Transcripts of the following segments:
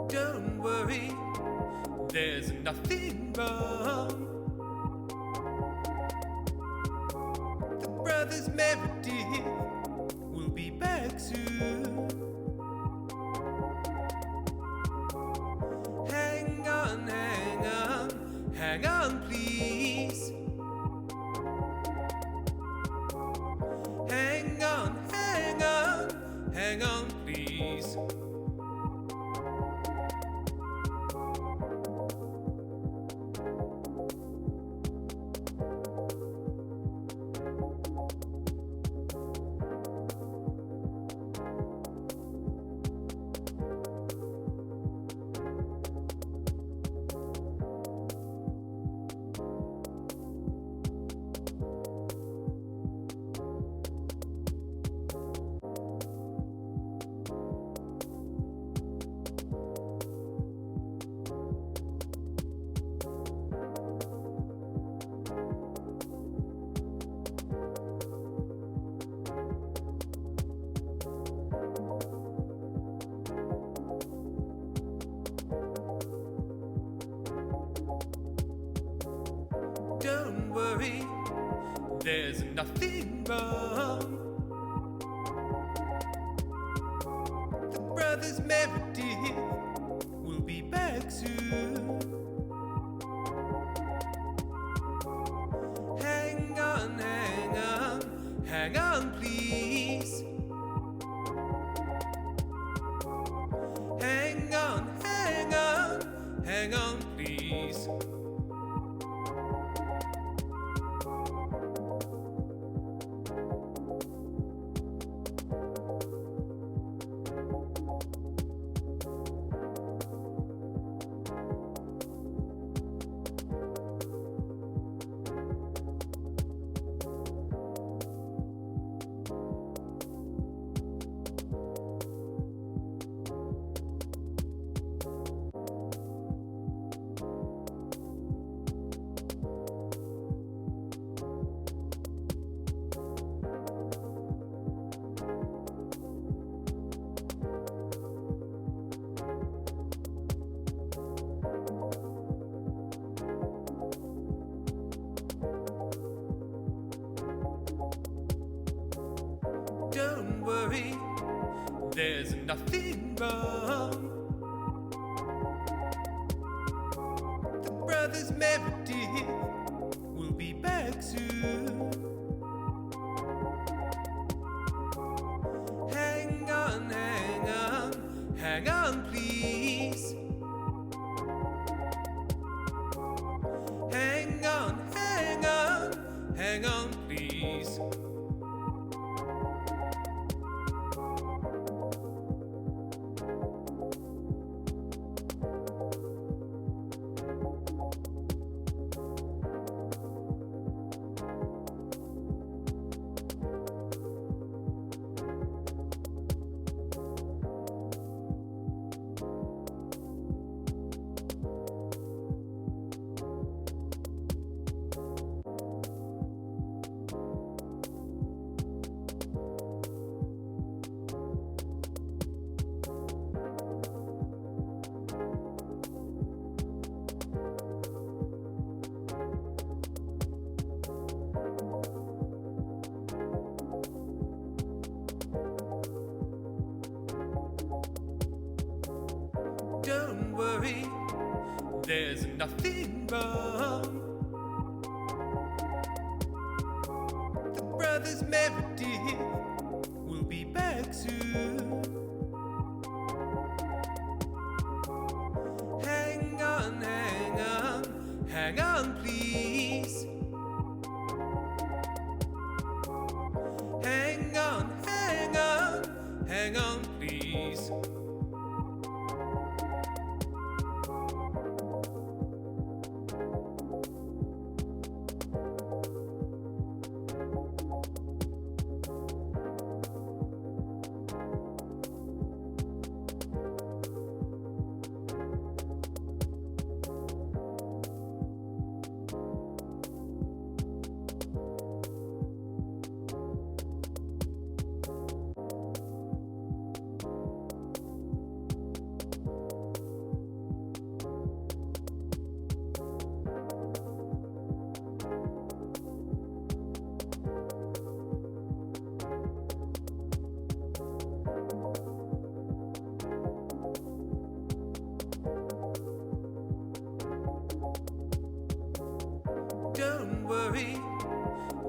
Don't worry, there's nothing wrong. The brothers Meredith will be back soon. Hang on, hang on, hang on, please. Hang on, hang on, hang on, please. Don't worry, there's nothing wrong. The brothers Meredith will be back soon. Hang on, hang on, hang on, please. Hang on, hang on, hang on, please. Don't worry, there's nothing wrong. The brothers Meredith will be back soon. Hang on, hang on, hang on, please. Hang on, hang on, hang on, please. Don't worry, there's nothing wrong. The brothers Meredith will be back soon. Hang on, hang on, hang on, please. Hang on, hang on, hang on, please.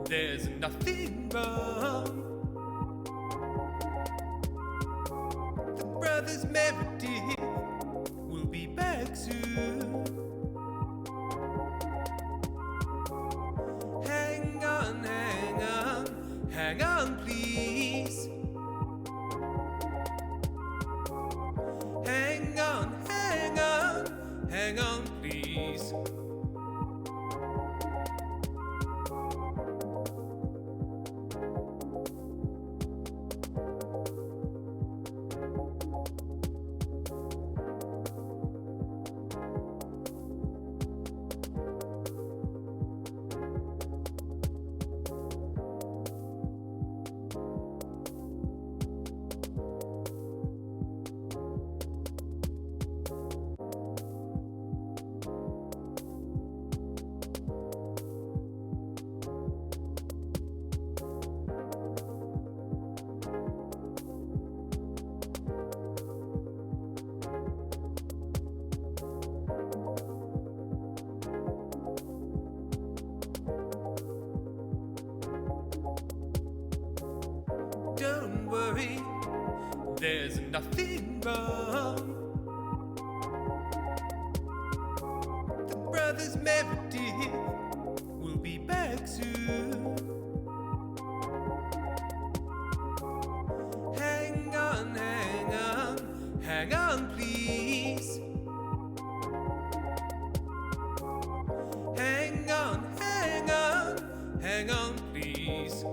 there's nothing wrong. The brothers Meredith will be back soon. Hang on, hang on, hang on, please. Hang on, hang on, hang on, please. Don't worry, there's nothing wrong. The brothers Meredith will be back soon. Hang on, hang on, hang on, please. Hang on, hang on, hang on, please.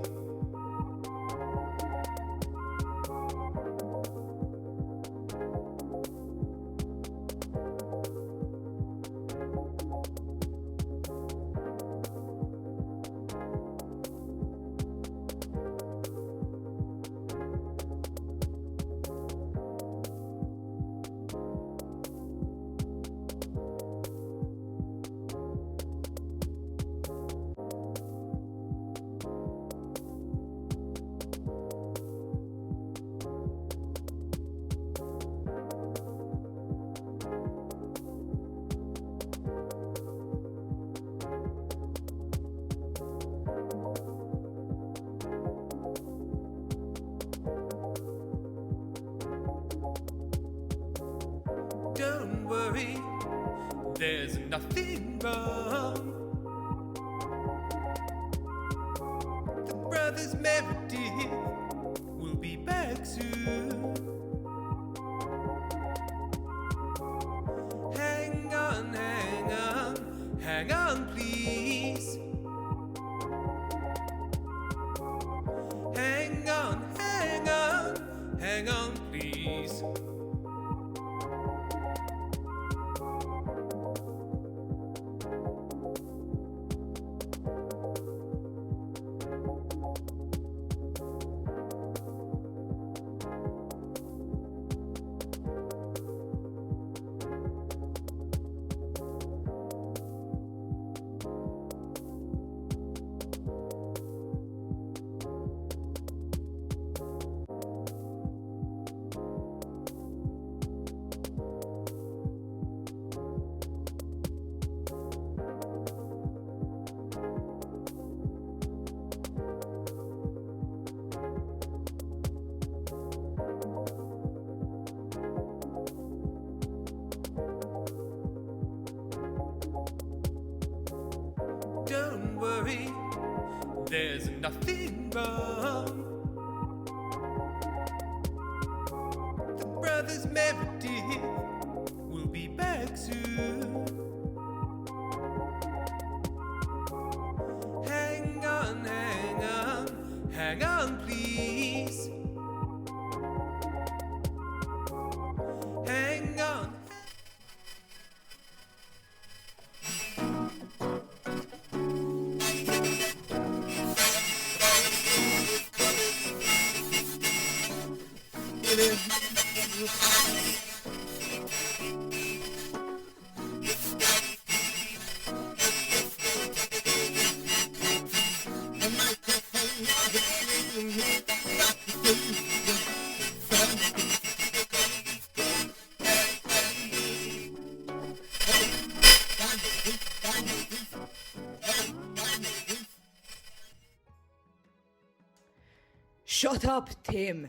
Don't worry, there's nothing wrong. The brothers Meredith will be back soon. Hang on, hang on, hang on, please. Hang on, hang on, hang on, please. Don't worry, there's nothing wrong. The brothers Meredith will be back soon. Hang on, hang on, hang on, please. Hang on. Shut up, Tim.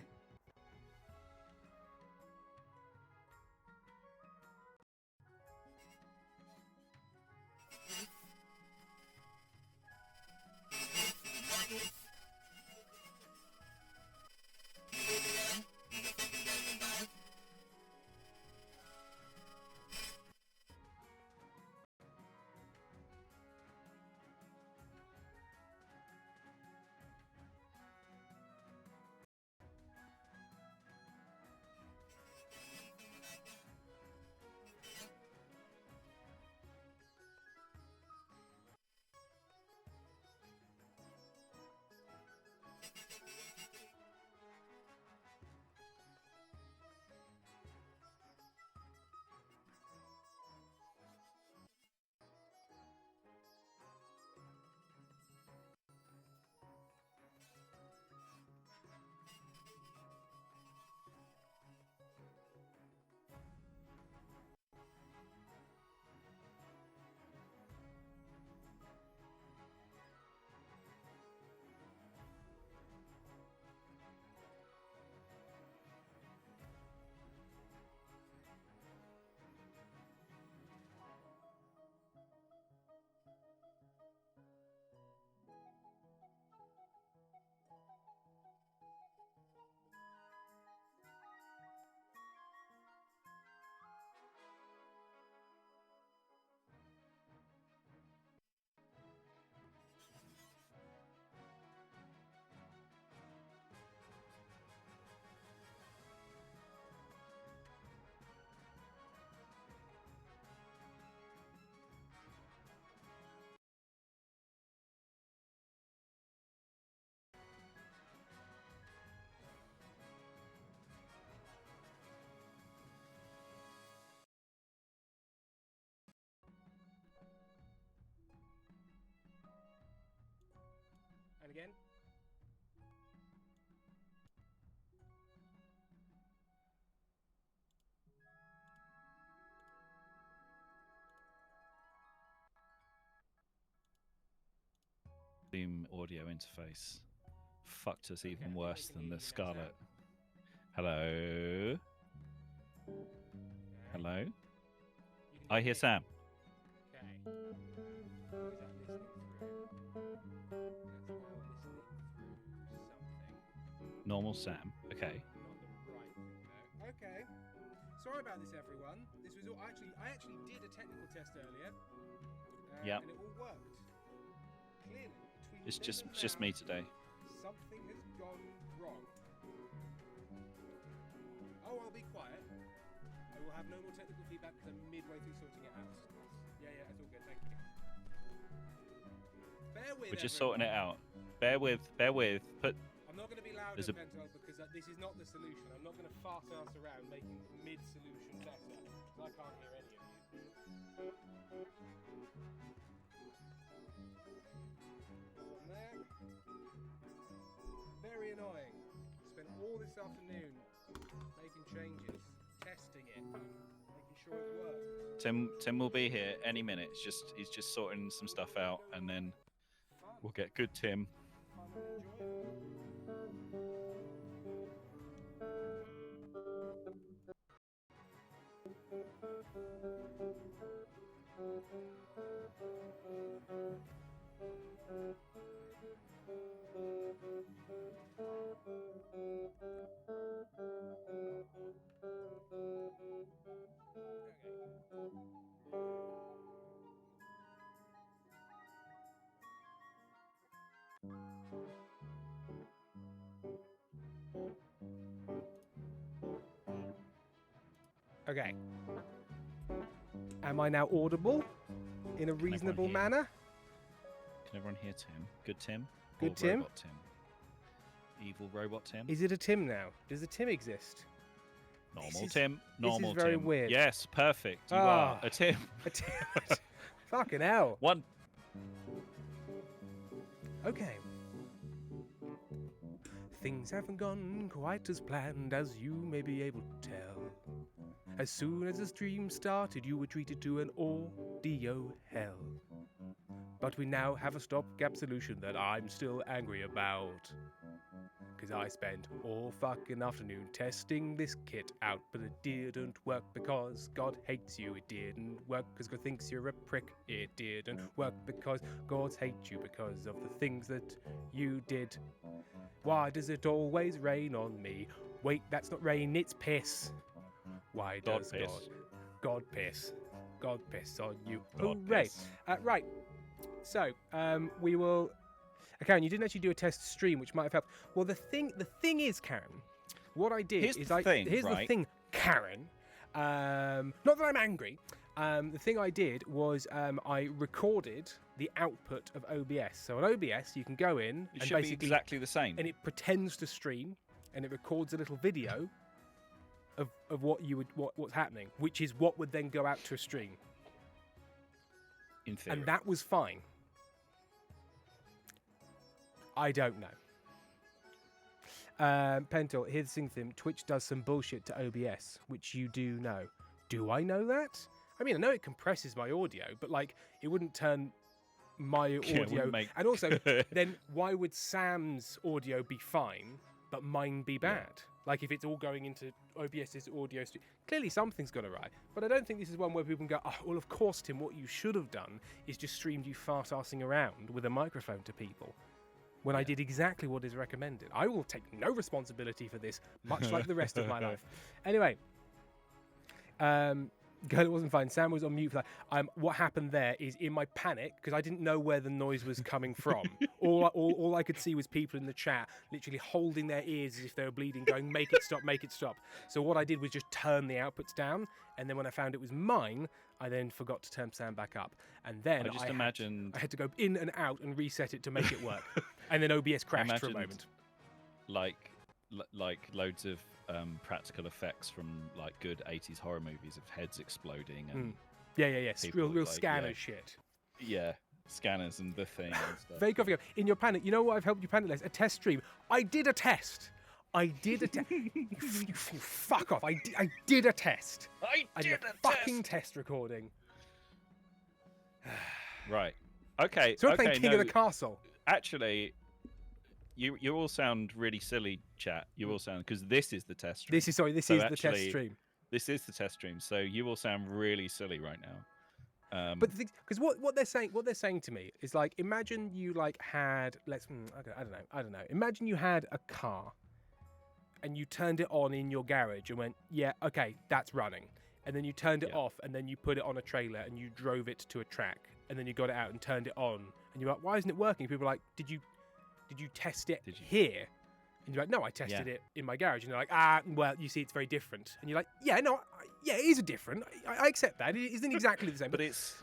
And again. Zoom audio interface fucked us even Okay, worse they can than hear the you now, Scarlet. Sam. Hello? Okay. Hello? You can I hear me. Sam. Okay. Who is that listening through? That's now listening through something. Normal Sam. Okay. Not the right thing though. Okay. Sorry about this, everyone. This was all I actually did a technical test earlier. Yep. And it all worked. Clearly, between It's then just and it's just now, me today. something has gone wrong. Oh, I'll be quiet. I will have no more technical feedback because I'm midway through sorting it out. Yeah, it's all good. Thank you. Bear with. We're just sorting it out. Bear with. Put. I'm not going to be loud There's at a- Pentel because this is not the solution. I'm not going to fart ass around making mid-solution better because I can't hear any of you. On there. Very annoying. Spent all this afternoon making changes, testing it, making sure it worked. Tim will be here any minute. He's just sorting some stuff out, and then Fun. we'll get good Tim. Fun and enjoyable. Okay. Am I now audible in a reasonable everyone hear? manner? Can everyone hear Tim? Good Tim? Good or Tim? Robot Tim? Evil robot Tim? Is it a Tim now? Does a Tim exist? Normal Tim? This Normal is very Tim. weird. Yes, perfect. You are a Tim. A Tim. Fucking hell. One. Okay. Things haven't gone quite as planned, as you may be able to tell. As soon as the stream started, you were treated to an audio hell. But we now have a stopgap solution that I'm still angry about. because I spent all fucking afternoon testing this kit out, but it didn't work because God hates you. It didn't work because God thinks you're a prick. It didn't work because God hates you because of the things that you did. Why does it always rain on me? Wait, that's not rain, it's piss. Why does God piss? God piss on you. Hooray. Right. So, we will... Karen, you didn't actually do a test stream, which might have helped. Well, the thing is, Karen, what I did Here's the thing, Karen. Not that I'm angry. The thing I did was I recorded the output of OBS. So on OBS, you can go in It and should be basically exactly the same. and it pretends to stream, and it records a little video of what's happening, which is what would then go out to a stream. In theory. And that was fine. I don't know. Pentel, here's the thing. Twitch does some bullshit to OBS, which you do know. Do I know that? I mean, I know it compresses my audio, but like, it wouldn't turn my audio. And also, then why would Sam's audio be fine, but mine be bad? Like, if it's all going into OBS's audio stream, clearly something's gone awry. But I don't think this is one where people can go, oh, well, of course, Tim, what you should have done is just streamed you fart-arsing around with a microphone to people. When I did exactly what is recommended. I will take no responsibility for this, much like the rest of my life. Anyway, Girl, it wasn't fine. Sam was on mute for that. What happened there is, in my panic, because I didn't know where the noise was coming from, all I could see was people in the chat literally holding their ears as if they were bleeding, going, make it stop, make it stop. So what I did was just turn the outputs down, and then when I found it was mine, I then forgot to turn Sam back up. And then I had to go in and out and reset it to make it work. And then OBS crashed for a moment. Like loads of practical effects from like good 80s horror movies of heads exploding and yeah, real scanner shit. Yeah, scanners and the thing and stuff. Fake off. In your panic, you know what? I've helped you panic less. A test stream. I did a test. You fuck off. I did a test. I did a fucking test recording. Right. Okay. So we're playing King of the Castle. Actually, you all sound really silly, chat. You all sound, because this is the test stream. This is the test stream. This is the test stream. So you all sound really silly right now. But because what they're saying to me is like, imagine you like had I don't know. Imagine you had a car, and you turned it on in your garage and went, yeah, okay, that's running. And then you turned it off, and then you put it on a trailer and you drove it to a track, and then you got it out and turned it on, and you're like, why isn't it working? People are like, did you test it here? And you're like, no, I tested it in my garage. And they're like, well, you see, it's very different. And you're like, yeah, it is different. I accept that. It isn't exactly the same. But it's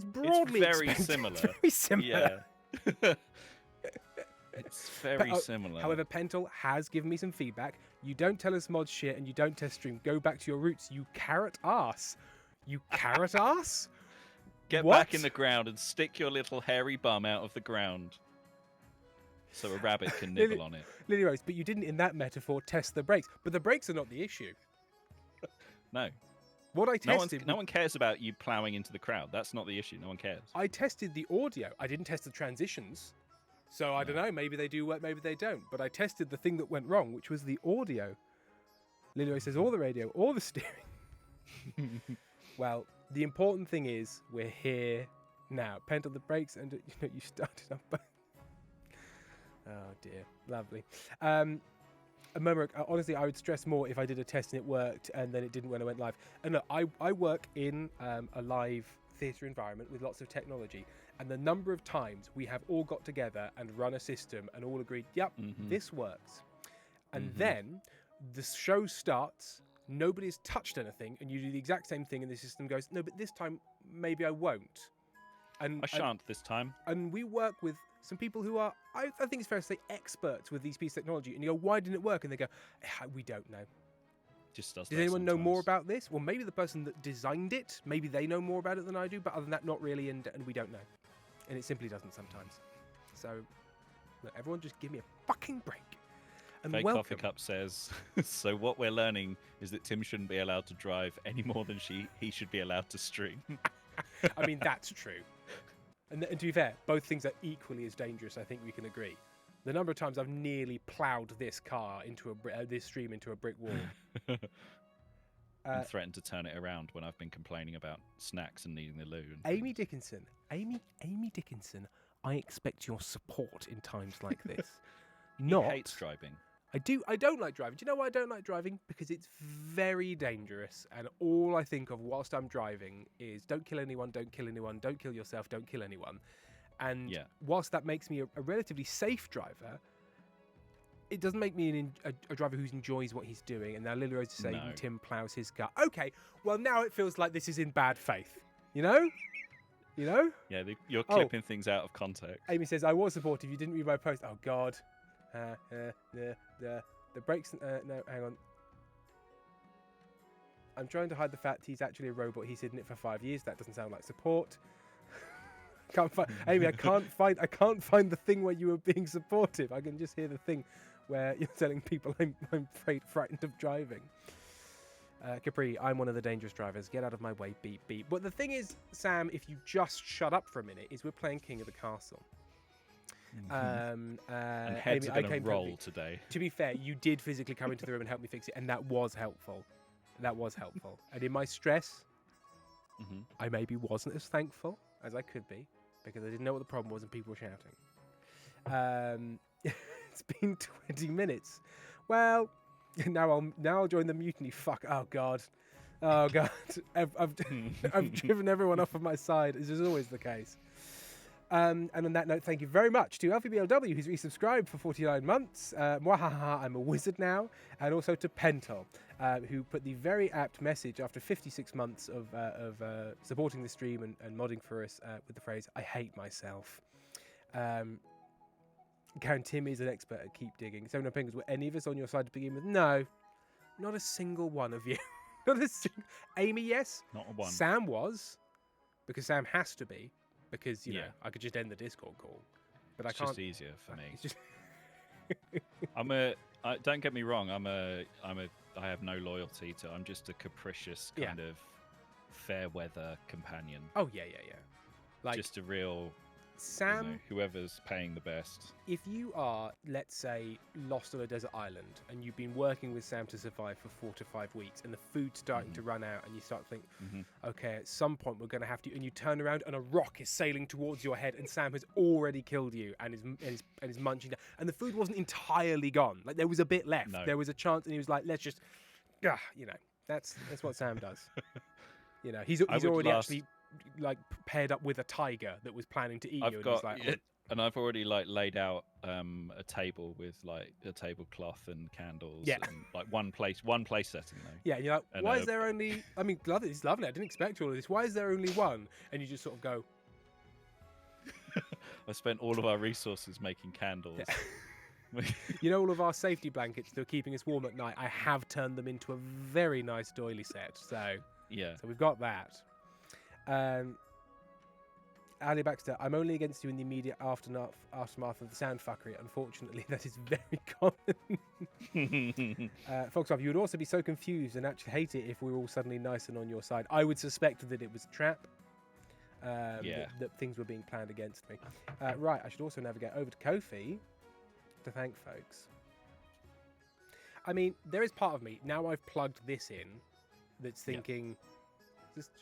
broadly very similar. It's very similar. Yeah. It's very similar. However, Pentel has given me some feedback. You don't tell us mod shit and you don't test stream. Go back to your roots, you carrot ass. You carrot ass? Get back in the ground and stick your little hairy bum out of the ground so a rabbit can nibble on it. Lily Rose, but you didn't, in that metaphor, test the brakes. But the brakes are not the issue. No. What I tested... No one cares about you ploughing into the crowd. That's not the issue. No one cares. I tested the audio. I didn't test the transitions. So I don't know. Maybe they do work, maybe they don't. But I tested the thing that went wrong, which was the audio. Lily Rose says, or the radio, or the steering. Well, the important thing is we're here now. Pentel the brakes, and you started up. Oh dear, lovely. Murmur, honestly, I would stress more if I did a test and it worked, and then it didn't when I went live. And look, I work in a live theatre environment with lots of technology, and the number of times we have all got together and run a system and all agreed, yep, this works. And then the show starts, nobody's touched anything, and you do the exact same thing, and the system goes, no, but this time maybe I won't. And I shan't this time. And we work with some people who are, I think it's fair to say, experts with these pieces of technology. And you go, why didn't it work? And they go, we don't know. Just does. Does anyone know more about this? Well, maybe the person that designed it, maybe they know more about it than I do. But other than that, not really. And we don't know. And it simply doesn't sometimes. So, look, everyone just give me a fucking break. And Fake welcome. Coffee Cup says, so what we're learning is that Tim shouldn't be allowed to drive any more than he should be allowed to stream. I mean, that's true. And to be fair, both things are equally as dangerous. I think we can agree. The number of times I've nearly ploughed this car into this stream into a brick wall. And threatened to turn it around when I've been complaining about snacks and needing the loo. And Amy Dickinson, Amy Dickinson, I expect your support in times like this. He hates driving. I don't like driving. Do you know why I don't like driving? Because it's very dangerous, and all I think of whilst I'm driving is don't kill anyone, don't kill anyone, don't kill yourself, don't kill anyone. And whilst that makes me a relatively safe driver, it doesn't make me a driver who enjoys what he's doing. And now Lily Rose is saying Tim ploughs his car. Okay, well now it feels like this is in bad faith. You know? Yeah, you're clipping things out of context. Amy says, I was supportive. You didn't read my post. Oh, God. The brakes... no, hang on. I'm trying to hide the fact he's actually a robot. He's hidden it for 5 years. That doesn't sound like support. Amy, I can't find the thing where you were being supportive. I can just hear the thing where you're telling people I'm frightened of driving. Capri, I'm one of the dangerous drivers. Get out of my way, beep, beep. But the thing is, Sam, if you just shut up for a minute, is we're playing King of the Castle. And heads are going to roll today. To be fair, you did physically come into the room and help me fix it, and that was helpful. And in my stress, I maybe wasn't as thankful as I could be, because I didn't know what the problem was and people were shouting. It's been 20 minutes. Well, now I'll join the mutiny. Fuck. Oh God. I've driven everyone off of my side, as is always the case. And on that note, thank you very much to LVBLW, who's resubscribed for 49 months. Mwahaha, I'm a wizard now. And also to Pentel, who put the very apt message after 56 months of supporting the stream and modding for us with the phrase, I hate myself. Karen, Tim is an expert at keep digging. Seven Penguins, were any of us on your side to begin with? No, not a single one of you. Not a single. Amy, yes. Not a one. Sam was, because Sam has to be, because you know I could just end the Discord call, but I can't. It's just easier for me. Don't get me wrong. I have no loyalty to. I'm just a capricious kind of fair weather companion. Oh yeah. Like just a real. Sam, whoever's paying the best. If you are, let's say, lost on a desert island and you've been working with Sam to survive for 4 to 5 weeks and the food's starting to run out and you start to think, okay, at some point we're going to have to, and you turn around and a rock is sailing towards your head and Sam has already killed you and is munching down. And the food wasn't entirely gone. Like there was a bit left. No. There was a chance and he was like, let's just, that's what Sam does. He's already actually like paired up with a tiger that was planning to eat you. And I've already laid out a table with like a tablecloth and candles. Yeah. And like one place setting though. Yeah, and you're like, why is there only? I mean, it's lovely. I didn't expect all of this. Why is there only one? And you just sort of go. I spent all of our resources making candles. Yeah. All of our safety blankets that are keeping us warm at night. I have turned them into a very nice doily set. So we've got that. Ali Baxter, I'm only against you in the immediate aftermath of the sound fuckery. Unfortunately, that is very common. Foxhoff, you would also be so confused and actually hate it if we were all suddenly nice and on your side. I would suspect that it was a trap. That things were being planned against me. Right, I should also navigate over to Ko-fi to thank folks. I mean, there is part of me, now I've plugged this in, that's thinking...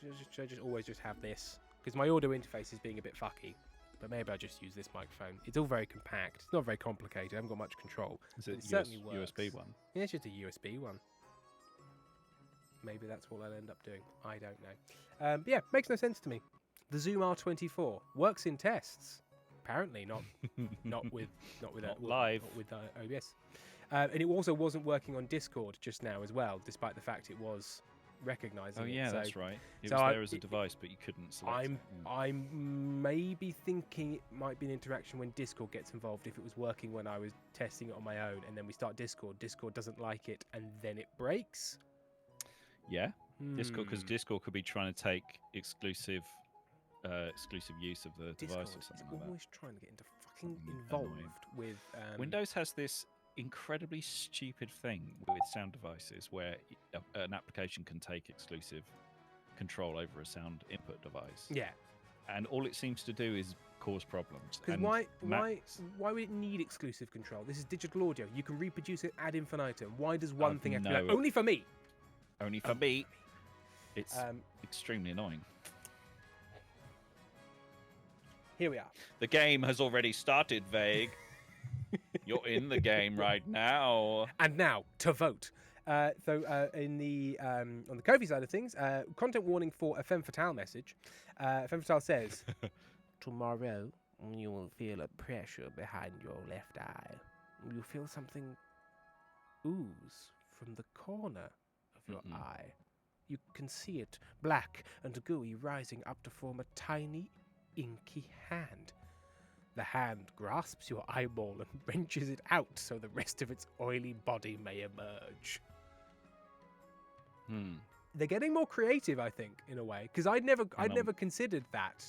Should I just always just have this? Because my audio interface is being a bit fucky. But maybe I just use this microphone. It's all very compact. It's not very complicated. I haven't got much control. Is it certainly works. USB one? Yeah, it's just a USB one. Maybe that's what I'll end up doing. I don't know. But yeah, makes no sense to me. The Zoom R24 works in tests. Apparently not with live with OBS. And it also wasn't working on Discord just now as well, despite the fact it was recognizing it. That's right. It was there as a device, but you couldn't select it. I'm maybe thinking it might be an interaction when Discord gets involved. If it was working when I was testing it on my own, and then we start Discord doesn't like it, and then it breaks. Yeah, Discord, because Discord could be trying to take exclusive use of the device or something like that. Always trying to get into fucking involved with. Windows has this incredibly stupid thing with sound devices where an application can take exclusive control over a sound input device. Yeah. and all it seems to do is cause problems. Because And why would it need exclusive control? This is digital audio. You can reproduce it ad infinitum. Why does one thing have to be like, only for me? Only for me. It's extremely annoying. Here we are. The game has already started, Vague. You're in the game right now. And now to vote. In the on the Ko-fi side of things, content warning for a femme fatale message. Femme fatale says, "Tomorrow you will feel a pressure behind your left eye. You feel something ooze from the corner of your eye. You can see it, black and gooey, rising up to form a tiny, inky hand. The hand grasps your eyeball and wrenches it out so the rest of its oily body may emerge." They're getting more creative, I think, in a way, because I'd never considered that.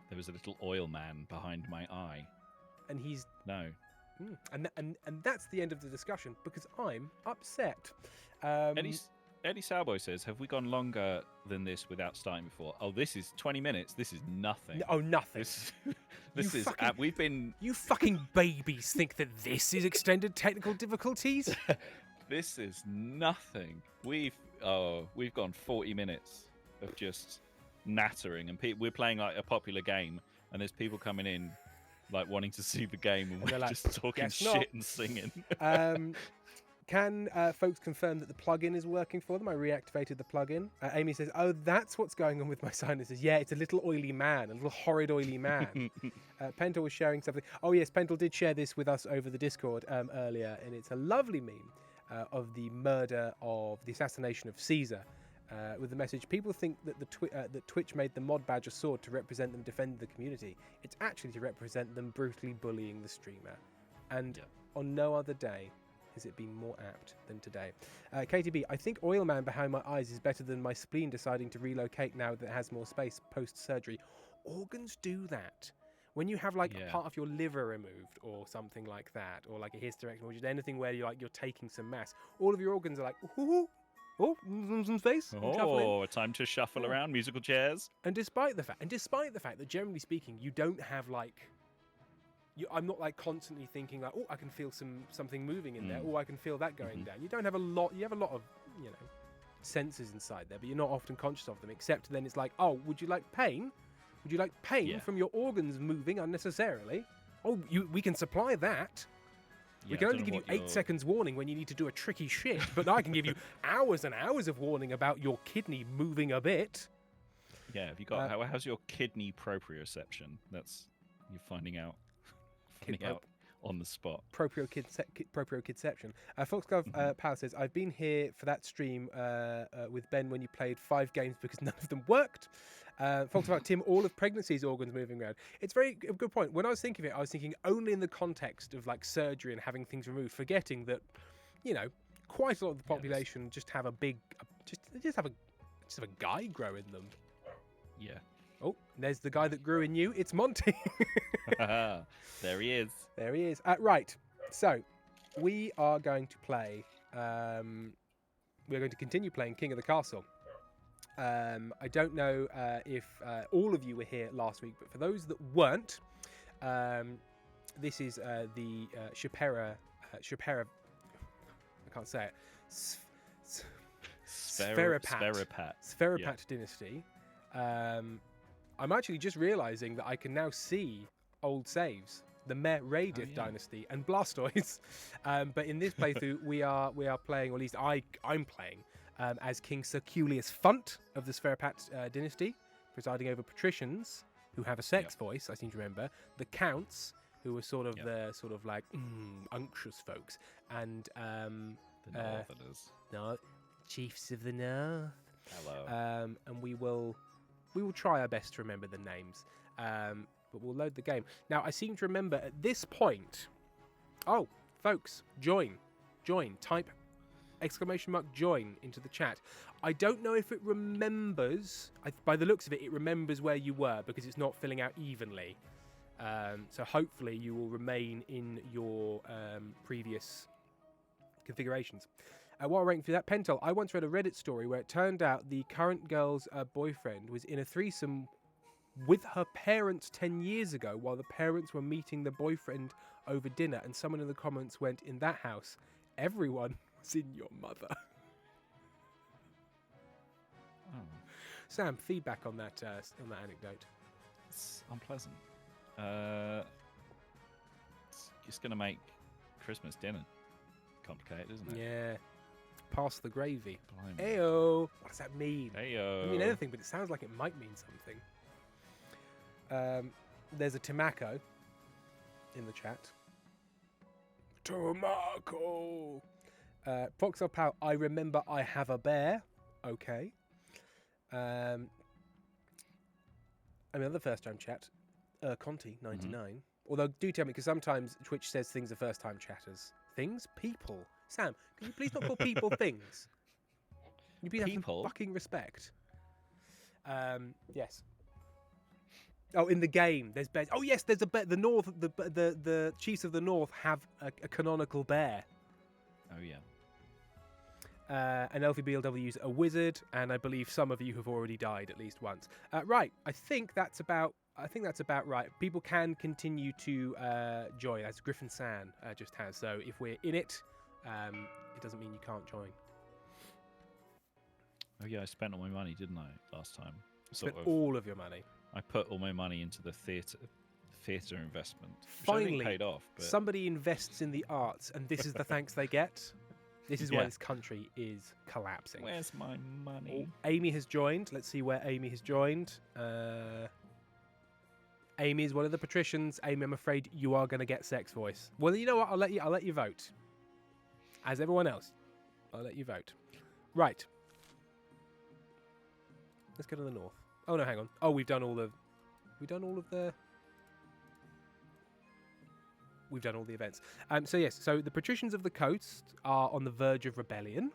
There was a little oil man behind my eye. And he's no. And that's the end of the discussion because I'm upset. Eddie Salboy says, "Have we gone longer than this without starting before?" Oh, this is 20 minutes. This is nothing. Oh, nothing. We've been. You fucking babies think that this is extended technical difficulties? This is nothing. We've gone 40 minutes of just nattering, and we're playing like a popular game, and there's people coming in, like wanting to see the game, and we're just talking shit and singing. Can folks confirm that the plugin is working for them? I reactivated the plugin. Amy says, "Oh, that's what's going on with my sinuses." Yeah, it's a little oily man, a little horrid oily man. Pentel was sharing something. Oh yes, Pentel did share this with us over the Discord earlier, and it's a lovely meme of the assassination of Caesar, with the message: "People think that that Twitch made the mod badge a sword to represent them defending the community. It's actually to represent them brutally bullying the streamer, and on no other day has it been more apt than today." KTB, "I think oil man behind my eyes is better than my spleen deciding to relocate now that it has more space post-surgery." Organs do that. When you have like a part of your liver removed or something like that, or like a hysterectomy, or just anything where you're taking some mass, all of your organs are like, some space. Time to shuffle around musical chairs. And despite the fact that generally speaking, you don't have I'm not like constantly thinking like, I can feel something moving in there. I can feel that going down. You don't have a lot. You have a lot of, senses inside there, but you're not often conscious of them. Except then it's like, would you like pain? Would you like pain from your organs moving unnecessarily? We can supply that. We can only give you 8 seconds warning when you need to do a tricky shit, but I can give you hours and hours of warning about your kidney moving a bit. Yeah, have you got how's your kidney proprioception? That's you're finding out on the spot. Proprioception. Foxglove Power says, "I've been here for that stream with Ben when you played 5 games because none of them worked." Foxglove Tim, "All of pregnancy's organs moving around." It's a good point. When I was thinking of it, I was thinking only in the context of like surgery and having things removed, forgetting that, quite a lot of the population just have a guy grow in them. Yeah. Oh, there's the guy that grew in you. It's Monty. There he is. There he is. Right. So, we are going to play. We're going to continue playing King of the Castle. I don't know if all of you were here last week, but for those that weren't, this is the Shapera. I can't say it. Spherapat dynasty. I'm actually just realising that I can now see old saves, the Meredith dynasty and Blastoise. But in this playthrough, we are playing, or at least I'm playing, as King Circulius Funt of the Spherapat dynasty, presiding over patricians who have a sex voice. I seem to remember the counts, who are sort of the unctuous folks, and the Northerners. No, chiefs of the North. Hello. And we will try our best to remember the names, but we'll load the game. Now, I seem to remember at this point... Oh, folks, join. Type !join into the chat. I don't know if it remembers... by the looks of it, it remembers where you were because it's not filling out evenly. So hopefully you will remain in your previous configurations. While we're waiting for that, Pentel, I once read a Reddit story where it turned out the current girl's boyfriend was in a threesome with her parents 10 years ago while the parents were meeting the boyfriend over dinner, and someone in the comments went, in that house, everyone was in your mother. Oh, Sam, feedback on that anecdote. it's unpleasant. It's going to make Christmas dinner complicated, isn't it? Yeah. Pass the gravy. Blimey. Ayo. What does that mean? Heyo. Doesn't mean anything, but it sounds like it might mean something. There's a Tamako in the chat. Tamako. Foxel Pal, I remember I have a bear. Okay. Another first-time chat. Conti, 99. Although, do tell me, because sometimes Twitch says things are first-time chatters. Things? People. Sam, can you please not call people things? Can you please have some fucking respect? Yes. Oh, in the game, there's bears. Oh, yes, there's a bear. The North, the Chiefs of the North have a canonical bear. Oh, yeah. And Elfie BLW is a wizard, and I believe some of you have already died at least once. Right, I think that's about right. People can continue to join, as Griffin San just has. So if we're in it, it doesn't mean you can't join. Oh, yeah, I spent all my money, didn't I, last time? Spent all of your money. I put all my money into the theatre investment, which Finally, I think paid off. But... somebody invests in the arts, and this is the thanks they get. This is why this country is collapsing. Where's my money? Oh, Amy has joined. Let's see where Amy has joined. Amy is one of the patricians. Amy, I'm afraid you are going to get sex voice. Well, you know what? I'll let you vote. As everyone else, I'll let you vote. Right. Let's go to the north. Oh no, hang on. Oh, we've done all the events. So yes, so the patricians of the coast are on the verge of rebellion.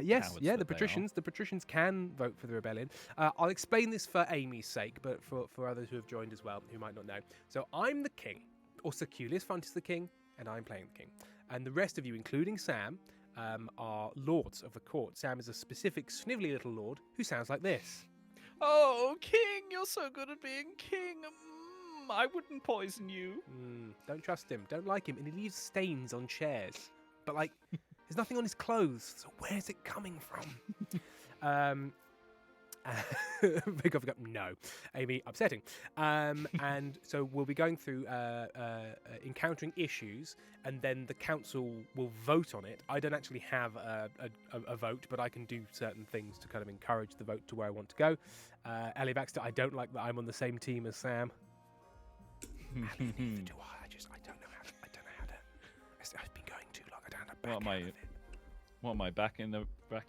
Yes, yeah, the patricians can vote for the rebellion. I'll explain this for Amy's sake, but for others who have joined as well, who might not know. So I'm the king, or Circulius Font is the king, and I'm playing the king. And the rest of you, including Sam, are lords of the court. Sam is a specific snivelly little lord who sounds like this. Oh, king, you're so good at being king. I wouldn't poison you. Don't trust him. Don't like him. And he leaves stains on chairs. But, like, there's nothing on his clothes. So where's it coming from? No. Amy, upsetting. And so we'll be going through encountering issues, and then the council will vote on it. I don't actually have a vote, but I can do certain things to kind of encourage the vote to where I want to go. Ellie Baxter, I don't like that I'm on the same team as Sam. Neither do I. I don't know how to. I've been going too long. I don't have back out of it. What am I back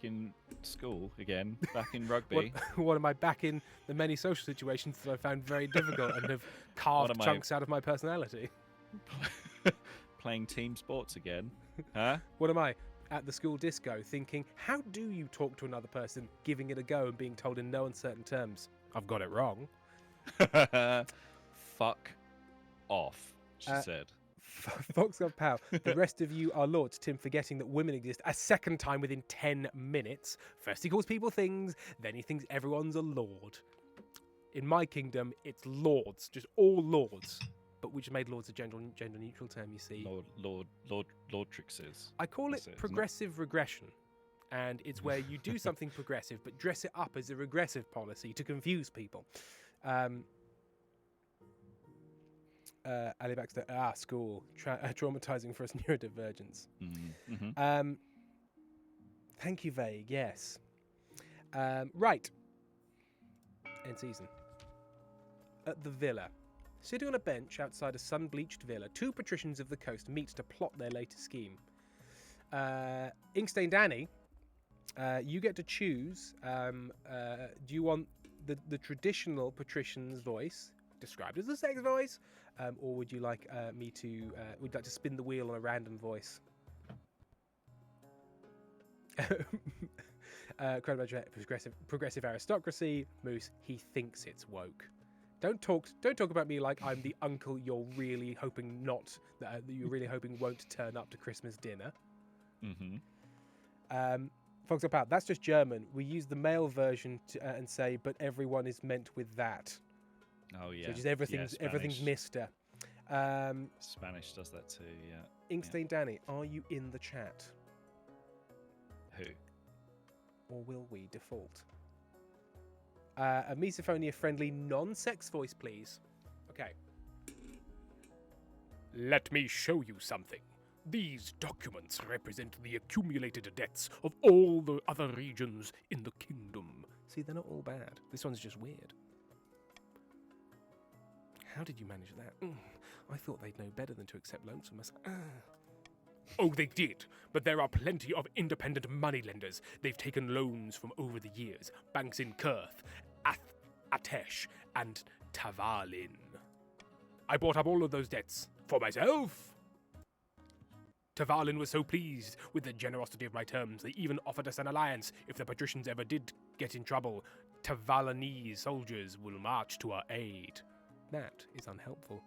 in school again? Back in rugby? What am I back in the many social situations that I found very difficult and have carved chunks out of my personality? Playing team sports again? Huh? What am I at the school disco thinking, how do you talk to another person, giving it a go and being told in no uncertain terms, I've got it wrong? Fuck off, she said. Fox of Pow. The rest of you are lords. Tim forgetting that women exist a second time within 10 minutes. First he calls people things, then he thinks everyone's a lord. In my kingdom, it's lords, just all lords. But we just made lords a gender neutral term, you see. Lordtrixes. I call it progressive regression. And it's where you do something progressive, but dress it up as a regressive policy to confuse people. Ali Baxter, school, traumatizing for us neurodivergents. Mm-hmm. Thank you, Vague, yes. Right. End season. At the villa. Sitting on a bench outside a sun-bleached villa, two patricians of the coast meet to plot their latest scheme. Inkstained Annie, you get to choose, do you want the traditional patrician's voice, described as a sex voice, or would you like would you like to spin the wheel on a random voice? Progressive aristocracy. Moose, he thinks it's woke. Don't talk about me like I'm the uncle you're really hoping that you're really hoping won't turn up to Christmas dinner. Mm-hmm. Fox Up Out. That's just German. We use the male version and say, but everyone is meant with that. Oh yeah. So just everything's Mister. Spanish does that too. Yeah. Inkstein Danny, are you in the chat? Who? Or will we default? A misophonia-friendly non-sex voice, please. Okay. Let me show you something. These documents represent the accumulated debts of all the other regions in the kingdom. See, they're not all bad. This one's just weird. How did you manage that? I thought they'd know better than to accept loans from us. Oh, they did, but there are plenty of independent moneylenders. They've taken loans from over the years. Banks in Kurth, Atesh, and Tavalin. I bought up all of those debts for myself. Tavalin was so pleased with the generosity of my terms, they even offered us an alliance. If the patricians ever did get in trouble, Tavalinese soldiers will march to our aid. That is unhelpful.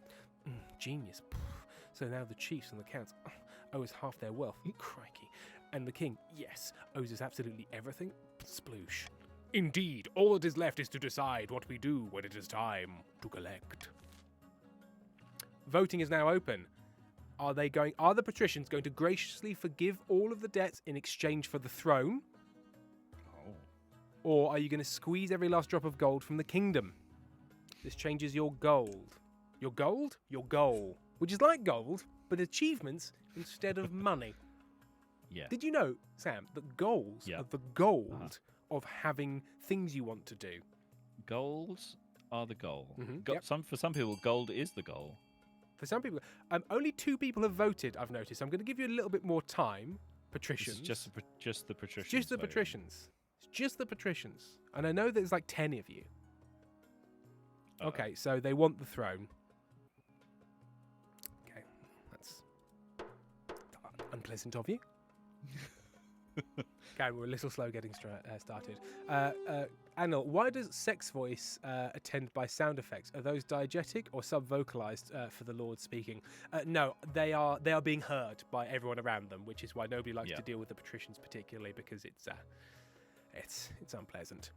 Genius. So now the chiefs and the counts owe us half their wealth. Crikey. And the king, yes, owes us absolutely everything. Sploosh. Indeed, all that is left is to decide what we do when it is time to collect. Voting is now open. Are the patricians going to graciously forgive all of the debts in exchange for the throne? Oh. Or are you going to squeeze every last drop of gold from the kingdom? This changes your gold. Your gold? Your goal. Which is like gold, but achievements instead of money. Yeah. Did you know, Sam, that goals are the gold of having things you want to do? Goals are the goal. Mm-hmm. For some people, gold is the goal. For some people, only 2 people have voted, I've noticed. I'm going to give you a little bit more time. Patricians. This is just the patricians. Just the patricians. It's just the patricians. And I know there's like 10 of you. Okay, so they want the throne. Okay, that's unpleasant of you. Okay, we're a little slow getting started. Anil, why does sex voice attend by sound effects? Are those diegetic or sub-vocalized for the Lord speaking? No, they are being heard by everyone around them, which is why nobody likes to deal with the patricians particularly, because it's unpleasant.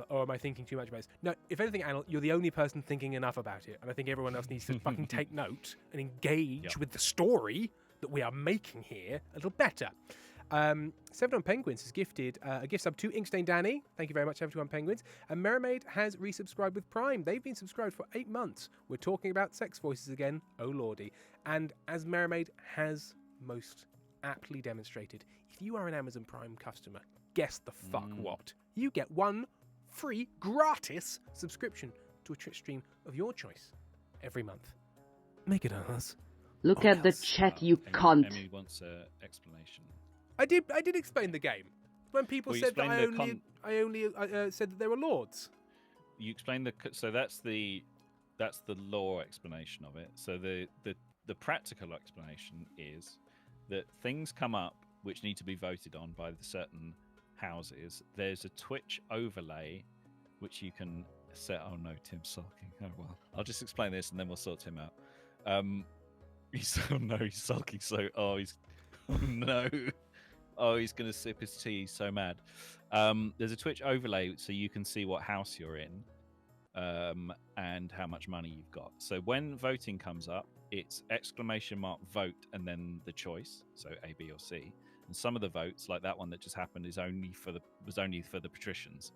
Or am I thinking too much about this? No, if anything, Anil, you're the only person thinking enough about it, and I think everyone else needs to fucking take note and engage with the story that we are making here a little better. 71 Penguins has gifted a gift sub to Inkstein Danny. Thank you very much, 71 Penguins. And Mermaid has resubscribed with Prime. They've been subscribed for 8 months. We're talking about sex voices again. Oh lordy. And as Mermaid has most aptly demonstrated, if you are an Amazon Prime customer, guess the fuck what? You get 1 free gratis subscription to a Twitch stream of your choice every month. Make it ours. Look at the chat, you cunt. Emily wants an explanation. I did explain the game. When people said that I only said that there were lords. You explained so that's the lore explanation of it. So the practical explanation is that things come up which need to be voted on by the certain houses. There's a Twitch overlay which you can set. Oh no, Tim's sulking. Oh well, I'll just explain this and then we'll sort Tim out. He's sulking. He's gonna sip his tea. He's so mad. There's a Twitch overlay so you can see what house you're in, and how much money you've got. So when voting comes up, it's !vote and then the choice, so A, B, or C. And some of the votes, like that one that just happened, was only for the patricians,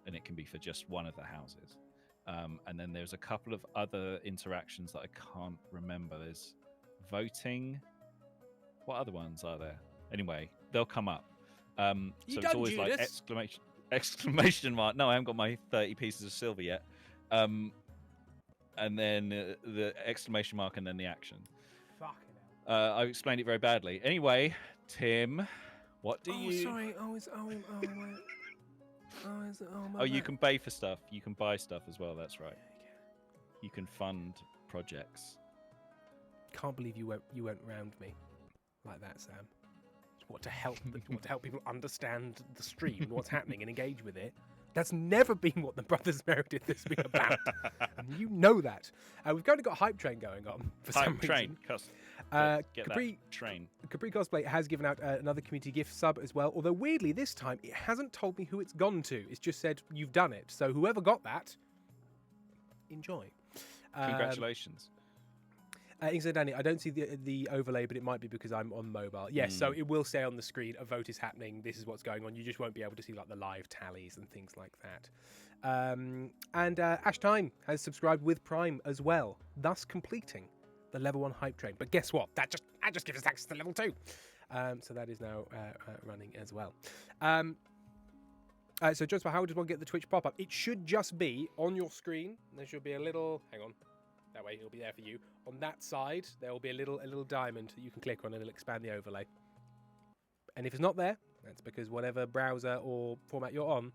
and it can be for just one of the houses. And then there's a couple of other interactions that I can't remember. There's voting. What other ones are there? Anyway, they'll come up. So it's always Judas? like exclamation mark. No, I haven't got my 30 pieces of silver yet. And then the exclamation mark and then the action. Fucking hell. I explained it very badly. Anyway, Tim, what do you... Sorry. You can pay for stuff. You can buy stuff as well. That's right. You can fund projects. Can't believe you went round me like that, Sam. What to help people understand the stream and what's happening and engage with it. That's never been what the Brothers Meredith has been about. And you know that. We've kind of got Hype Train going on for some Hype train. reason. Get Capri that train. Capri Cosplay has given out another community gift sub as well, although weirdly this time it hasn't told me who it's gone to. It's just said you've done it. So whoever got that, enjoy. Congratulations. Instead, Danny, I don't see the overlay, but it might be because I'm on mobile. Yes, so it will say on the screen, a vote is happening, this is what's going on. You just won't be able to see like the live tallies and things like that. And Ash Time has subscribed with Prime as well, thus completing the level 1 Hype Train. But guess what? That just gives us access to level 2. So that is now running as well. So, Joshua, how does one get the Twitch pop-up? It should just be on your screen. There should be a little... Hang on. That way it'll be there for you. On that side, there will be a little diamond that you can click on and it'll expand the overlay. And if it's not there, that's because whatever browser or format you're on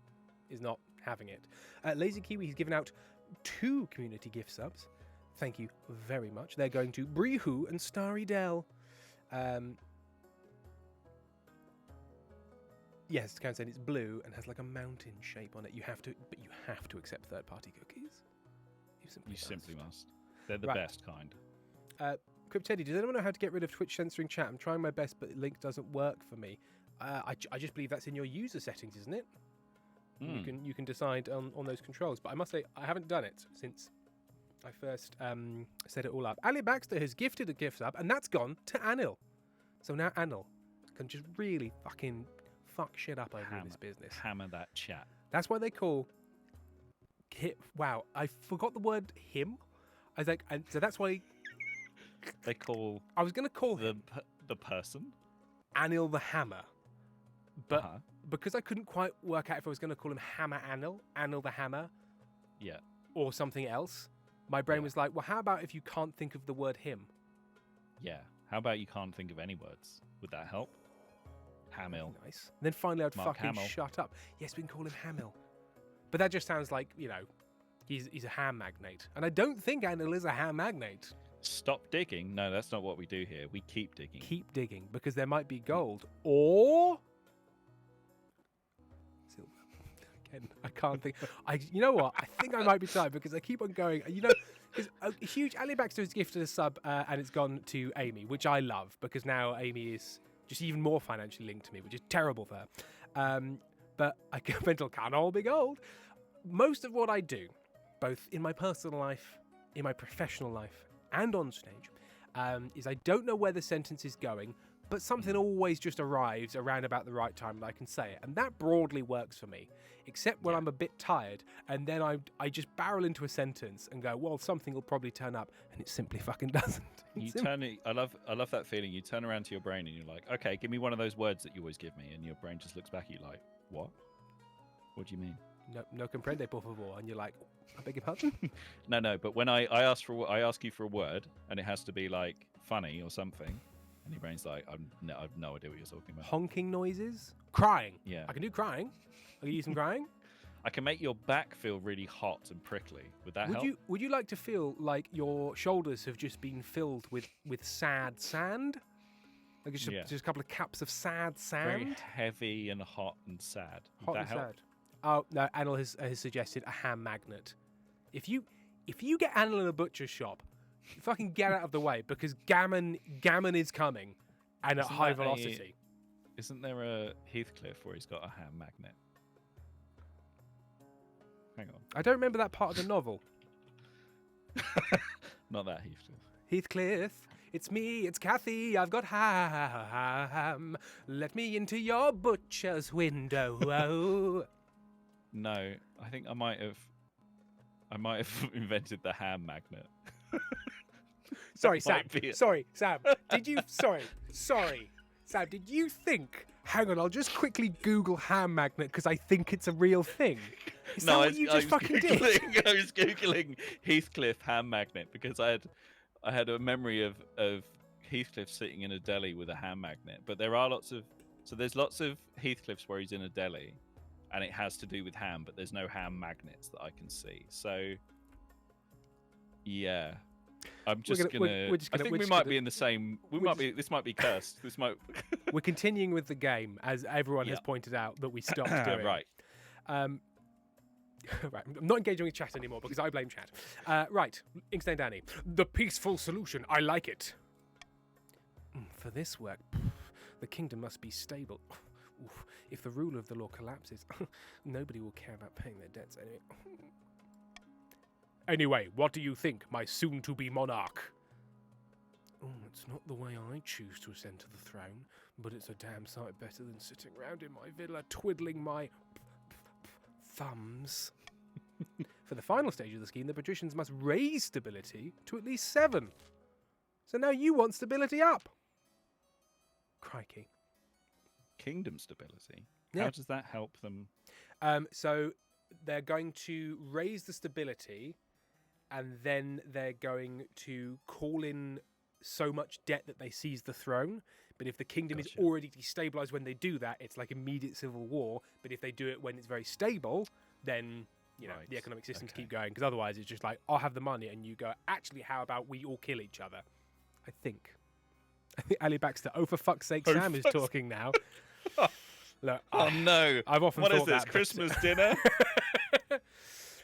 is not having it. Lazy Kiwi has given out 2 community gift subs. Thank you very much. They're going to Brehu and Starry Dell. Yes, Karen said it's blue and has like a mountain shape on it. You have to accept third-party cookies. You simply must. They're the best kind. Crypt Teddy, does anyone know how to get rid of Twitch censoring chat? I'm trying my best, but the link doesn't work for me. I just believe that's in your user settings, isn't it? You can decide on those controls. But I must say, I haven't done it since I first set it all up. Ali Baxter has gifted a gift sub, and that's gone to Anil. So now Anil can just really fucking fuck shit up over in this business. Hammer that chat. That's why they call... Wow, I forgot the word him. I was like, and so that's why... They call... I was going to call him... The person? Anil the Hammer. But because I couldn't quite work out if I was going to call him Hammer Anil the Hammer. Yeah. Or something else. My brain was like, well, how about if you can't think of the word him? Yeah. How about you can't think of any words? Would that help? Hamil. Nice. And then finally I'd Mark fucking Hamill. shut up. Yes, we can call him Hamil. But that just sounds like, he's a ham magnate. And I don't think Anil is a ham magnate. Stop digging. No, that's not what we do here. We keep digging. Keep digging, because there might be gold. Or... silver. Again, I can't think. You know what? I think I might be tired because I keep on going. Because a huge... Ali Baxter has gifted a sub and it's gone to Amy, which I love, because now Amy is just even more financially linked to me, which is terrible for her. But mental can't all be gold. Most of what I do, both in my personal life, in my professional life, and on stage, is I don't know where the sentence is going, but something always just arrives around about the right time that I can say it. And that broadly works for me, except when I'm a bit tired, and then I just barrel into a sentence and go, well, something will probably turn up, and it simply fucking doesn't. I love that feeling. You turn around to your brain and you're like, okay, give me one of those words that you always give me, and your brain just looks back at you like, what? What do you mean? No comprende, por favor. And you're like, I beg your pardon? No. But when I ask you for a word, and it has to be like funny or something, and your brain's like, I've no idea what you're talking about. Honking noises, crying. Yeah, I can do crying. I can use some crying. I can make your back feel really hot and prickly. Would that help? Would you like to feel like your shoulders have just been filled with sad sand? Like just a couple of cups of sad sand. Very heavy and hot and sad. Hot and sad. Oh no, Anil has suggested a ham magnet. If you get Anil in a butcher's shop, you fucking get out of the way, because gammon is coming, and at high velocity. Isn't there a Heathcliff where he's got a ham magnet? Hang on. I don't remember that part of the novel. Not that Heathcliff. Heathcliff, it's me, it's Kathy, I've got ham. Let me into your butcher's window. No, I think I might have invented the ham magnet. Sorry, Sam. Sorry, Sam. Did you? Sorry, Sam. Did you think? Hang on, I'll just quickly Google ham magnet because I think it's a real thing. Is that what you just fucking did? I was googling Heathcliff ham magnet because I had a memory of Heathcliff sitting in a deli with a ham magnet. But there's lots of Heathcliffs where he's in a deli, and it has to do with ham, but there's no ham magnets that I can see. So, yeah, I think we might be in the same. This might be cursed. This might. We're continuing with the game, as everyone has pointed out that we stopped doing. Right. Right, I'm not engaging with chat anymore because I blame chat. Right, Inkstand Danny. The peaceful solution. I like it. For this work, the kingdom must be stable. Oof, if the rule of the law collapses, nobody will care about paying their debts anyway. Anyway, what do you think, my soon-to-be monarch? Oh, it's not the way I choose to ascend to the throne, but it's a damn sight better than sitting round in my villa twiddling my thumbs. For the final stage of the scheme, the patricians must raise stability to at least 7. So now you want stability up. Crikey. Kingdom stability. Yeah. How does that help them? So they're going to raise the stability, and then they're going to call in so much debt that they seize the throne. But if the kingdom is already destabilized when they do that, it's like immediate civil war. But if they do it when it's very stable, then the economic systems keep going. Because otherwise, it's just like, I'll have the money, and you go, actually, how about we all kill each other? I think Ali Baxter. Oh, for fuck's sake, Sam is talking now. Look, oh no! I've often what thought is this? that, Christmas dinner?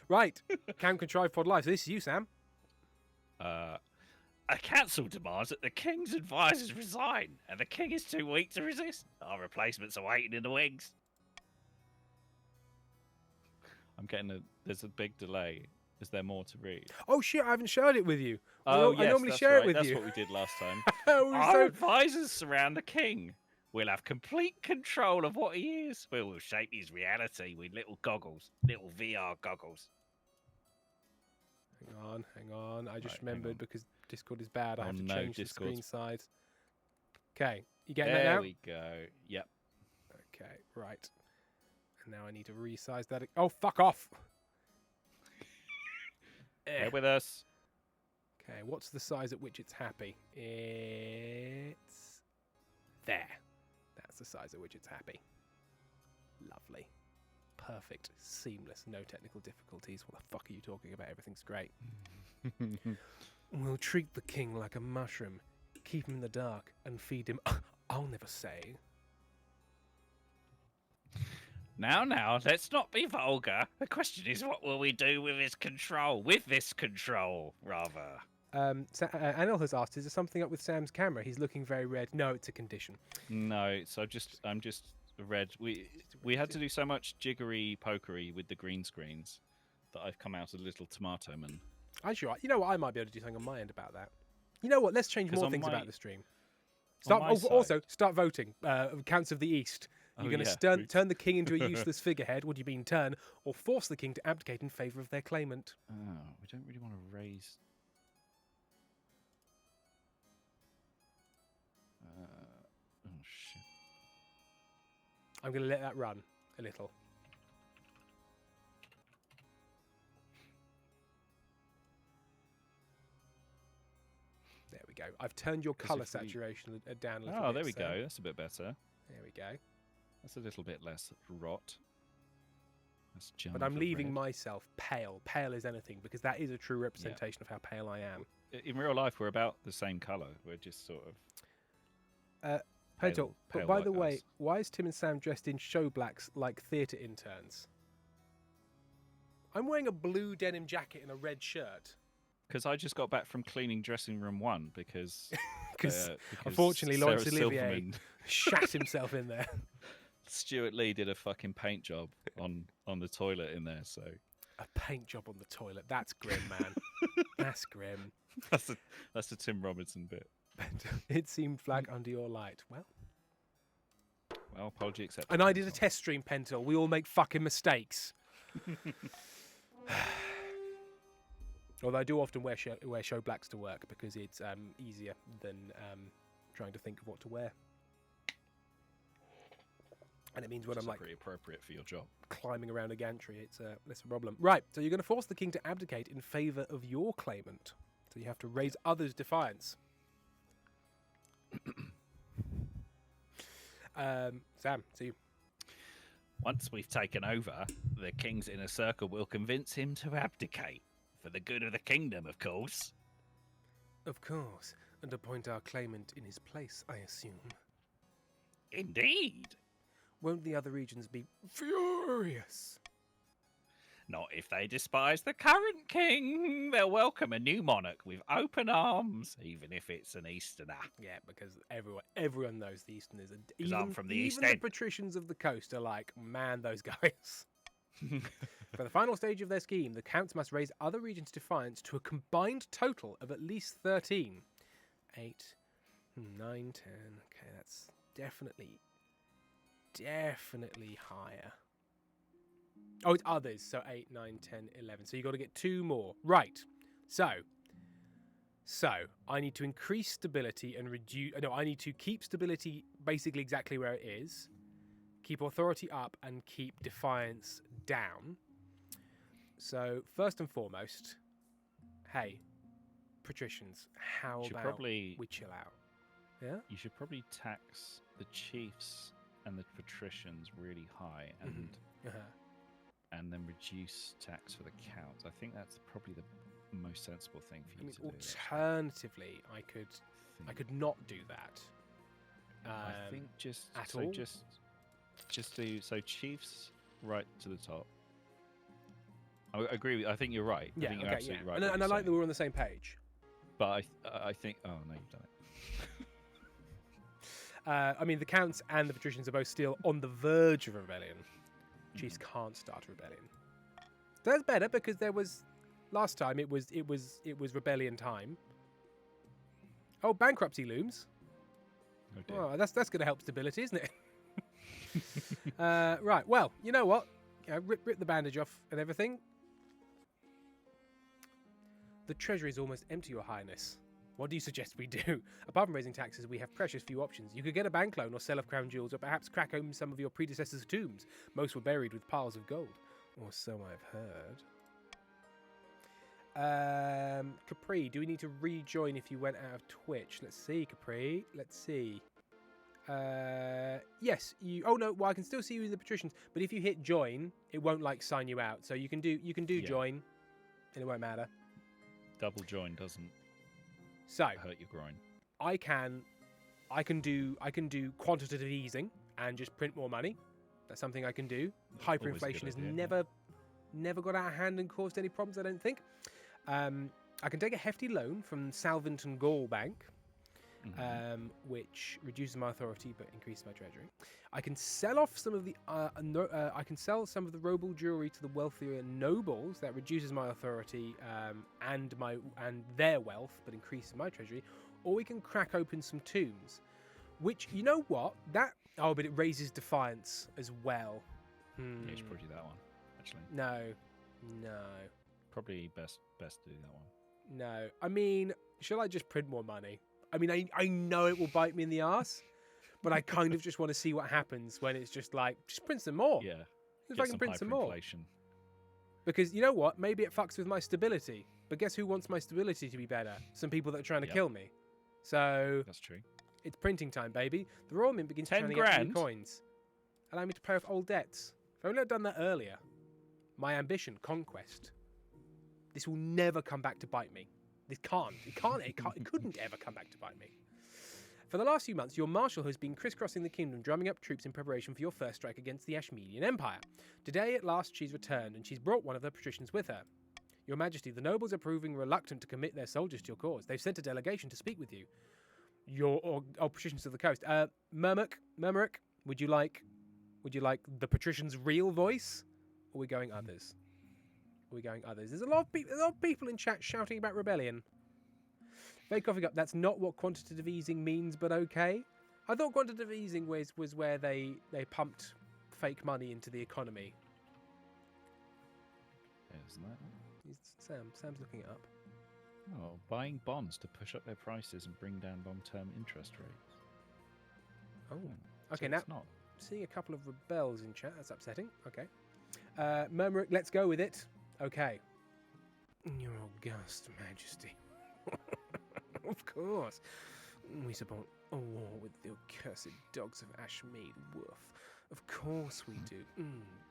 Right, Cam Contrive Pod Live. So this is you, Sam. A council demands that the king's advisors resign, and the king is too weak to resist. Our replacements are waiting in the wings. I'm getting there's a big delay. Is there more to read? Oh shit, I haven't shared it with you. Oh, I yes, normally that's share right. it with that's you. That's what we did last time. Our advisors surround the king. We'll have complete control of what he is. We will shape his reality with little goggles, little VR goggles. Hang on. I just Right, remembered because Discord is bad. I have to change the screen Discord's- size. Okay, you getting There that now? we go. Yep. Okay, right. And now I need to resize that. Oh, fuck off! Bear with us. Okay, what's the size at which it's happy? It's there. That's the size at which it's happy. Lovely. Perfect. Seamless. No technical difficulties. What the fuck are you talking about? Everything's great. We'll treat the king like a mushroom. Keep him in the dark and feed him. I'll never say. Now, let's not be vulgar. The question is, what will we do with his control? With this control, rather. Anil has asked, is there something up with Sam's camera? He's looking very red. No, it's a condition. No, so I'm just red. We had to do so much jiggery pokery with the green screens that I've come out a little tomato man. Actually, you know what? I might be able to do something on my end about that. You know what? Let's change 'Cause more on things my- about the stream. on my Also, start voting. Counts of the East. You're Oh, going yeah, to Broods. turn the king into a useless figurehead. What do you mean turn? Or force the king to abdicate in favour of their claimant. Oh, we don't really want to raise. Oh shit! I'm going to let that run a little. There we go. I've turned your 'Cause colour if we- saturation down a little Oh, bit. there we so go. That's a bit better. There we go. That's a little bit less rot. That's But I'm leaving myself pale as anything, because that is a true representation of how pale I am. In real life, we're about the same color. We're just sort of. Pento, but pale by white the way, guys. why is Tim and Sam dressed in show blacks like theatre interns? I'm wearing a blue denim jacket and a red shirt. Because I just got back from cleaning dressing room 1 because. Because because unfortunately, Sarah Laurence Olivier Silverman, shat himself in there. Stuart Lee did a fucking paint job on the toilet in there. So A paint job on the toilet. That's grim, man. That's grim. that's the Tim Robinson bit. It seemed flag under your light. Well, Apology accepted. and I did a test stream, Pentel. We all make fucking mistakes. Although I do often wear show blacks to work because it's easier than trying to think of what to wear. And it means when I'm like pretty appropriate for your job. climbing around a gantry, it's less of a problem. Right, so you're going to force the king to abdicate in favour of your claimant. So you have to raise others' defiance. Sam, see you. Once we've taken over, the king's inner circle will convince him to abdicate. For the good of the kingdom, of course. Of course, and appoint our claimant in his place, I assume. Indeed. Won't the other regions be furious? Not if they despise the current king. They'll welcome a new monarch with open arms, even if it's an Easterner. Yeah, because everyone knows the Easterners. And 'Cause I'm from the East even the End. patricians of the coast are like, man, those guys. For the final stage of their scheme, the counts must raise other regions' defiance to a combined total of at least 13. 8, 9, 10. Okay, that's definitely higher. Oh, it's others. So 8, 9, 10, 11. So you got to get 2 more. Right. So I need to increase stability and reduce. No, I need to keep stability basically exactly where it is, keep authority up, and keep defiance down. So first and foremost, hey, patricians, how about we chill out? Yeah. You should probably tax the chiefs and the patricians really high, and and then reduce tax for the counts. I think that's probably the most sensible thing for you to do. Alternatively, I could not do that. I think just at so all? just do so chiefs right to the top. I agree with. I think you're right. I think you're absolutely right. And I like that we're on the same page. But I think. Oh no, you've done it. I mean, the counts and the patricians are both still on the verge of rebellion. Chiefs can't start a rebellion. So that's better because there was last time it was rebellion time. Oh, bankruptcy looms. Oh, dear. Oh, that's going to help stability, isn't it? Right. Well, you know what? Rip the bandage off and everything. The treasury is almost empty, Your Highness. What do you suggest we do? Apart from raising taxes, we have precious few options. You could get a bank loan or sell off crown jewels, or perhaps crack open some of your predecessors' tombs. Most were buried with piles of gold. Or so I've heard. Capri, do we need to rejoin if you went out of Twitch? Let's see, Capri. Let's see. Yes, you. Oh no, well I can still see you in the patricians, but if you hit join, it won't like sign you out. So you can do join, and it won't matter. Double join doesn't So hurt your groin. I can do quantitative easing and just print more money. That's something I can do. Hyperinflation has never got out of hand and caused any problems, I don't think. I can take a hefty loan from Salvington Gaul Bank, which reduces my authority but increases my treasury. I can sell off some of the roble jewelry to the wealthier nobles. That reduces my authority and their wealth but increases my treasury. Or we can crack open some tombs, which, you know what, but it raises defiance as well. Yeah, you should probably do that one, actually. No. Probably best to do that one. No. I mean, shall I just print more money? I mean, I know it will bite me in the arse, but I kind of just want to see what happens when it's just like, just print some more. Yeah. If I can print some more. Hyperinflation. Because you know what? Maybe it fucks with my stability. But guess who wants my stability to be better? Some people that are trying to kill me. So That's true. it's printing time, baby. The Royal Mint begins 10 turning out grand? new coins. Allow me to pay off old debts. If only I'd done that earlier. My ambition, conquest. This will never come back to bite me. It couldn't ever come back to bite me. For the last few months, your marshal has been crisscrossing the kingdom, drumming up troops in preparation for your first strike against the Ashmedian Empire. Today, at last, she's returned, and she's brought one of her patricians with her. Your Majesty, the nobles are proving reluctant to commit their soldiers to your cause. They've sent a delegation to speak with you. Your patricians of the coast. Murmuck, would you like the patrician's real voice? Or are we going others? There's a lot of people in chat shouting about rebellion. Fake Coffee Cup, that's not what quantitative easing means, but okay. I thought quantitative easing was where they pumped fake money into the economy. Isn't that? Sam's looking it up. Oh, buying bonds to push up their prices and bring down long-term interest rates. Oh, So okay. Now it's not. seeing a couple of rebels in chat. That's upsetting. Okay. Murmuric, let's go with it. Okay. Your August Majesty. Of course. We support a war with the accursed dogs of Ashmead. Woof. Of course we do.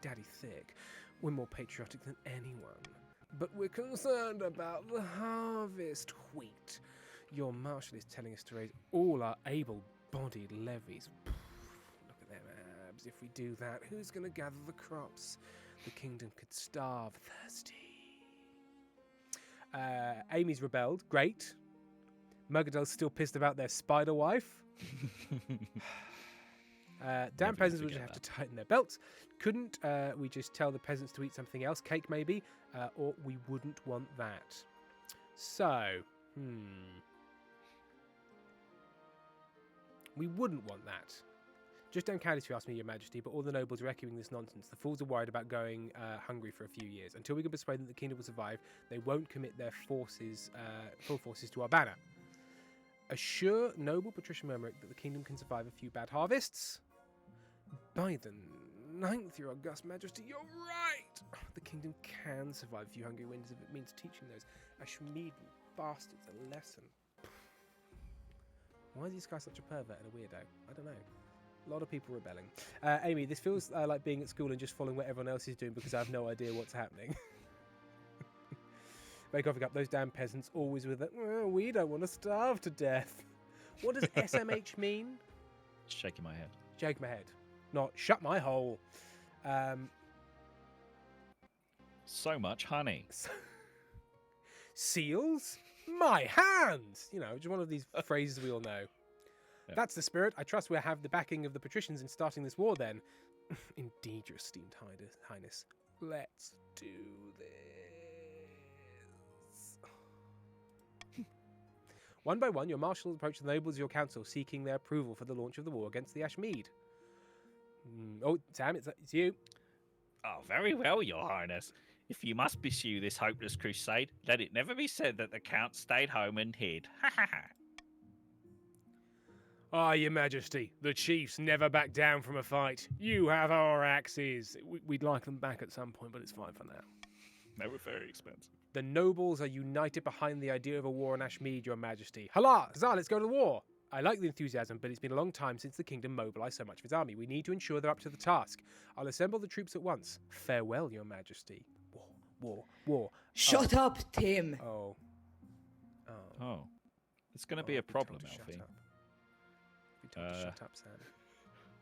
Daddy thick. We're more patriotic than anyone. But we're concerned about the harvest wheat. Your marshal is telling us to raise all our able-bodied levies. Look at them abs. If we do that, who's going to gather the crops? the kingdom could starve thirsty. Amy's rebelled. Great. Murgadel's still pissed about their spider wife. Damn peasants will just have to tighten their belts. Couldn't we just tell the peasants to eat something else? Cake, maybe? Or we wouldn't want that. So, we wouldn't want that. Just don't count if you ask me, Your Majesty, but all the nobles are echoing this nonsense. The fools are worried about going hungry for a few years. Until we can persuade them that the kingdom will survive, they won't commit their forces, full forces to our banner. Assure noble patrician Murmurik that the kingdom can survive a few bad harvests. By the 9th, Your August Majesty, you're right! The kingdom can survive a few hungry winters if it means teaching those Ashmedan bastards a lesson. Why is this guy such a pervert and a weirdo? I don't know. A lot of people rebelling. Amy, this feels like being at school and just following what everyone else is doing because I have no idea what's happening. Make coffee cup, those damn peasants always with it. We don't want to starve to death. What does SMH mean? Shaking my head. Shake my head. Not shut my hole. So much honey. Seals? My hands! You know, just one of these phrases we all know. Yeah. That's the spirit. I trust we'll have the backing of the patricians in starting this war then. Indeed, Your Esteemed Highness. Let's do this. One by one, your marshals approach the nobles of your council, seeking their approval for the launch of the war against the Ashmead. Oh, Sam, it's you. Oh, very well, Your Highness. If you must pursue this hopeless crusade, let it never be said that the Count stayed home and hid. Ha ha ha. Ah, Your Majesty, the chiefs never back down from a fight. You have our axes. We'd like them back at some point, but it's fine for now. They were very expensive. The nobles are united behind the idea of a war on Ashmead, Your Majesty. Hala! Huzzah, let's go to the war! I like the enthusiasm, but it's been a long time since the kingdom mobilised so much of its army. We need to ensure they're up to the task. I'll assemble the troops at once. Farewell, Your Majesty. War, war, war. Shut up, Tim. Oh. Oh. It's going to be a problem, Alfie. We told to shut up, Sam.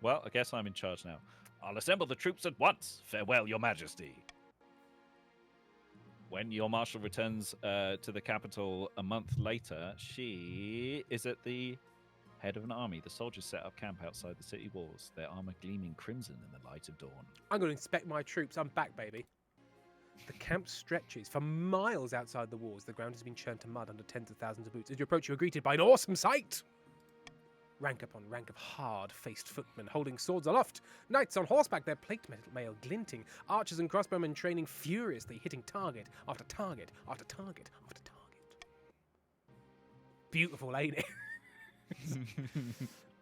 Well, I guess I'm in charge now. I'll assemble the troops at once. Farewell, Your Majesty. When your marshal returns to the capital a month later, she is at the head of an army. The soldiers set up camp outside the city walls, their armor gleaming crimson in the light of dawn. I'm going to inspect my troops. I'm back, baby. The camp stretches for miles outside the walls. The ground has been churned to mud under tens of thousands of boots. As you approach, you are greeted by an awesome sight. Rank upon rank of hard-faced footmen holding swords aloft. Knights on horseback, their plate mail glinting. Archers and crossbowmen training furiously, hitting target after target after target after target. Beautiful, ain't it?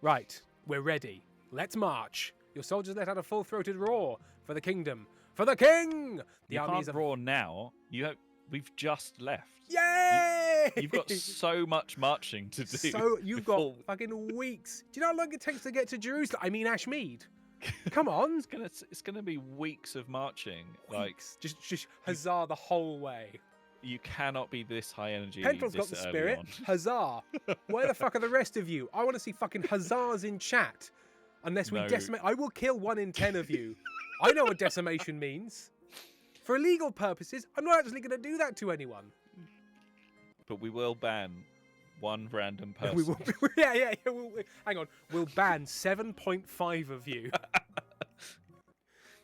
Right, we're ready. Let's march. Your soldiers let out a full-throated roar for the kingdom. For the king! The You army can't is roar now. We've just left. Yay! You've got so much marching to do. So you've got before- fucking weeks. Do you know how long it takes to get to Jerusalem? I mean Ashmead. Come on. It's gonna be weeks of marching. Like Just huzzah the whole way. you cannot be this high energy. Penfold's got this the early spirit. on. Huzzah. Where the fuck are the rest of you? I want to see fucking huzzahs in chat. Unless we No. decimate. I will kill 1 in 10 of you. I know what decimation means. For legal purposes, I'm not actually going to do that to anyone. But we will ban one random person. We will. Yeah. Hang on. We'll ban 7.5 of you.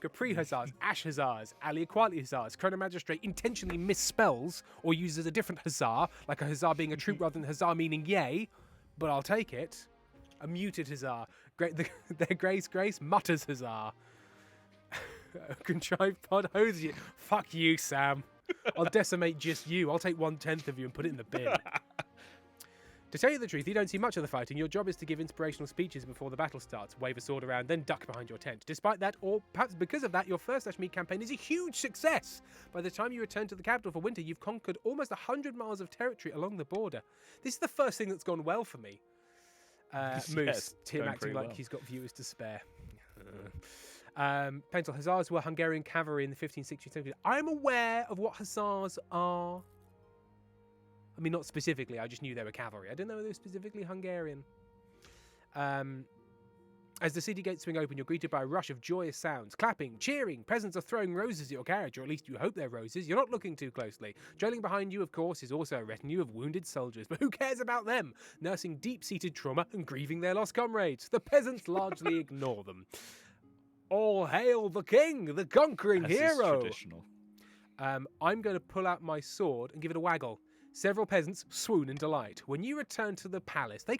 Capri Hussars, Ash Hussars, Ali Equality Hussars, Chrono Magistrate intentionally misspells or uses a different Hussar, like a Hussar being a troop rather than Hussar meaning yay, but I'll take it. A muted Hussar. Their Grace mutters Hussar. Contrived pod hoses you. Fuck you, Sam. I'll decimate just you. I'll take 1/10 of you and put it in the bin. To tell you the truth, you don't see much of the fighting. Your job is to give inspirational speeches before the battle starts, wave a sword around, then duck behind your tent. Despite that, or perhaps because of that, your first Ashmead campaign is a huge success. By the time you return to the capital for winter, you've conquered almost 100 miles of territory along the border. This is the first thing that's gone well for me. Moose, Yes, Tim going acting pretty like well. he's got viewers to spare. Pentel Hussars were Hungarian cavalry in the 15th, 16th century. I'm aware of what Hussars are. I mean, not specifically. I just knew they were cavalry. I didn't know they were specifically Hungarian. As the city gates swing open, you're greeted by a rush of joyous sounds. Clapping, cheering, peasants are throwing roses at your carriage, or at least you hope they're roses. You're not looking too closely. Trailing behind you, of course, is also a retinue of wounded soldiers. But who cares about them? Nursing deep-seated trauma and grieving their lost comrades. The peasants largely ignore them. All hail the king, the conquering This is hero! traditional. I'm going to pull out my sword and give it a waggle. Several peasants swoon in delight. When you return to the palace, they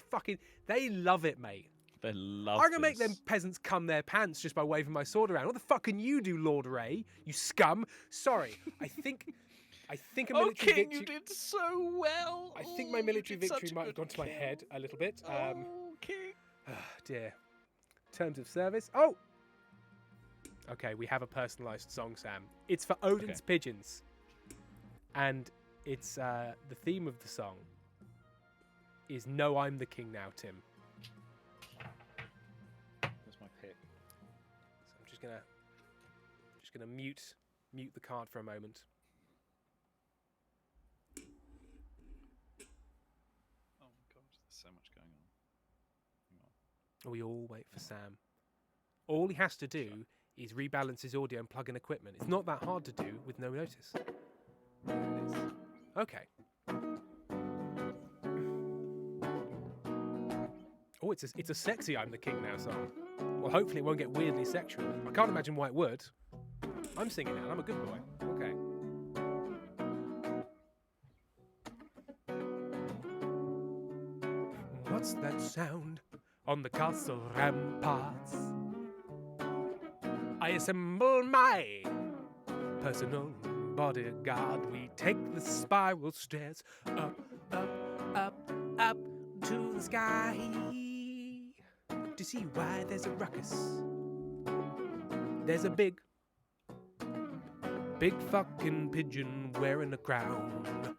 love it, mate. They love I'm going to make them this. peasants cum their pants just by waving my sword around. What the fuck can you do, Lord Ray? You scum. Sorry. I think a military King, victory... you did so well. I think my military You did victory such a might have good gone to my king. head a little bit. King. Dear. Terms of service. Oh! Okay, we have a personalised song, Sam. It's for Odin's pigeons. And it's the theme of the song is "No, I'm the King Now, Tim." That's my pick. So I'm just gonna mute the card for a moment. Oh my god, there's so much going on. Hang on. We all wait for Sam. All he has to do is rebalance his audio and plug in equipment. It's not that hard to do with no notice. There it is. Okay. Oh, it's a sexy "I'm the King Now" song. Well, hopefully it won't get weirdly sexual. I can't imagine why it would. I'm singing it, and I'm a good boy. Okay. What's that sound on the castle ramparts? I assemble my personal bodyguard. We take the spiral stairs up, up, up, up to the sky to see why there's a ruckus. There's a big fucking pigeon wearing a crown.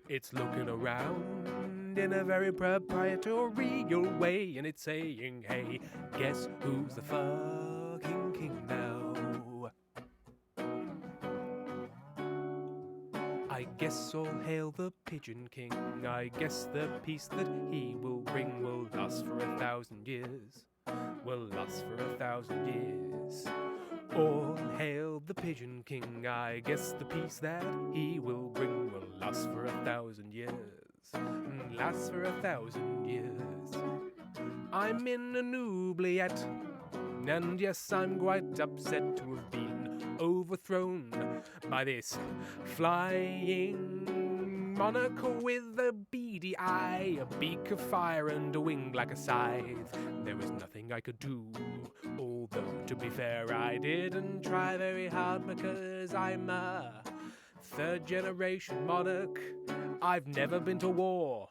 It's looking around in a very proprietary way, and it's saying, hey, guess who's the fucking king now? I guess all hail the Pigeon King. I guess the peace that he will bring will last for 1,000 years. Will last for 1,000 years. All hail the Pigeon King. I guess the peace that he will bring will last for 1,000 years. Last for 1,000 years. I'm in an oubliette, and yes, I'm quite upset to have been overthrown by this flying monarch with a beady eye, a beak of fire and a wing like a scythe. There was nothing I could do, although to be fair I didn't try very hard because I'm a third-generation monarch. I've never been to war.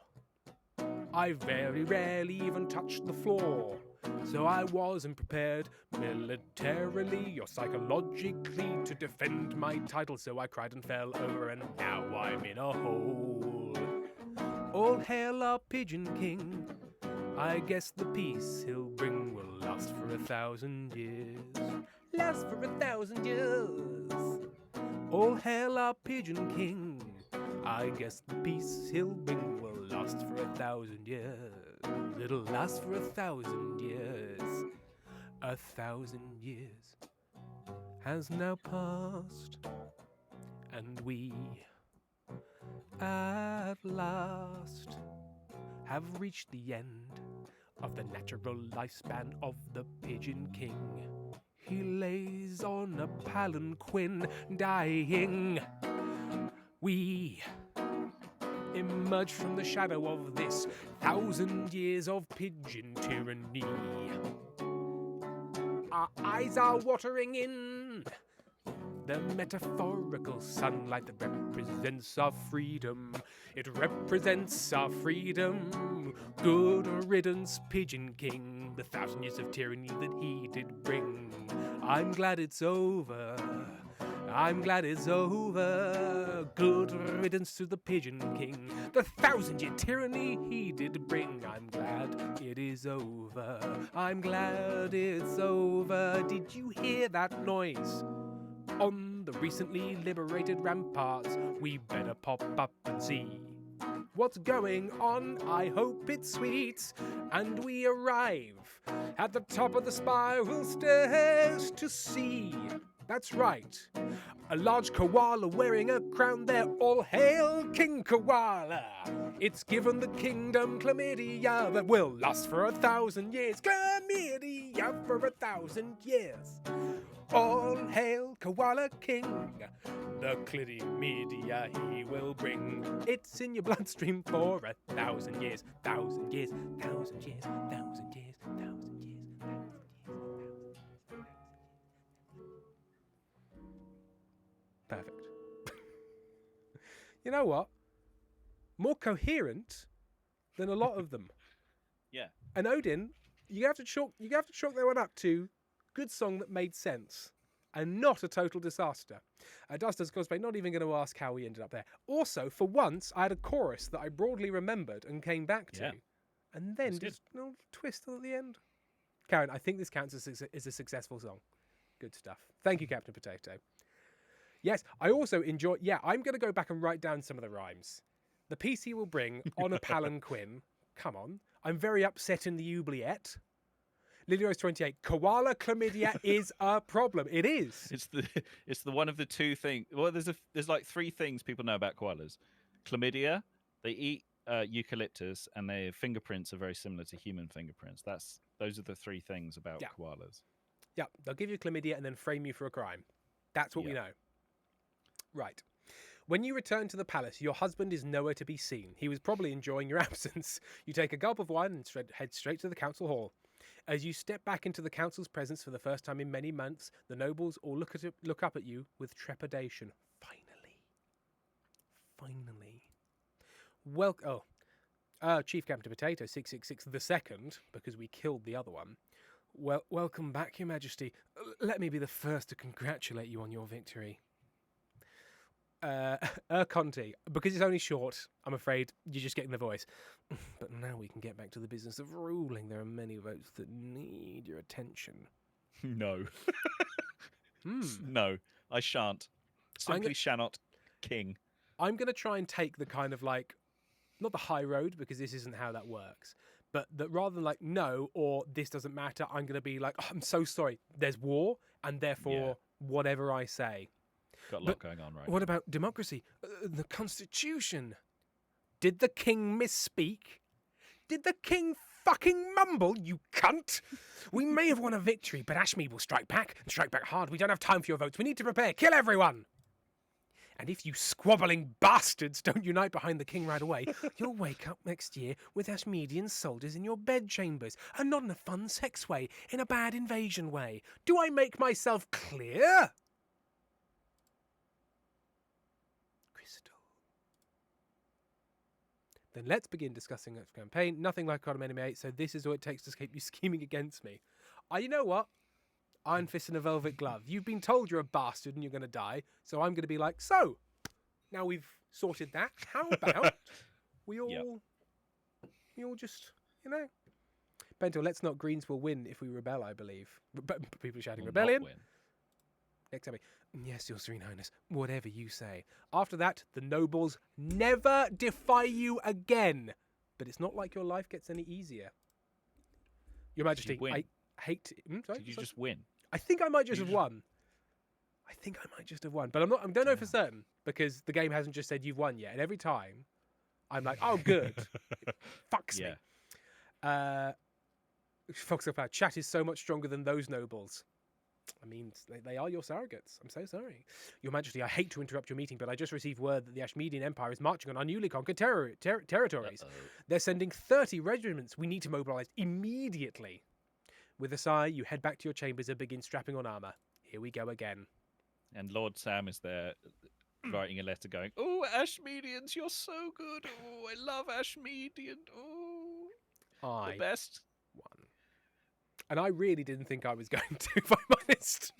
I very rarely even touched the floor. So I wasn't prepared militarily or psychologically to defend my title, so I cried and fell over, and now I'm in a hole. All hail our Pigeon King. I guess the peace he'll bring will last for 1,000 years. Last for 1,000 years. All hail our Pigeon King. I guess the peace he'll bring will last for 1,000 years. It'll last for 1,000 years. 1,000 years has now passed, and we at last have reached the end of the natural lifespan of the Pigeon King. He lays on a palanquin, dying. We emerge from the shadow of this 1,000 years of pigeon tyranny. Our eyes are watering in the metaphorical sunlight that represents our freedom. It represents our freedom. Good riddance, Pigeon King, the 1,000 years of tyranny that he did bring. I'm glad it's over. I'm glad it's over. Good riddance to the Pigeon King, the 1,000-year tyranny he did bring. I'm glad it is over. I'm glad it's over. Did you hear that noise? On the recently liberated ramparts, we better pop up and see. What's going on? I hope it's sweet. And we arrive at the top of the spiral stairs to see. That's right. A large koala wearing a crown there. All hail King Koala. It's given the kingdom chlamydia that will last for 1,000 years. Chlamydia for 1,000 years. All hail Koala King. The chlamydia he will bring. It's in your bloodstream for 1,000 years. 1,000 years. 1,000 years. 1,000 years. 1,000 years. Perfect. You know what? More coherent than a lot of them. Yeah. And Odin, you have to chalk that one up to good song that made sense and not a total disaster. Duster's cosplay, not even going to ask how we ended up there. Also, for once, I had a chorus that I broadly remembered and came back to, and then just twist at the end. Karen, I think this counts as a successful song. Good stuff. Thank you, Captain Potato. Yes, I also enjoy... Yeah, I'm going to go back and write down some of the rhymes. The PC will bring on a palanquin. Come on. I'm very upset in the oubliette. Lilyrose 28. Koala chlamydia is a problem. It is. It's the one of the two things. Well, there's like three things people know about koalas. Chlamydia, they eat eucalyptus, and their fingerprints are very similar to human fingerprints. Those are the three things about koalas. Yeah, they'll give you chlamydia and then frame you for a crime. That's what we know. Right. When you return to the palace, your husband is nowhere to be seen. He was probably enjoying your absence. You take a gulp of wine and head straight to the council hall. As you step back into the council's presence for the first time in many months, the nobles all look up at you with trepidation. Finally. Chief Captain Potato 666 the second, because we killed the other one. Well, welcome back, Your Majesty. Let me be the first to congratulate you on your victory. Conti, because it's only short, I'm afraid you're just getting the voice. But now we can get back to the business of ruling. There are many votes that need your attention. No. No, I shan't. Simply shannot, King. I'm going to try and take the kind of like, not the high road, because this isn't how that works, but that rather than like, no, or this doesn't matter, I'm going to be like, I'm so sorry, there's war, and therefore whatever I say. Got a lot going on, right? What about democracy? The Constitution? Did the king misspeak? Did the king fucking mumble, you cunt? We may have won a victory, but Ashmead will strike back, and strike back hard. We don't have time for your votes. We need to prepare. Kill everyone! And if you squabbling bastards don't unite behind the king right away, you'll wake up next year with Ashmeadian soldiers in your bedchambers, and not in a fun sex way, in a bad invasion way. Do I make myself clear? Then let's begin discussing the campaign. Nothing like Economy Enemy 8, so this is all it takes to escape you scheming against me. You know what? Iron Fist and a velvet glove. You've been told you're a bastard and you're going to die, so I'm going to be like, so, now we've sorted that, how about we all just, Bento, let's not, Greens will win if we rebel, I believe. People are shouting rebellion. Next time, yes, Your Serene Highness, whatever you say. After that, the nobles never defy you again. But it's not like your life gets any easier. Your Majesty, I hate to... Sorry? Did you just win? I think I might just have won. But I don't know for certain, because the game hasn't just said you've won yet. And every time, I'm like, oh, good. It fucks me. Foxcrow, chat is so much stronger than those nobles. I mean, they are your surrogates. I'm so sorry. Your Majesty, I hate to interrupt your meeting, but I just received word that the Ashmeadian Empire is marching on our newly conquered territories. They're sending 30 regiments. We need to mobilize immediately. With a sigh, you head back to your chambers and begin strapping on armor. Here we go again. And Lord Sam is there writing a letter going, oh, Ashmeadians, you're so good. Oh, I love Ashmeadian. Oh, the best. One. And I really didn't think I was going to, if I'm honest.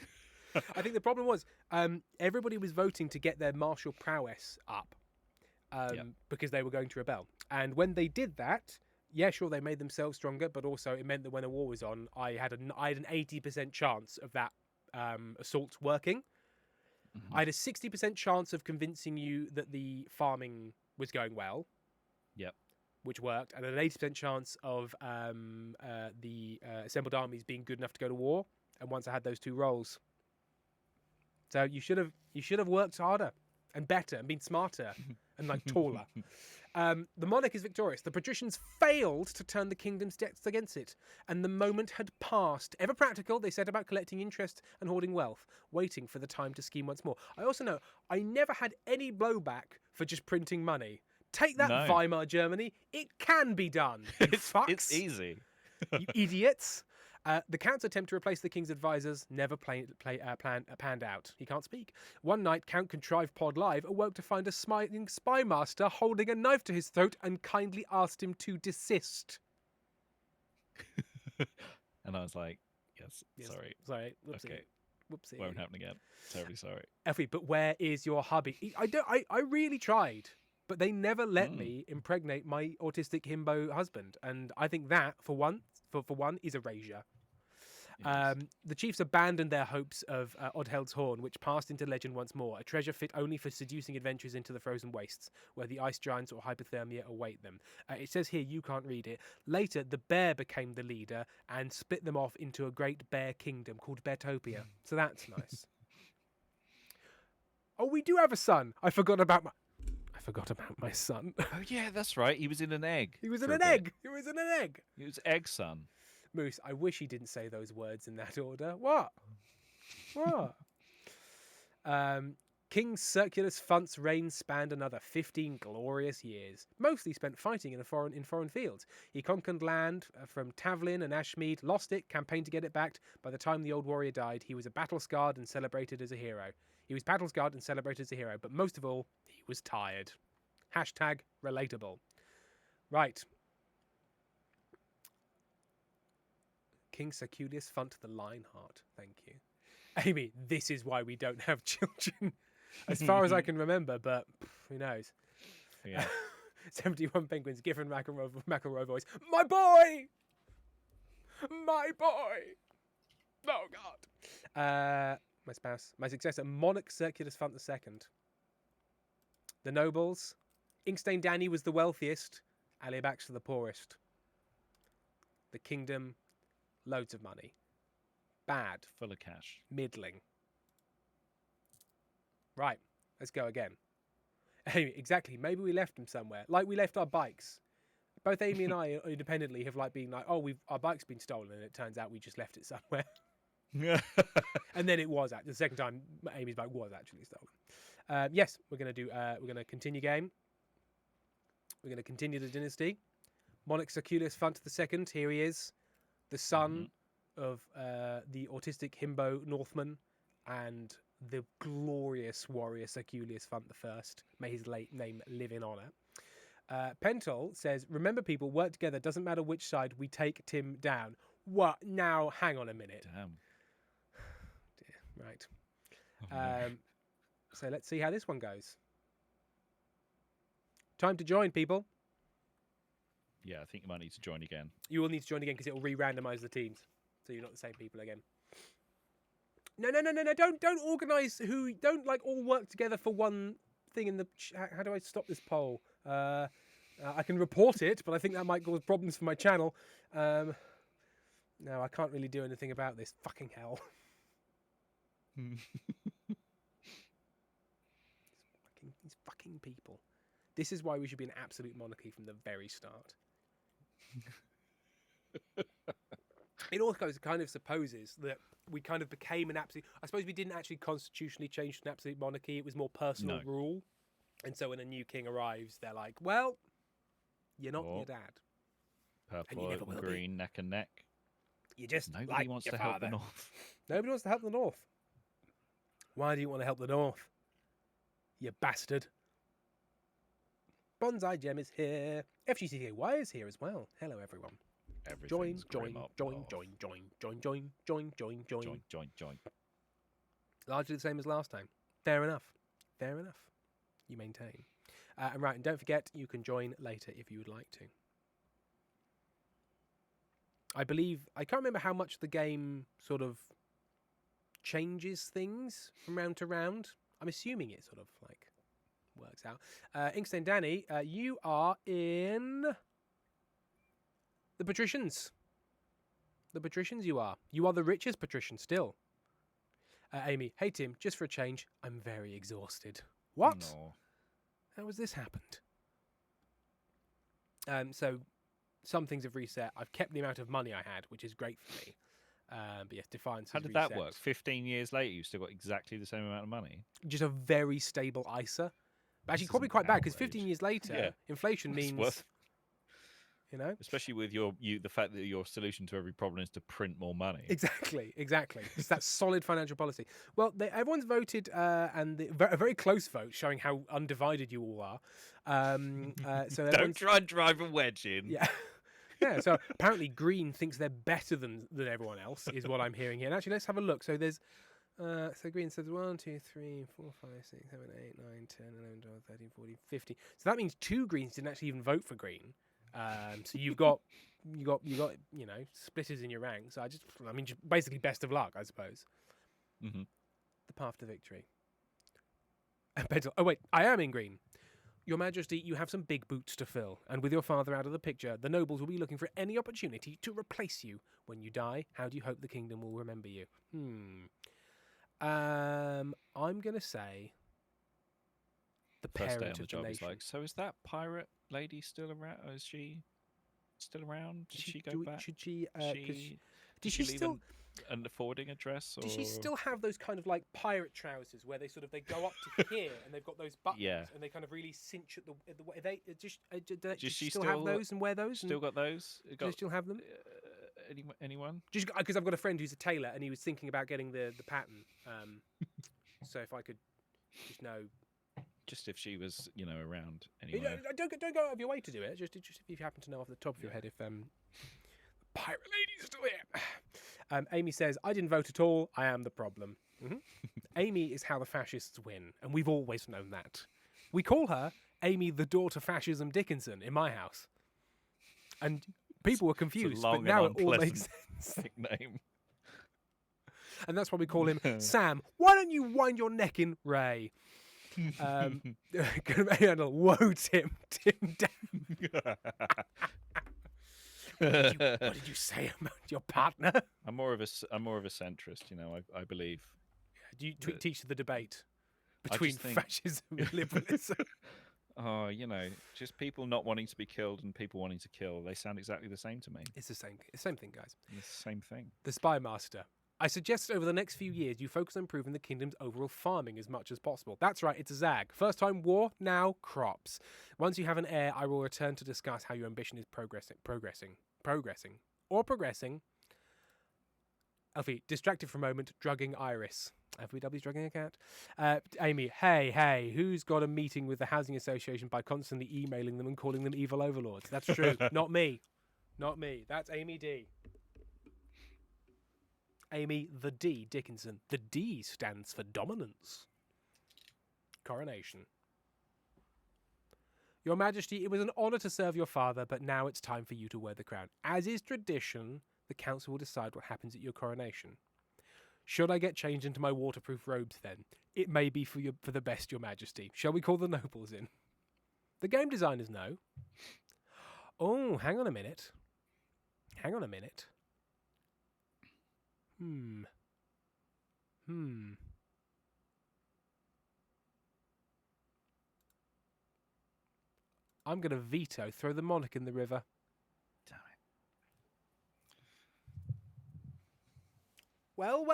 I think the problem was everybody was voting to get their martial prowess up because they were going to rebel. And when they did that, yeah, sure, they made themselves stronger, but also it meant that when a war was on, I had an 80% chance of that assault working. I had a 60% chance of convincing you that the farming was going well. Yep. which worked, and an 80% chance of the assembled armies being good enough to go to war. And once I had those two rolls, so you should have worked harder and better and been smarter and like taller. The monarch is victorious. The patricians failed to turn the kingdom's debts against it, and the moment had passed. Ever practical, they set about collecting interest and hoarding wealth, waiting for the time to scheme once more. I also know I never had any blowback for just printing money. Take that, No. Weimar Germany. It can be done. You fucks. It's easy. You idiots. The Count's attempt to replace the king's advisors never panned out. He can't speak. One night, Count Contrived Pod Live awoke to find a smiling spy master holding a knife to his throat and kindly asked him to desist. And I was like, yes. Sorry. Whoopsie. Okay. Whoopsie. Won't happen again. Terribly sorry. Effie, but where is your hubby? I really tried, but they never let me impregnate my autistic himbo husband, and I think that for one is erasure. Yes. The chiefs abandoned their hopes of Odheld's Horn, which passed into legend once more, a treasure fit only for seducing adventures into the frozen wastes, where the ice giants or hypothermia await them. It says here, you can't read it. Later, the bear became the leader and split them off into a great bear kingdom called Beartopia. So that's nice. Oh, we do have a son. I forgot about my son. Oh yeah, that's right. He was in an egg. He was in for a an bit. egg. He was in an egg. He was egg son. Moose, I wish he didn't say those words in that order. What? What? King Circulus Funt's reign spanned another 15 glorious years, mostly spent fighting in foreign fields. He conquered land from Tavlin and Ashmead, lost it, campaigned to get it back. By the time the old warrior died, he was a battle-scarred and celebrated as a hero. But most of all, he was tired. Hashtag relatable. Right. King Circulus Funt the Lionheart. Thank you. Amy, this is why we don't have children. As far as I can remember, but who knows? Yeah. 71 penguins, Giffen McElroy voice. My boy! My boy! Oh, God. My spouse. My successor, Monarch Circulus Funt II. The nobles. Inkstein Danny was the wealthiest. Aliabax the poorest. The kingdom, loads of money. Bad. Full of cash. Middling. Right, let's go again. Amy, exactly. Maybe we left them somewhere. Like we left our bikes. Both Amy and I independently have like been like, oh, our bike's been stolen, and it turns out we just left it somewhere. And then it was the second time Amy's bike was actually stolen. Yes, we're gonna continue game. We're gonna continue the dynasty. Monarch Circulus Funt II. Here he is, the son of the autistic himbo Northman and the glorious warrior Circulus Funt I. May his late name live in honour. Pentol says, remember people, work together, doesn't matter which side, we take Tim down. What? Now, hang on a minute. Damn. Dear. Right. Oh, no. So let's see how this one goes. Time to join, people. Yeah, I think you might need to join again. You will need to join again because it will re-randomise the teams. So you're not the same people again. No. Don't organise who. Don't like all work together for one thing in the. How do I stop this poll? I can report it, but I think that might cause problems for my channel. No, I can't really do anything about this. Fucking hell. These fucking people. This is why we should be an absolute monarchy from the very start. It also kind of supposes that we kind of became an absolute... I suppose we didn't actually constitutionally change to an absolute monarchy. It was more personal rule. And so when a new king arrives, they're like, well, you're not your dad. Purple and green, neck and neck. You just Nobody like wants your to help father. the North. Nobody wants to help the North. Why do you want to help the North? You bastard. Bonsai Gem is here. FGCKY is here as well. Hello, everyone. Everything's Join. Largely the same as last time. Fair enough. You maintain. And don't forget, you can join later if you would like to. I can't remember how much the game sort of changes things from round to round. I'm assuming it sort of like works out. Inkstain Danny, you are in the patricians. The patricians you are. You are the richest patrician still. Amy, hey Tim, just for a change, I'm very exhausted. What? No. How has this happened? So some things have reset. I've kept the amount of money I had, which is great for me. But yes, Defiance How has did that reset. work? 15 years later, you still got exactly the same amount of money. Just a very stable ISA. But actually, This probably is quite bad because outrage. 15 years later, Yeah. inflation It's means, worth- you know? Especially with the fact that your solution to every problem is to print more money. Exactly. It's that solid financial policy. Well, everyone's voted, and a very close vote showing how undivided you all are. So Don't everyone's, try and drive a wedge in. yeah. Yeah, so apparently Green thinks they're better than everyone else, is what I'm hearing here. And actually, let's have a look. So there's, so Green says 1, 2, 3, 4, 5, 6, 7, 8, 9, 10, 11, 12, 13, 14, 15. So that means 2 Greens didn't actually even vote for Green. So you've got, splitters in your ranks. So just basically best of luck, I suppose. Mm-hmm. The path to victory. Oh wait, I am in Green. Your Majesty, you have some big boots to fill, and with your father out of the picture, the nobles will be looking for any opportunity to replace you. When you die, how do you hope the kingdom will remember you? I'm going to say the First day parent on the of the job, he's nation. like, so is that pirate lady still around? Is she still around? Did she go back? Should she? Did Did she she leave still? an forwarding address? Or... Does she still have those kind of like pirate trousers where they go up to here and they've got those buttons and they kind of really cinch at the way they does she still have those and wear those? Still got those? Do you still have them? Anyone? Just because I've got a friend who's a tailor and he was thinking about getting the pattern. So if I could just know. Just if she was, around anyway. Don't go out of your way to do it. Just if you happen to know off the top of your head if pirate lady's still here. Amy says, I didn't vote at all. I am the problem. Mm-hmm. Amy is how the fascists win, and we've always known that. We call her Amy the daughter fascism Dickinson in my house. And people were confused, but now it all makes sense. Nickname. And that's why we call him Sam. Why don't you wind your neck in, Ray? Whoa, Tim down. What did you say about your partner? I'm more of a centrist, I believe. Do you teach the debate between fascism and liberalism? Oh, just people not wanting to be killed and people wanting to kill. They sound exactly the same to me. It's the same thing, guys. It's the same thing. The Spy Master. I suggest over the next few years you focus on improving the kingdom's overall farming as much as possible. That's right, it's a zag. First time war, now crops. Once you have an heir, I will return to discuss how your ambition is progressing. Alfie, distracted for a moment, drugging Iris. FBW's drugging a cat. Amy, hey, who's got a meeting with the Housing Association by constantly emailing them and calling them evil overlords? That's true. Not me. That's Amy D. Amy the D. Dickinson. The D stands for dominance. Coronation. Your Majesty, it was an honour to serve your father, but now it's time for you to wear the crown. As is tradition, the council will decide what happens at your coronation. Should I get changed into my waterproof robes then? It may be for the best, Your Majesty. Shall we call the nobles in? The game designers know. Oh, hang on a minute. I'm going to veto. Throw the monarch in the river. Damn it. Well.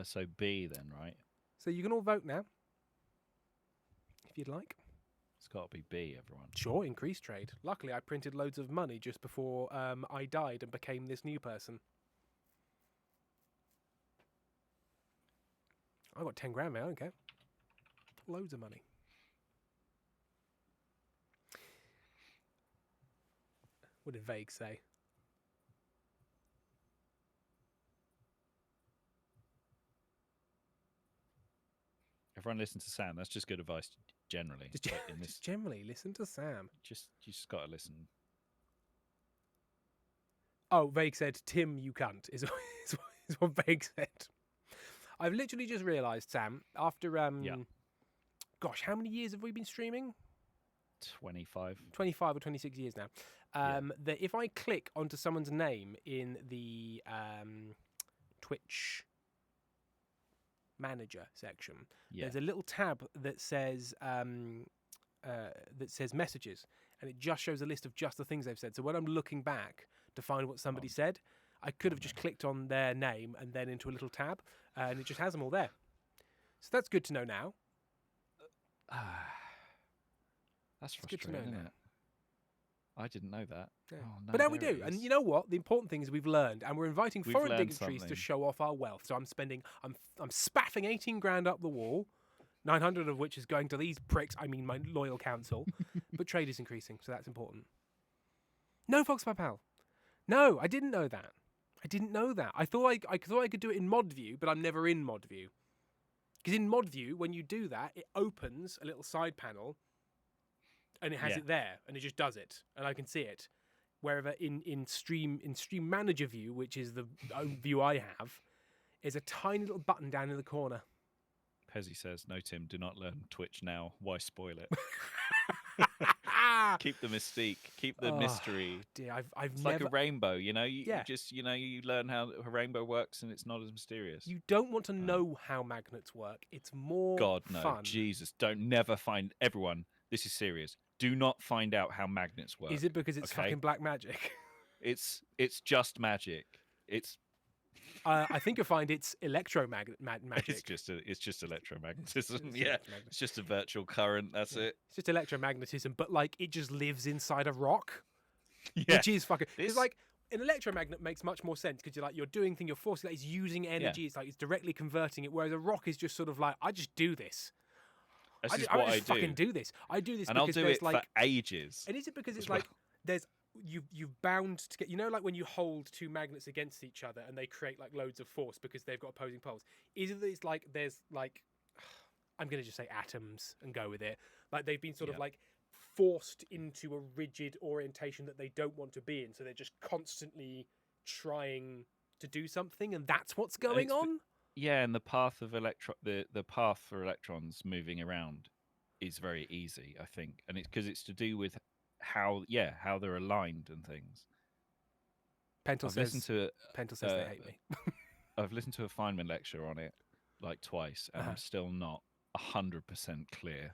So B then, right? So you can all vote now. If you'd like. It's got to be B, everyone. Sure, increased trade. Luckily, I printed loads of money just before I died and became this new person. I got 10 grand, man. I don't care. Loads of money. What did Vague say? Everyone listen to Sam. That's just good advice generally. Just generally, listen to Sam. You just got to listen. Oh, Vague said, Tim, you cunt, is what Vague said. I've literally just realised, Sam, after Yeah. gosh, how many years have we been streaming? 25. 25 or 26 years now. That if I click onto someone's name in the Twitch manager section, Yeah. there's a little tab that says messages, and it just shows a list of just the things they've said. So when I'm looking back to find what somebody said, I could have just clicked on their name and then into a little tab, and it just has them all there. So that's good to know now. That's It's good to frustrating, know isn't now. it? I didn't know that. Yeah. Oh, no, But now we there do, it and is. you know what? The important thing is we've learned, and we're inviting We've foreign learned dignitaries to something. show off our wealth. So I'm spaffing 18 grand up the wall, 900 of which is going to these pricks. I mean, my loyal council. But trade is increasing, so that's important. No Fox by Pal. No, I didn't know that. I thought I could do it in mod view, but I'm never in mod view. Because in mod view, when you do that, it opens a little side panel, and it has it there, and it just does it, and I can see it. Wherever in stream manager view, which is the view I have, is a tiny little button down in the corner. Pezzy says, "No, Tim, do not learn Twitch now. Why spoil it? Keep the mystique. Keep the mystery. Dear, I've It's never. like a rainbow, you know. You Yeah. just, you learn how a rainbow works, and it's not as mysterious. You don't want to know how magnets work. It's more God no, fun. Jesus! Don't never find everyone. This is serious. Do not find out how magnets work. Is it because it's okay? fucking black magic? It's just magic. It's I think you'll find it's electromagnet magic. it's just electromagnetism. It's Yeah, electromagnet- it's just a virtual current. That's it. It's just electromagnetism, but like it just lives inside a rock, Yeah. which is fucking. It's This- like an electromagnet makes much more sense because you're doing thing, you're forcing that, it's using energy. It's like it's directly converting it, whereas a rock is just sort of like I just do this. This I is just, what I just do. fucking do this. I do this And I'll because do there's it like. for ages. And is it because it's as like there's you've bound to get, you know, like when you hold two magnets against each other and they create like loads of force because they've got opposing poles? Is it that it's like there's like I'm gonna just say atoms and go with it. Like they've been sort of like forced into a rigid orientation that they don't want to be in, so they're just constantly trying to do something, and that's what's going on. Yeah, and the path of the path for electrons moving around is very easy, I think, and it's because it's to do with how they're aligned and things. Pentel I've listened to they hate me. I've listened to a Feynman lecture on it like twice, and I'm still not 100% clear.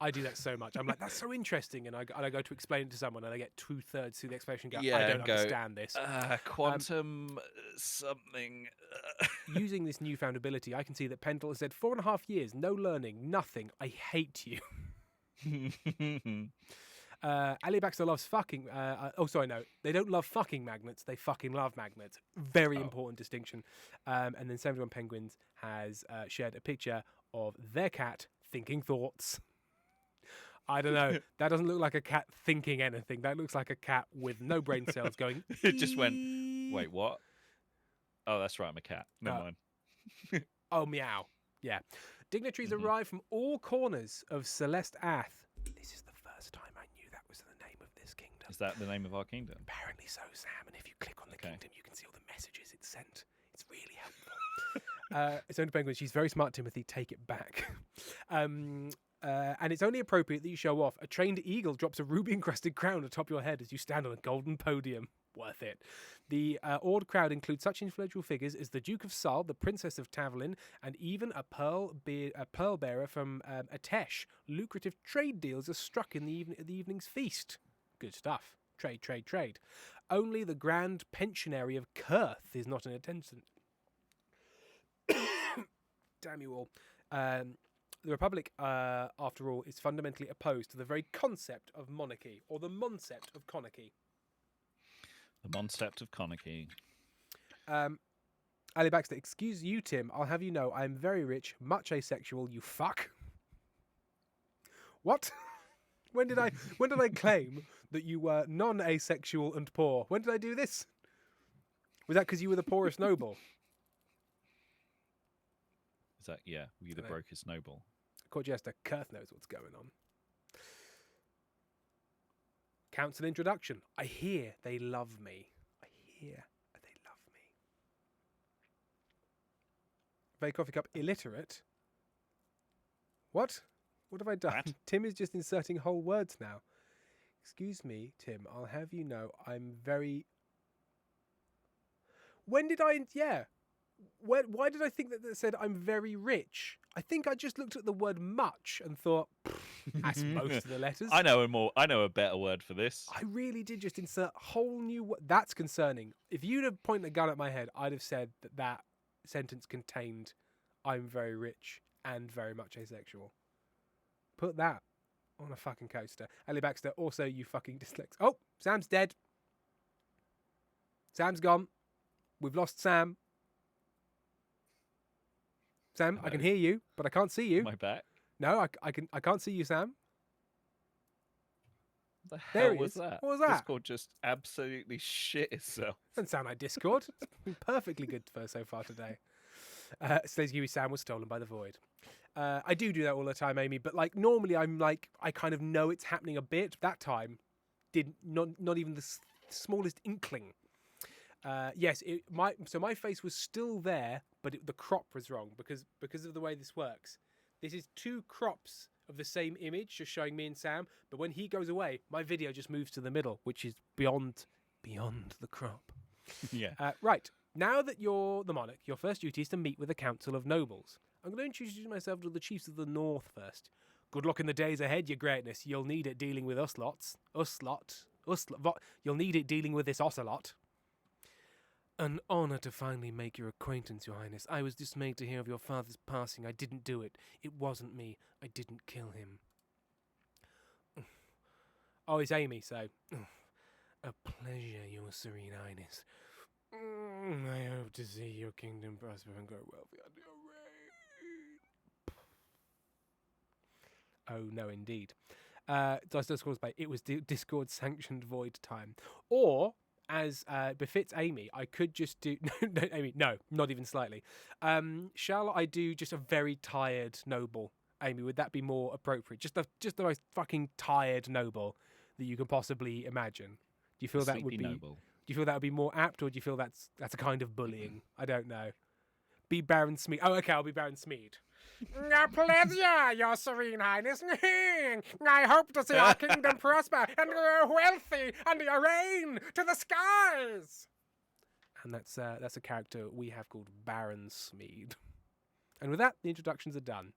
I do that so much. I'm like, that's so interesting, and I go to explain it to someone, and I get 2/3 through the explanation. And go, Yeah, I don't and go, understand this. Quantum something. Using this newfound ability, I can see that Pentel has said 4.5 years, no learning, nothing. I hate you. Ali Baxter loves fucking. No, they don't love fucking magnets. They fucking love magnets. Very important distinction. And then 71 Penguins has shared a picture of their cat thinking thoughts. I don't know. That doesn't look like a cat thinking anything. That looks like a cat with no brain cells going. It just went, wait, what? Oh, that's right, I'm a cat. Never mind. Oh, meow. Yeah. Dignitaries arrive from all corners of Celeste Ath. This is the first time I knew that was the name of this kingdom. Is that the name of our kingdom? Apparently so, Sam. And if you click on the kingdom, you can see all the messages it's sent. It's really helpful. It's only Penguin. She's very smart, Timothy. Take it back. And it's only appropriate that you show off. A trained eagle drops a ruby-encrusted crown atop your head as you stand on a golden podium. Worth it. The awed crowd includes such influential figures as the Duke of Sal, the Princess of Tavelin, and even a pearl bearer from Atesh. Lucrative trade deals are struck in the evening's feast. Good stuff. Trade, trade, trade. Only the Grand Pensionary of Kurth is not in attendance. Damn you all. The Republic, after all, is fundamentally opposed to the very concept of monarchy, or the moncept of conarchy. The Moncept of Conarchy. Ali Baxter, excuse you, Tim. I'll have you know I am very rich, much asexual, you fuck. What? When did I claim that you were non-asexual and poor? When did I do this? Was that because you were the poorest noble? Is that, yeah, were you the brokest noble? Court Jester, Kurth knows what's going on. Council introduction. I hear they love me. I hear they love me. play coffee cup illiterate. What? What have I done? What? Tim is just inserting whole words now. Excuse me, Tim. I'll have you know I'm very... When did I... Yeah. Why did I think that said I'm very rich? I think I just looked at the word much and thought, that's most of the letters. I know a better word for this. I really did just insert whole new... That's concerning. If you'd have pointed a gun at my head, I'd have said that sentence contained I'm very rich and very much asexual. Put that on a fucking coaster. Ellie Baxter, also you fucking dyslexic. Oh, Sam's dead. Sam's gone. We've lost Sam. Sam, I can hear you, but I can't see you. Am I back? No, I can't see you, Sam. What the There hell he was is. that? What was that? Discord just absolutely shit itself. Doesn't sound like Discord. It's been perfectly good for so far today. Slazy Kiwi Sam was stolen by the void. I do that all the time, Amy, but like normally I'm like, I kind of know it's happening a bit. That time, not even the smallest inkling. Yes, my face was still there, but the crop was wrong because of the way this works. This is two crops of the same image, just showing me and Sam. But when he goes away, my video just moves to the middle, which is beyond the crop. Yeah. Right. Now that you're the monarch, your first duty is to meet with the Council of Nobles. I'm going to introduce myself to the chiefs of the North first. Good luck in the days ahead, your greatness. You'll need it dealing with us lots. You'll need it dealing with this ocelot. An honour to finally make your acquaintance, Your Highness. I was dismayed to hear of your father's passing. I didn't do it. It wasn't me. I didn't kill him. Oh, it's Amy, so... A pleasure, Your Serene Highness. I hope to see your kingdom prosper and grow wealthy under your reign. Oh, no, indeed. It was Discord sanctioned void time. Or... As befits Amy, I could just do... No, Amy, no, not even slightly. Shall I do just a very tired noble? Amy, would that be more appropriate? Just the most fucking tired noble that you can possibly imagine. Do you feel that would be... Noble. Do you feel that would be more apt, or do you feel that's a kind of bullying? I don't know. Be Baron Smeed. Oh, okay, I'll be Baron Smeed. A pleasure, Your Serene Highness. I hope to see our kingdom prosper and grow wealthy under your reign to the skies. And that's a character we have called Baron Smeed. And with that, the introductions are done.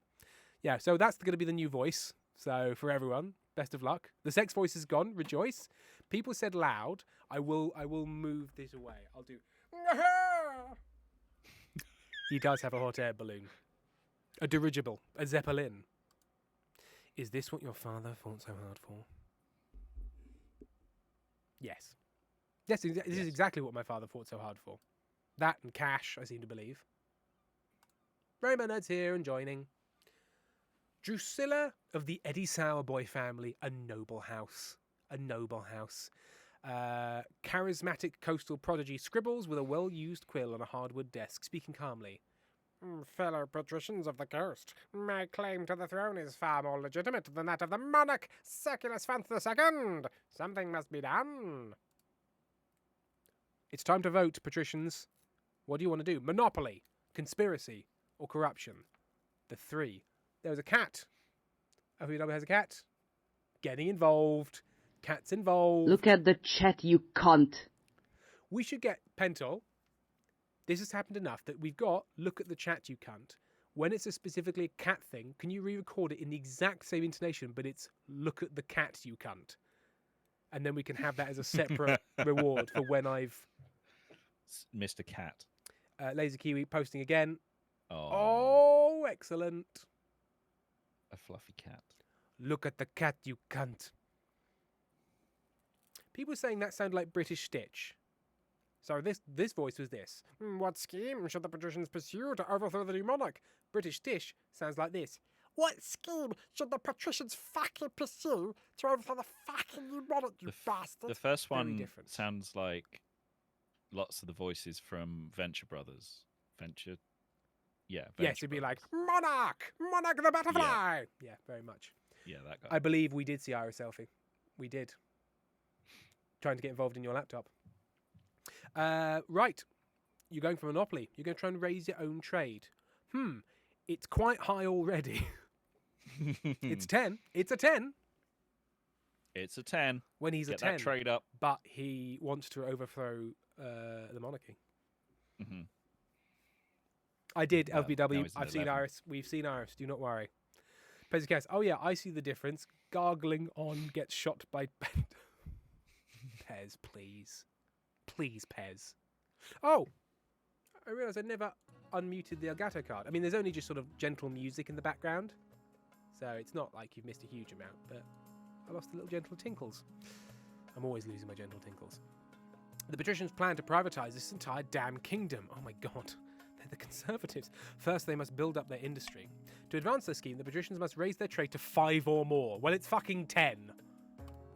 Yeah, so that's going to be the new voice. So for everyone, best of luck. The sex voice is gone. Rejoice. People said loud. I will move this away. I'll do. He does have a hot air balloon. A dirigible. A zeppelin. Is this what your father fought so hard for? Yes. Yes, this is exactly what my father fought so hard for. That and cash, I seem to believe. Rainbow Ned's here and joining. Drusilla of the Eddie Sourboy family, a noble house. A noble house. Charismatic coastal prodigy scribbles with a well-used quill on a hardwood desk, speaking calmly. Fellow patricians of the coast, my claim to the throne is far more legitimate than that of the monarch, Seculus Fant II. Something must be done. It's time to vote, patricians. What do you want to do? Monopoly, conspiracy, or corruption? The three. There was a cat. OVW has a cat. Getting involved. Cat's involved. Look at the chat, you cunt. We should get Pentol. This has happened enough that we've got look at the chat, you cunt. When it's specifically a cat thing, can you re-record it in the exact same intonation, but it's look at the cat, you cunt? And then we can have that as a separate reward for when I've... Mr. Cat. Laser Kiwi posting again. Oh, Excellent. a fluffy cat. Look at the cat, you cunt. People saying that sounded like British Stitch. So this voice was this. What scheme should the patricians pursue to overthrow the new monarch? British Stitch sounds like this. What scheme should the patricians fucking pursue to overthrow the fucking new monarch, you bastard? The first Very one different. sounds like lots of the voices from Venture Brothers. Venture Yes, it'd be like, Brothers. Monarch the butterfly. Yeah, very much. Yeah, that guy. I believe we did see Iris Selfie. We did. Trying to get involved in your laptop. Right. You're going for Monopoly. You're going to try and raise your own trade. it's quite high already. It's 10. It's a 10 It's a 10. when he's Get a 10. that trade up. But he wants to overthrow the monarchy. Mm-hmm. I did, Now LBW. he's an I've seen 11. Iris. We've seen Iris. Do not worry. Pezzacast. Oh, yeah, I see the difference. Gargling on gets shot by Pez, please. Please, Pez. Oh, I realised I never unmuted the Elgato card. I mean, there's only just sort of gentle music in the background. So it's not like you've missed a huge amount, but I lost the little gentle tinkles. I'm always losing my gentle tinkles. The patricians plan to privatise this entire damn kingdom. Oh my god. They're the Conservatives. First, they must build up their industry. To advance their scheme, the patricians must raise their trade to 5 or more. Well, it's fucking 10.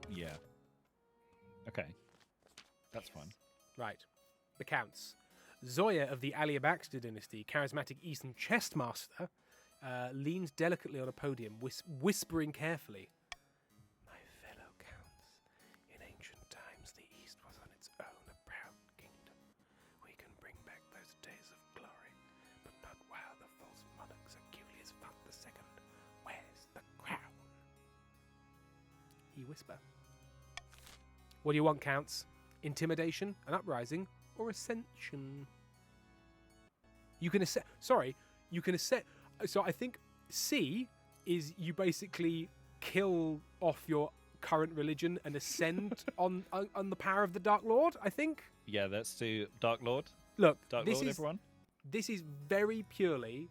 Yeah. Okay. That's fine. Right. The counts. Zoya of the Alia Baxter dynasty, charismatic Eastern chess master, leans delicately on a podium, whispering carefully. My fellow counts, in ancient times the East was on its own a proud kingdom. We can bring back those days of glory, but not while the false monarchs Achilles fought the second. Where's the crown? He whisper. What do you want, counts? Intimidation, an uprising, or ascension? You can ascend. Sorry, you can ascend. So I think C is you basically kill off your current religion and ascend on the power of the Dark Lord. I think. Yeah, let's do Dark Lord. Look, Dark this Lord, is everyone. this is very purely.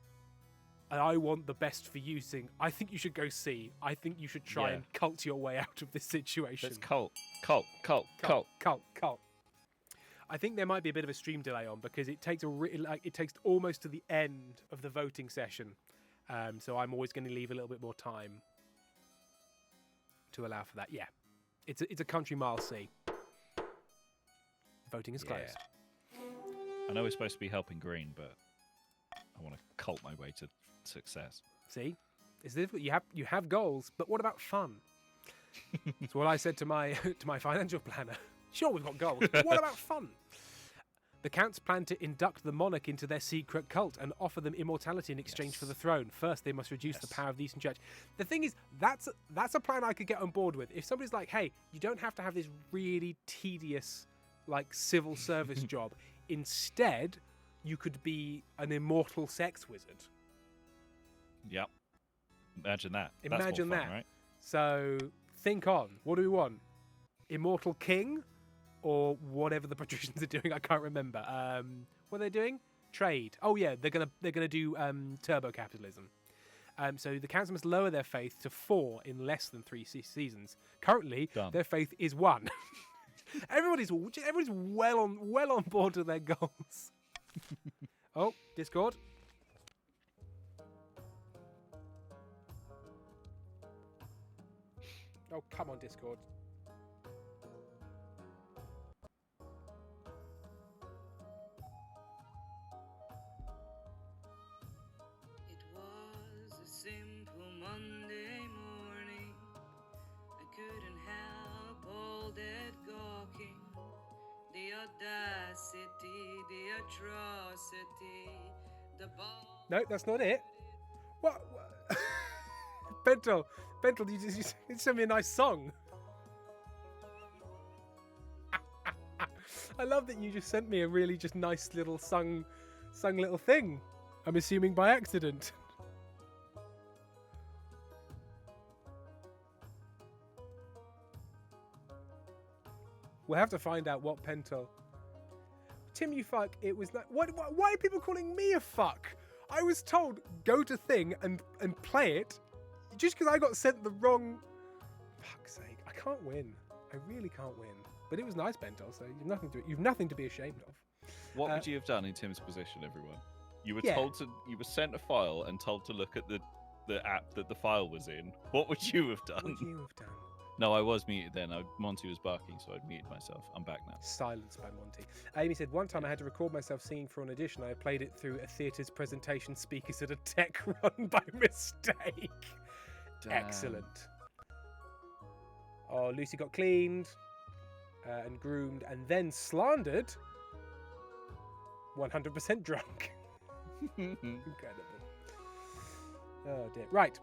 And I want the best for you, Sing. I think you should go C. I think you should try Yeah. and cult your way out of this situation. Let's cult. I think there might be a bit of a stream delay on because it takes it takes almost to the end of the voting session, so I'm always going to leave a little bit more time to allow for that. Yeah, it's a country mile C. Voting is closed. I know we're supposed to be helping Green, but I want to cult my way to success. See, it's difficult. You have goals, but what about fun? That's what I said to my financial planner. Sure, we've got goals, but what about fun? The counts plan to induct the monarch into their secret cult and offer them immortality in exchange for the throne. First, they must reduce the power of the Eastern Church. The thing is, that's a plan I could get on board with. If somebody's like, hey, you don't have to have this really tedious, like, civil service job. Instead, you could be an immortal sex wizard. Yep. Imagine that. Imagine That's more fun, that. right? So, think on. What do we want? Immortal king? Or whatever the patricians are doing, I can't remember. What are they doing? Trade. Oh yeah, they're gonna do turbo capitalism. So the council must lower their faith to 4 in less than 3 seasons. Currently, Done. their faith is 1. everybody's well on board with their goals. Oh, Discord. Oh, come on, Discord. It was a simple Monday morning. I couldn't help all that gawking. The audacity, the atrocity, the ball. No, that's not it. What? Bentel, you sent me a nice song. I love that you just sent me a really just nice little sung little thing. I'm assuming by accident. We'll have to find out what Pentel. Tim, you fuck. It was not. Why are people calling me a fuck? I was told go to thing and play it, just because I got sent the wrong. Fuck's sake! I can't win. I really can't win. But it was nice, Pentel. So you've nothing to be ashamed of. What would you have done in Tim's position, everyone? You were Yeah. you were sent a file and told to look at the app that the file was in. What would you have What done? would you have done? No, I was muted then. Monty was barking, so I'd muted myself. I'm back now. Silence by Monty. Amy said, one time I had to record myself singing for an audition. I played it through a theatre's presentation speakers at a tech run by mistake. Damn. Excellent. Oh, Lucy got cleaned and groomed and then slandered. 100% drunk. Incredible. Oh dear. Right.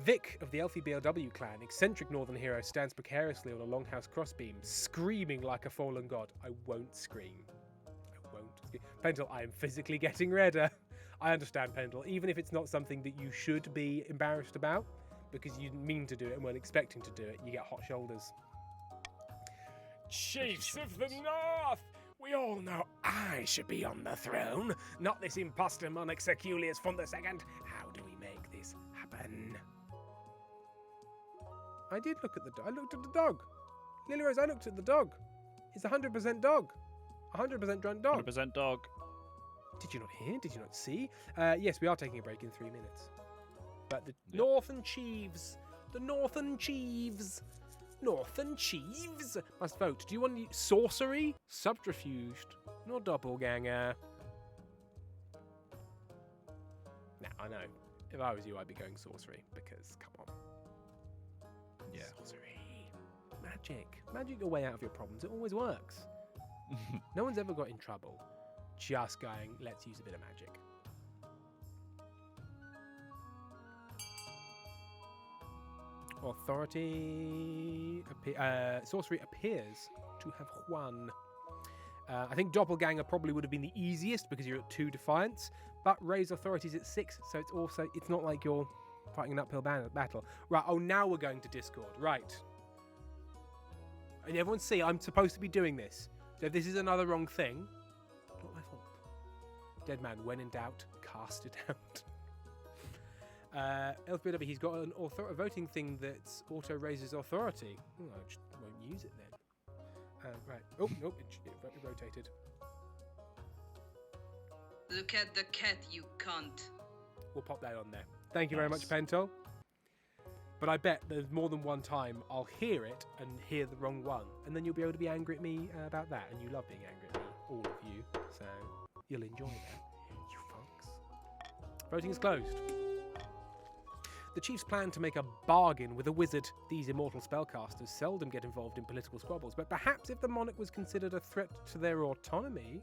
Vic of the Elfie BLW clan, eccentric northern hero, stands precariously on a longhouse crossbeam, screaming like a fallen god. I won't scream. I won't scream. Pendle, I am physically getting redder. I understand, Pendle, even if it's not something that you should be embarrassed about, because you didn't mean to do it and weren't expecting to do it, you get hot shoulders. Chiefs of the North! We all know I should be on the throne, not this imposter monarch Seculius Font II. How do we make this happen? I did look at the dog. I looked at the dog. Lily Rose, I looked at the dog. It's 100% dog. 100% drunk dog. 100% dog. Did you not hear? Did you not see? Yes, we are taking a break in 3 minutes. But the Yep. Northern Chiefs, Northern Chiefs must vote. Do you want sorcery, subterfuged, nor doppelganger? Now, I know. If I was you, I'd be going sorcery, because, come on. Yeah. Sorcery. Magic your way out of your problems. It always works. No one's ever got in trouble just going, let's use a bit of magic. Sorcery appears to have won. I think Doppelganger probably would have been the easiest because you're at 2 defiance, but Raise Authority's at 6, so it's not like you're fighting an uphill battle. Right, now we're going to Discord. Right. And everyone see, I'm supposed to be doing this. So if this is another wrong thing, not my fault. Dead man, when in doubt, cast it out. LPW, he's got a voting thing that auto raises authority. I just won't use it then. Right. Oh, nope, it rotated. Look at the cat, you cunt. We'll pop that on there. Thank you very much, Nice. Pentel. But I bet there's more than one time I'll hear it and hear the wrong one. And then you'll be able to be angry at me about that. And you love being angry at me, all of you. So you'll enjoy that, you fucks. Voting is closed. The Chiefs plan to make a bargain with a wizard. These immortal spellcasters seldom get involved in political squabbles, but perhaps if the monarch was considered a threat to their autonomy...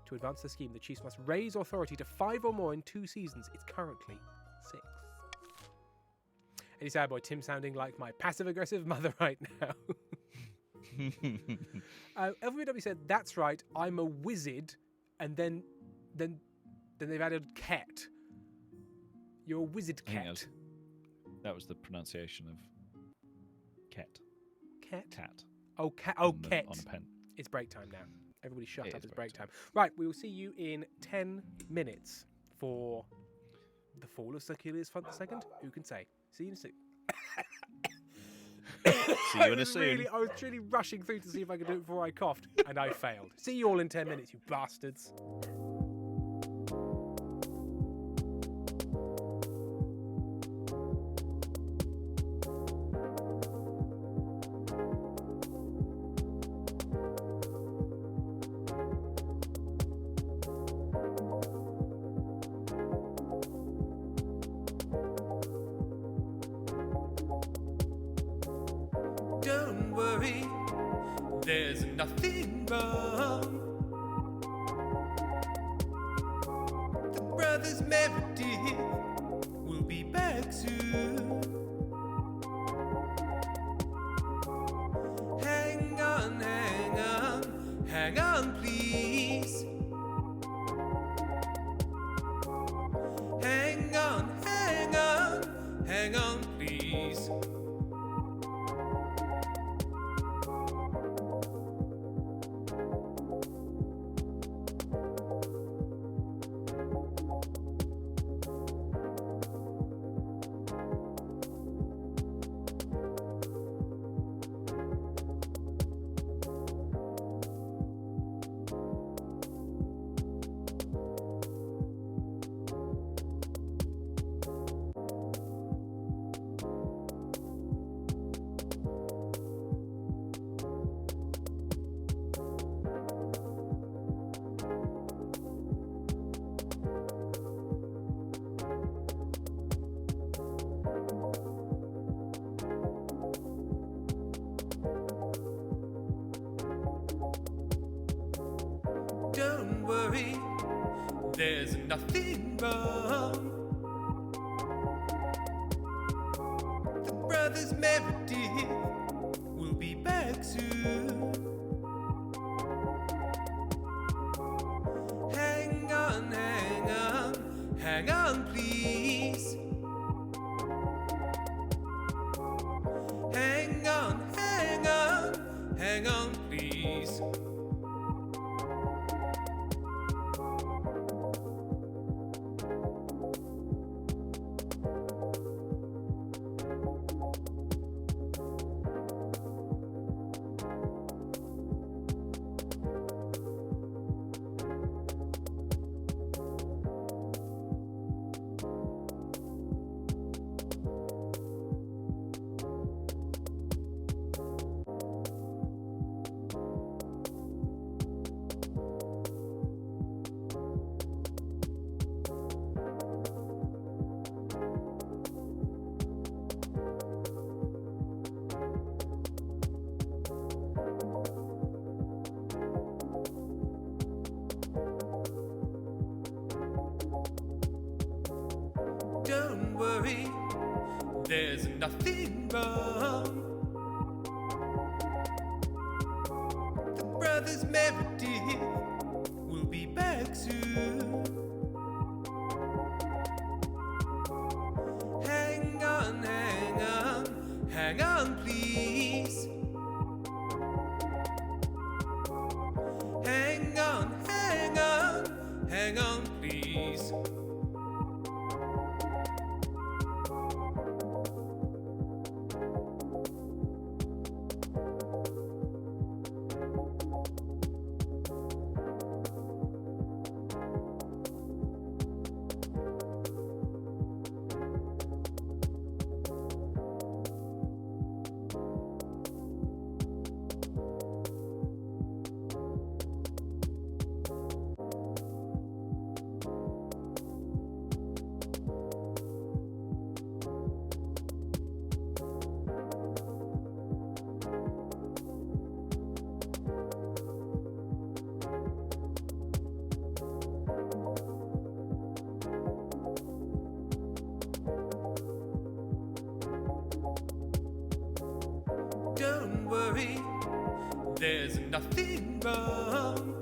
To advance the scheme, the Chiefs must raise authority to 5 or more in 2 seasons. It's currently 6. Eddie Sadboy, Tim sounding like my passive-aggressive mother right now. LVW said, that's right, I'm a wizard, and then they've added cat. You're a wizard I think cat. that was the pronunciation of cat. Cat? Cat. Oh, cat. Oh, on cat. a pen. It's break time now. Everybody shut It up. is It's break break time. Right, we will see you in 10 minutes for the fall of Seculius Font II. Who can say? See you in a soon. See you in a soon. I was truly rushing through to see if I could do it before I coughed, and I failed. See you all in 10 minutes, you bastards. Don't worry, there's nothing wrong. The brothers Meredith will be back soon. Hang on, hang on, hang on, please. Hang on, hang on, hang on, please. there's nothing wrong. The brothers Meredith will be back soon. Hang on, hang on, hang on, please. Hang on, hang on, hang on, please. Don't worry, there's nothing wrong. The brothers Meredith will be back soon. Hang on, hang on, hang on, please. Hang on, hang on, hang on, please. Don't worry, there's nothing wrong.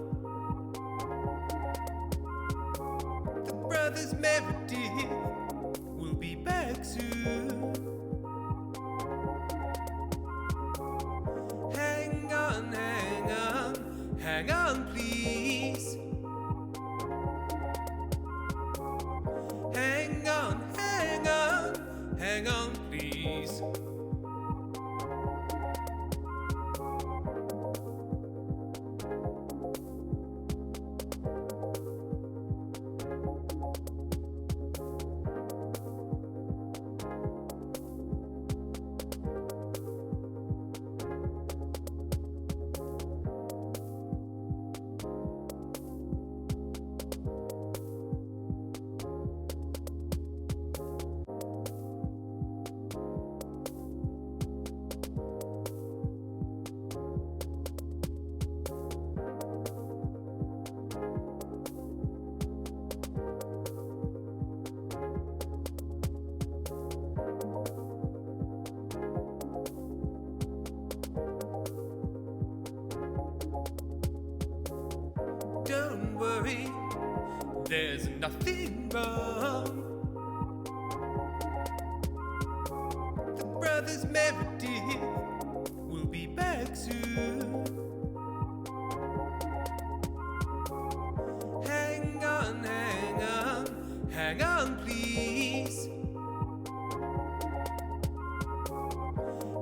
The brothers Meredith will be back soon. Hang on, hang on, hang on, please. Hang on, hang on, hang on, please. Don't worry, there's nothing wrong. The brothers Meredith will be back soon. Hang on, hang on, hang on, please.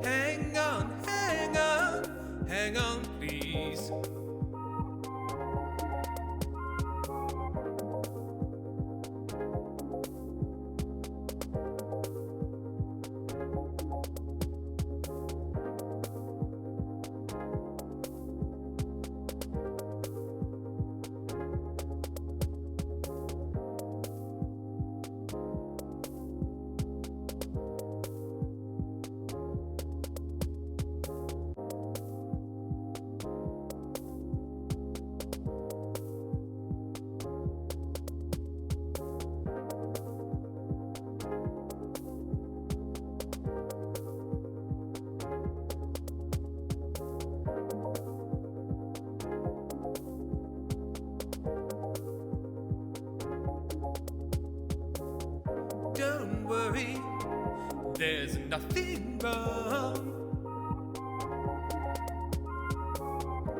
Hang on, hang on, hang on, please. Don't worry, there's nothing wrong.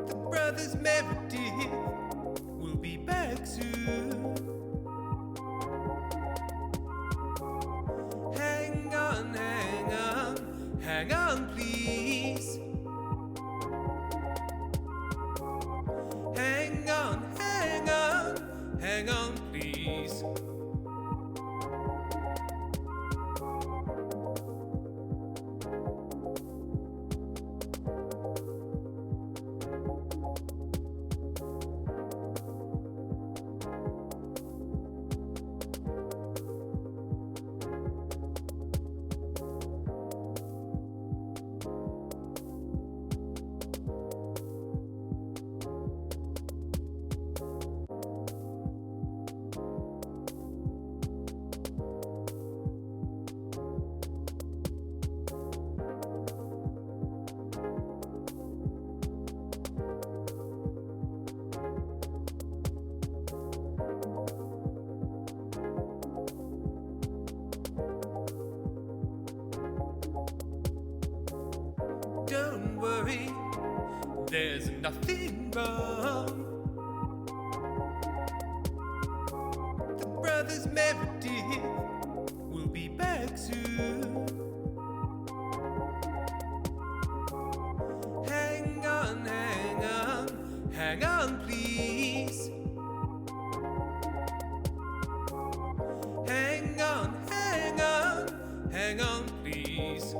The brothers Meredith will be back soon. Hang on, hang on, hang on, please. Hang on, hang on, hang on, please. Don't worry, there's nothing wrong. The brothers Meredith will be back soon. Hang on, hang on, hang on, please. Hang on, hang on, hang on, please.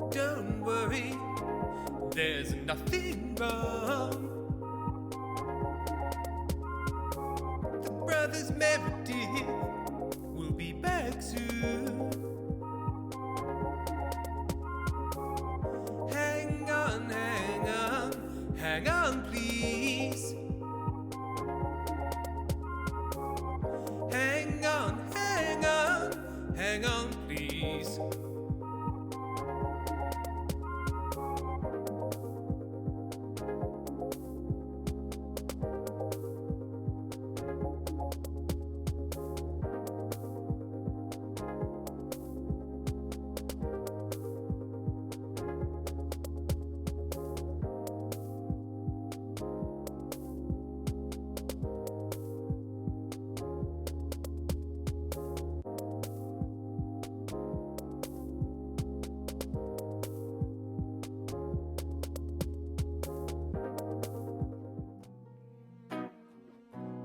Don't worry, there's nothing wrong. The brothers Meredith will be back soon. Hang on, hang on, hang on, please. Hang on, hang on, hang on, please.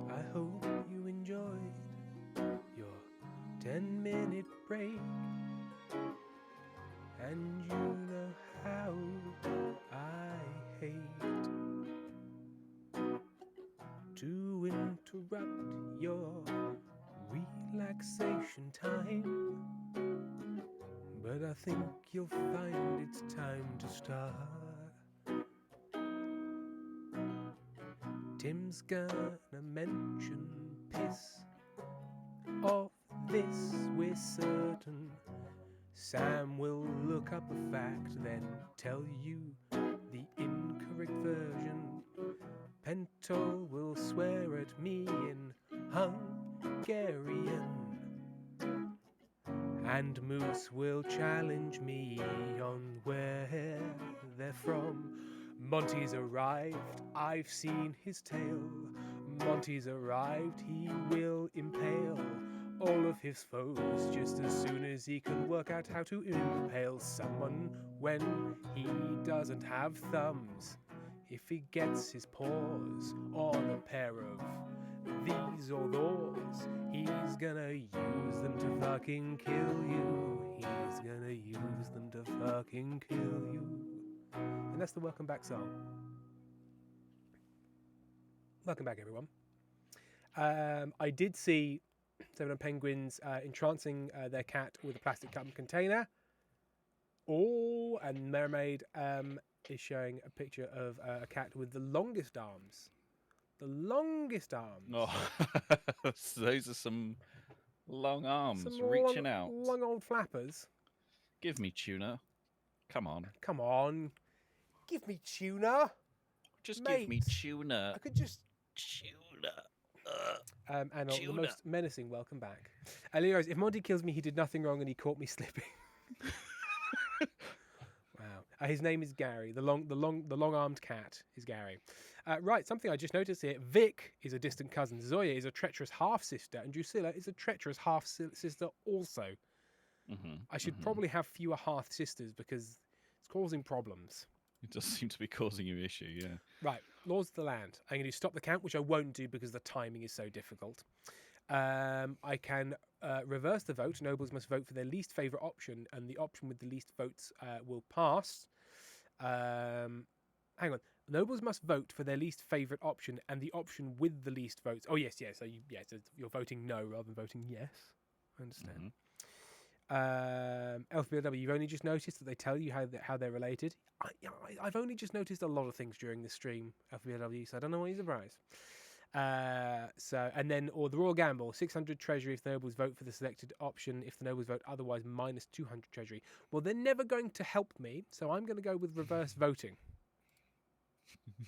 I hope you enjoyed your 10-minute break, and you know how I hate to interrupt your relaxation time, but I think you'll find it's time to start. Tim's gonna mention piss. Of this we're certain. Sam will look up a fact, then tell you the incorrect version. Pentol will swear at me in Hungarian, and Moose will challenge me on where they're from. Monty's arrived, I've seen his tail. Monty's arrived, he will impale all of his foes just as soon as he can work out how to impale someone when he doesn't have thumbs. If he gets his paws on a pair of these or those, he's gonna use them to fucking kill you. He's gonna use them to fucking kill you. And that's the Welcome Back song. Welcome back, everyone. I did see Seven Penguins entrancing their cat with a plastic cup container. Oh, and Mermaid is showing a picture of a cat with the longest arms. The longest arms. Oh, so those are some long arms Some reaching out. Long old flappers. Give me tuna. Come on. Come on. Give me tuna. Just Mate, give me tuna. I could just... Tuna. And the Tuna. most menacing welcome back. Leroy's, if Monty kills me, he did nothing wrong and he caught me slipping. Wow. His name is Gary. The long-armed cat is Gary. Right, something I just noticed here. Vic is a distant cousin. Zoya is a treacherous half-sister. And Drusilla is a treacherous half-sister also. I should probably have fewer half-sisters because it's causing problems. It does seem to be causing you issue, yeah. Right, laws of the land. I'm going to stop the count, which I won't do because the timing is so difficult. I can reverse the vote. Nobles must vote for their least favourite option, and the option with the least votes will pass. Hang on. Nobles must vote for their least favourite option, and the option with the least votes. Oh yes. So you're voting no rather than voting yes. I understand. LPLW, you've only just noticed that they tell you how they're related. I've only just noticed a lot of things during the stream, LPLW, so I don't know why you're surprised. Or the Royal Gamble, 600 treasury if the nobles vote for the selected option. If the nobles vote otherwise, minus 200 treasury. Well, they're never going to help me, so I'm going to go with reverse voting.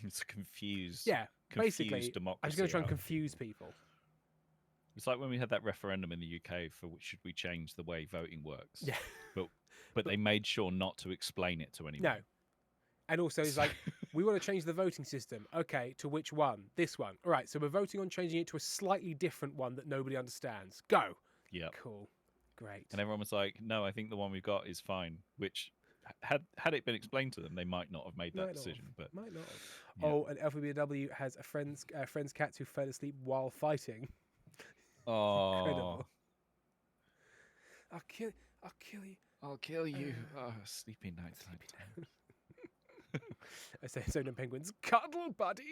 It's confused. Yeah, basically, democracy. I'm just going to try and confuse people. It's like when we had that referendum in the UK for which should we change the way voting works. Yeah. But they made sure not to explain it to anyone. No. And also, it's like, we want to change the voting system. Okay, to which one? This one. All right, so we're voting on changing it to a slightly different one that nobody understands. Go. Yeah. Cool. Great. And everyone was like, no, I think the one we've got is fine. Which, had it been explained to them, they might not have made that decision. But might not have. Yeah. Oh, and LPBW has a friend's cats who fell asleep while fighting. Oh. Incredible. I'll kill you. I'll kill you. Sleepy night time. I say so. No penguins, cuddle buddies.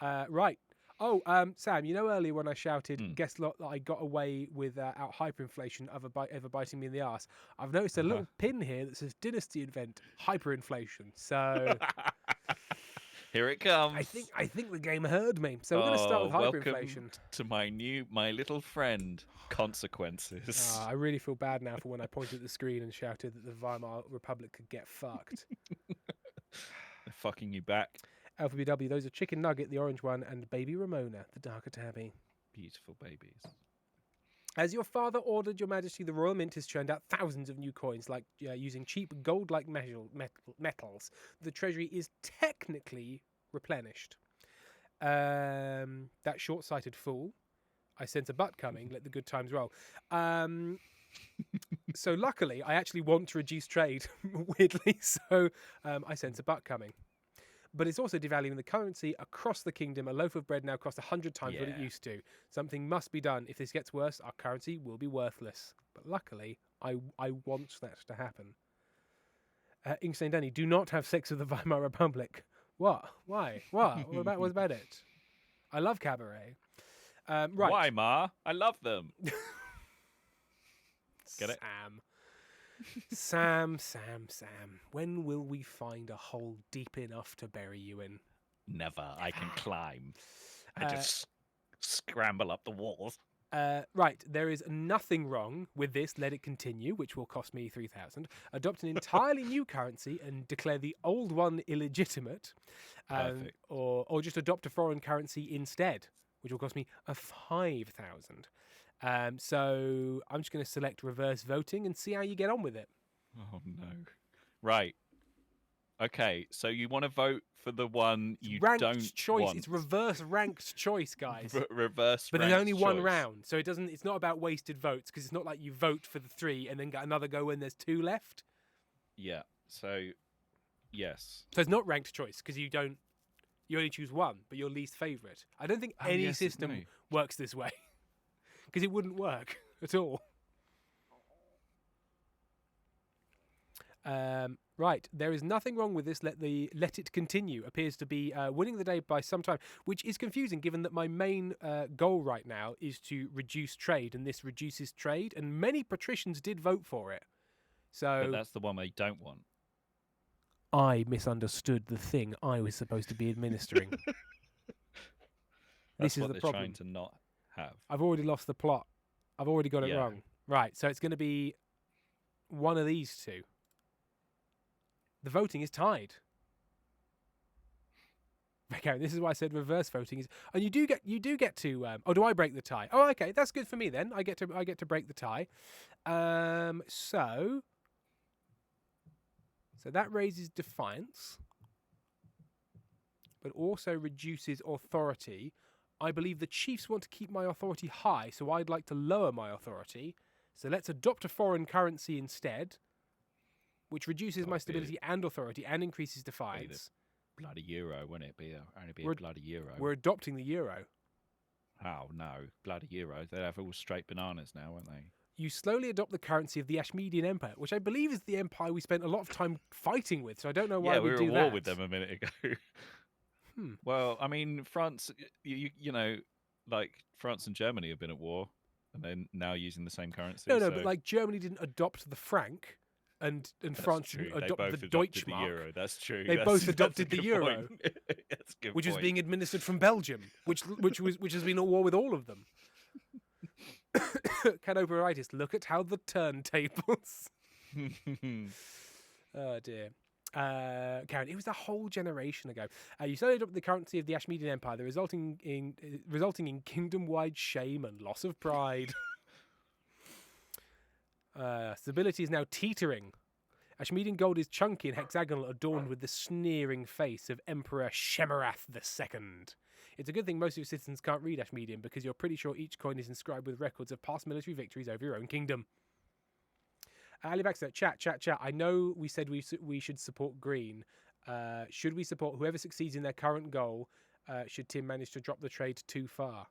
Right. Oh, Sam, you know earlier when I shouted, guess lot that I got away with out hyperinflation ever biting me in the arse. I've noticed a little pin here that says Dynasty event hyperinflation. So here it comes. I think the game heard me. So we're going to start with hyperinflation. Welcome to my little friend, Consequences. I really feel bad now for when I pointed at the screen and shouted that the Weimar Republic could get fucked. They're fucking you back. LPBW, those are Chicken Nugget, the orange one, and Baby Ramona, the darker tabby. Beautiful babies. As your father ordered, Your Majesty, the Royal Mint has churned out thousands of new coins, like using cheap gold-like metals. The treasury is technically replenished. That short-sighted fool. I sense a butt coming. Let the good times roll. So luckily, I actually want to reduce trade, weirdly. So I sense a butt coming. But it's also devaluing the currency across the kingdom. A loaf of bread now costs 100 times what it used to. Something must be done. If this gets worse, our currency will be worthless. But luckily, I want that to happen. Inkstein Danny, do not have sex with the Weimar Republic. What? Why? What? What about it? I love cabaret. Right. Weimar, I love them. Get it? Sam. When will we find a hole deep enough to bury you in? Never. I can climb. I just scramble up the walls. Right. There is nothing wrong with this. Let it continue, which will cost me 3,000. Adopt an entirely new currency and declare the old one illegitimate. Perfect. Or just adopt a foreign currency instead, which will cost me 5,000. So I'm just going to select reverse voting and see how you get on with it. Oh, no. Right. Okay, so you want to vote for the one you ranked don't choice. want. It's reverse ranked choice, guys. Reverse but there's ranked only one choice. round, so it's not about wasted votes, because it's not like you vote for the 3 and then get another go when there's 2 left. Yeah, so Yes. So it's not ranked choice because you only choose one, but your least favourite. I don't think any yes, system no. works this way because it wouldn't work at all. Right, there is nothing wrong with this. Let it continue. Appears to be winning the day by some time, which is confusing given that my main goal right now is to reduce trade, and this reduces trade, and many patricians did vote for it. So But that's the one they don't want. I misunderstood the thing I was supposed to be administering. That's This is what the they're problem. trying to not have. I've already lost the plot. I've already got it Yeah. wrong. Right, so it's going to be one of these two. The voting is tied. Okay, this is why I said reverse voting is, and you do get to. Oh, do I break the tie? Oh, okay, that's good for me then. I get to break the tie. So that raises defiance, but also reduces authority. I believe the chiefs want to keep my authority high, so I'd like to lower my authority. So let's adopt a foreign currency instead, which reduces my stability and authority and increases defiance. Bloody euro, wouldn't it be? Only be a We're- bloody euro. We're adopting the euro. Oh no, bloody euro! They'd have all straight bananas now, won't they? You slowly adopt the currency of the Ashmedian Empire, which I believe is the empire we spent a lot of time fighting with. So I don't know why Yeah, we we were do at that. war with them a minute ago. Well, I mean, France, you know, like France and Germany have been at war, and they're now using the same currency. No, so but like Germany didn't adopt the franc, and that's France true. didn't They adopt both the adopted the Deutschmark, euro. That's true. They That's- both that's a adopted the good euro, point. That's a good which was point. being administered from Belgium, which has been at war with all of them. Canoperitis, look at how the turntables. Oh dear. Karen, it was a whole generation ago. You slowly adopt the currency of the Ashmedian Empire, resulting in kingdom-wide shame and loss of pride. Stability is now teetering. Ashmedian gold is chunky and hexagonal, adorned with the sneering face of Emperor Shemarath II. It's a good thing most of your citizens can't read Ashmedian because you're pretty sure each coin is inscribed with records of past military victories over your own kingdom. Ali Baxter, chat. I know we said we should support Green. Should we support whoever succeeds in their current goal? Should Tim manage to drop the trade too far?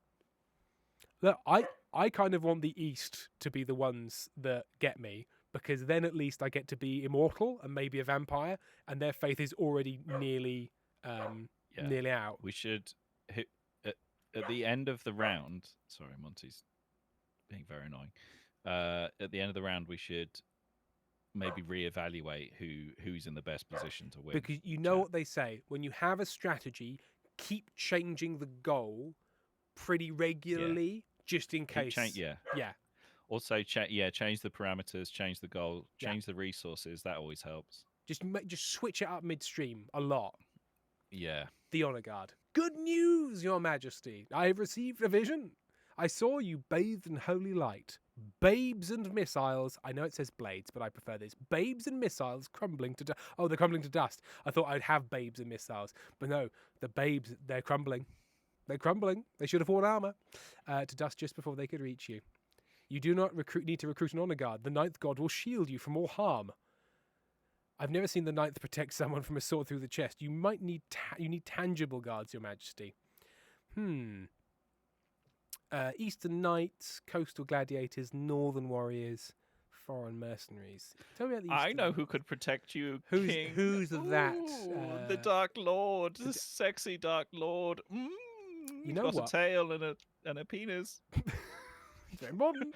Look, I kind of want the East to be the ones that get me, because then at least I get to be immortal and maybe a vampire, and their faith is already nearly out. We should hit at the end of the round. Sorry, Monty's being very annoying. At the end of the round, we should maybe reevaluate who's in the best position to win. Because you know what they say, when you have a strategy, keep changing the goal pretty regularly, just in case. Yeah. Yeah. Also, change the parameters, change the goal, change the resources. That always helps. Just switch it up midstream a lot. Yeah. The Honor Guard. Good news, Your Majesty. I have received a vision. I saw you bathed in holy light. Babes and missiles. I know it says blades, but I prefer this. Babes and missiles crumbling to dust. Oh, they're crumbling to dust. I thought I'd have babes and missiles. But no, the babes, they're crumbling. They're crumbling. They should have worn armor to dust just before they could reach you. You do not need to recruit an honor guard. The ninth god will shield you from all harm. I've never seen the ninth protect someone from a sword through the chest. You might need tangible guards, Your Majesty. Eastern Knights, Coastal Gladiators, Northern Warriors, Foreign Mercenaries. Tell me about the I Eastern know Knights. who could protect you, Who's King. that? Ooh, the Dark Lord, the sexy Dark Lord. You know got what? a tail and a penis. It's very modern.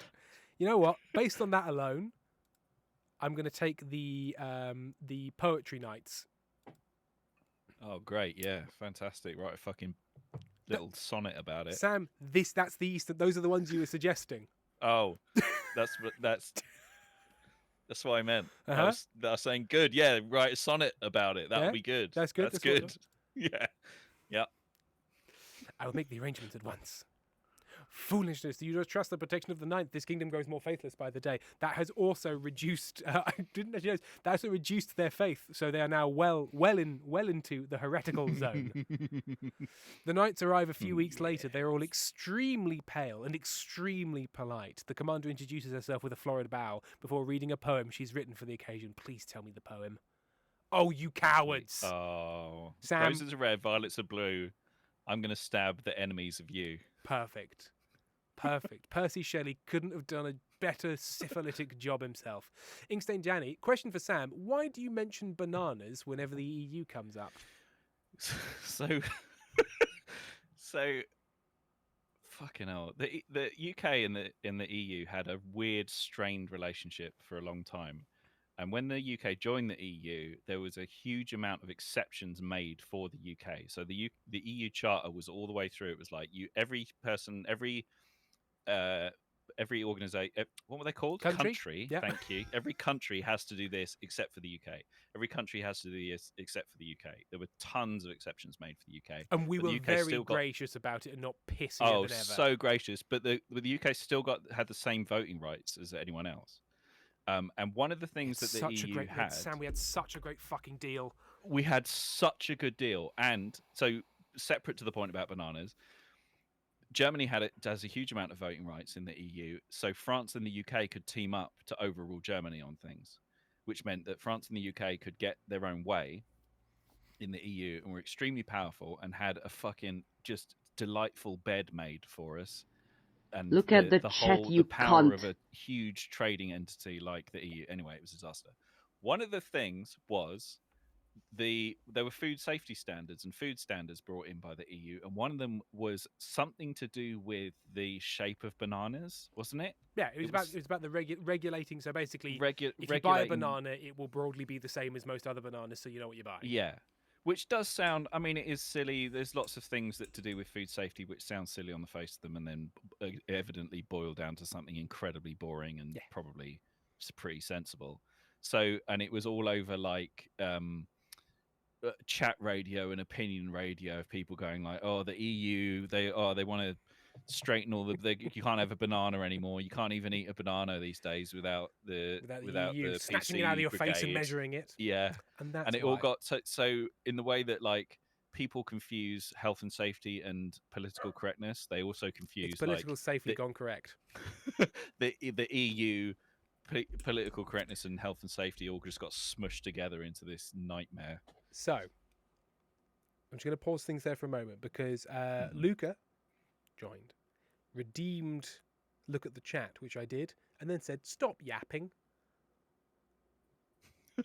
You know what? Based on that alone, I'm going to take the Poetry Knights. Oh, great! Yeah, fantastic. Right, a fucking little sonnet about it. Sam, that's the Eastern. Those are the ones you were suggesting. Oh, that's what I meant. Uh-huh. I was saying good. Yeah, write a sonnet about it. That would be good. That's good. That's That's good. Yeah. I will make the arrangements at once. Foolishness. Do you trust the protection of the ninth? This kingdom grows more faithless by the day. That has also reduced. I didn't actually know. That also reduced their faith, so they are now well into the heretical zone. The knights arrive a few weeks later. They are all extremely pale and extremely polite. The commander introduces herself with a florid bow before reading a poem she's written for the occasion. Please tell me the poem. Oh, you cowards! Oh, Sam- roses are red, violets are blue. I'm gonna stab the enemies of you. Perfect. Percy Shelley couldn't have done a better syphilitic job himself. Inkstein Danny, question for Sam. Why do you mention bananas whenever the EU comes up? So, so, fucking hell. The UK and the EU had a weird, strained relationship for a long time. And when the UK joined the EU, there was a huge amount of exceptions made for the UK. So the EU Charter was all the way through. It was like every person, every organization, what were they called? Country? Yeah. Thank you. Every country has to do this except for the UK. Every country has to do this except for the UK. There were tons of exceptions made for the UK. And we but were the UK very still got, gracious about it and not pissier oh, than ever. so gracious. But the UK still had the same voting rights as anyone else. And one of the things that the EU had, Sam, we had such a great fucking deal. we had such a good deal. And so, separate to the point about bananas, Germany has a huge amount of voting rights in the EU. So France and the UK could team up to overrule Germany on things, which meant that France and the UK could get their own way in the EU and were extremely powerful and had a fucking just delightful bed made for us. And Look at the chat, you power cunt. of a huge trading entity like the EU. Anyway, it was a disaster. One of the things was there were food safety standards and food standards brought in by the EU, and one of them was something to do with the shape of bananas, wasn't it? Yeah, it was about the regulating. So basically, if you buy a regulating- banana, it will broadly be the same as most other bananas, so you know what you're buying. Yeah. Which does sound, I mean, it is silly. There's lots of things that to do with food safety which sound silly on the face of them and then evidently boil down to something incredibly boring and probably pretty sensible. So, and it was all over like chat radio and opinion radio of people going like, oh, the EU, they want to straighten all you can't have a banana anymore. You can't even eat a banana these days without the EU the snatching PC it out of your face and brigade. measuring it. Yeah. And it all got so in the way that like people confuse health and safety and political correctness, they also confuse it's political like, safety gone correct. the EU political correctness and health and safety all just got smushed together into this nightmare. So I'm just going to pause things there for a moment because Luca joined, redeemed look at the chat, which I did, and then said, "Stop yapping." Well,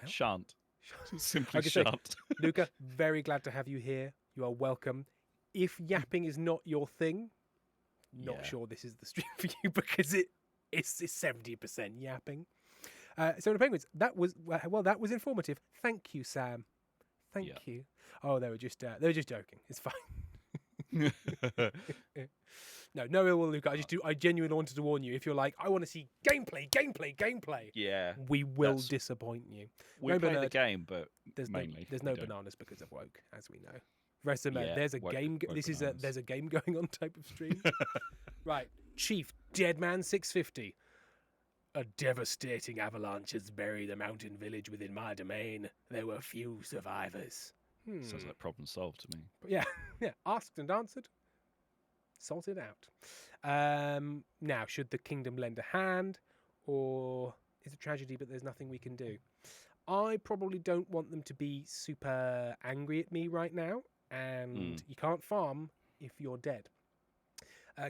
Shan't. Simply Okay, so, shan't. Luca, very glad to have you here. You are welcome. If yapping is not your thing, not sure this is the stream for you because it's 70% yapping. So the Penguins, that was informative. Thank you, Sam. Thank you. Oh, they were just joking. It's fine. No ill will, Luca. I genuinely wanted to warn you. If you're like, I want to see gameplay, Yeah, we will disappoint you. We play the game, but there's mainly no bananas because of woke, as we know. Rest of there's a game. There's a game going on type of stream. Right, Chief Deadman 650. A devastating avalanche has buried a mountain village within my domain. There were few survivors. Sounds like problem solved to me. Yeah. Asked and answered. Sorted out. Now, should the kingdom lend a hand, or is it tragedy but there's nothing we can do? I probably don't want them to be super angry at me right now, and you can't farm if you're dead.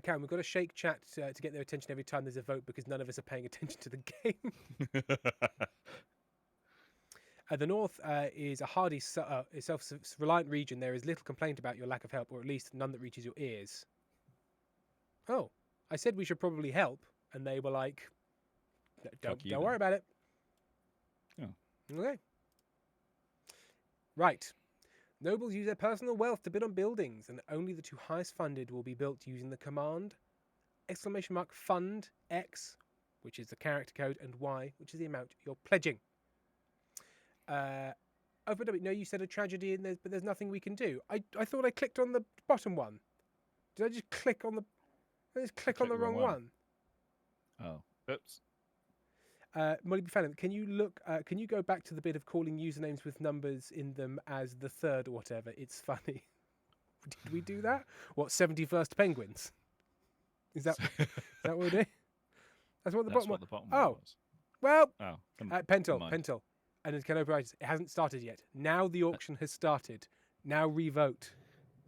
Karen, we've got to shake chat to get their attention every time there's a vote because none of us are paying attention to the game. The north is a hardy, self-reliant region. There is little complaint about your lack of help, or at least none that reaches your ears. Oh, I said we should probably help, and they were like, don't worry about it. Oh. Okay. Right. Nobles use their personal wealth to bid on buildings, and only the two highest funded will be built using the command !fund X, which is the character code, and Y, which is the amount you're pledging. No, you said a tragedy, but there's nothing we can do. I thought I clicked on the bottom one. Did I just click on the? I just click on the wrong one. Oh, oops. Molly Buchanan, can you look? Can you go back to the bit of calling usernames with numbers in them as the third or whatever? It's funny. Did we do that? What, 71st Penguins? Is that what we're doing? That's what the bottom was. Oh, well, Oh, Pentel. and it's Canopy Writers. It hasn't started yet. Now the auction has started. Now revote.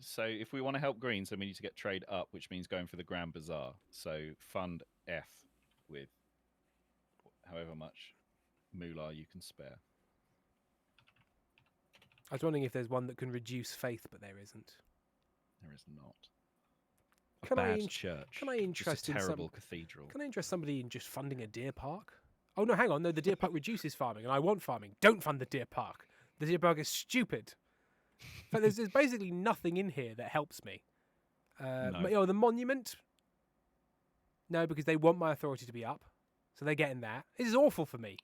So if we want to help Greens, then we need to get trade up, which means going for the Grand Bazaar. So fund F with however much moolah you can spare. I was wondering if there's one that can reduce faith, but there isn't. There is not. A Can I bad church. Can I interest just a in terrible cathedral. Can I interest somebody in just funding a deer park? Oh no, hang on. No, the deer park reduces farming, and I want farming. Don't fund the deer park. The deer park is stupid. But there's basically nothing in here that helps me. No. The monument. No, because they want my authority to be up, so they're getting that. This is awful for me.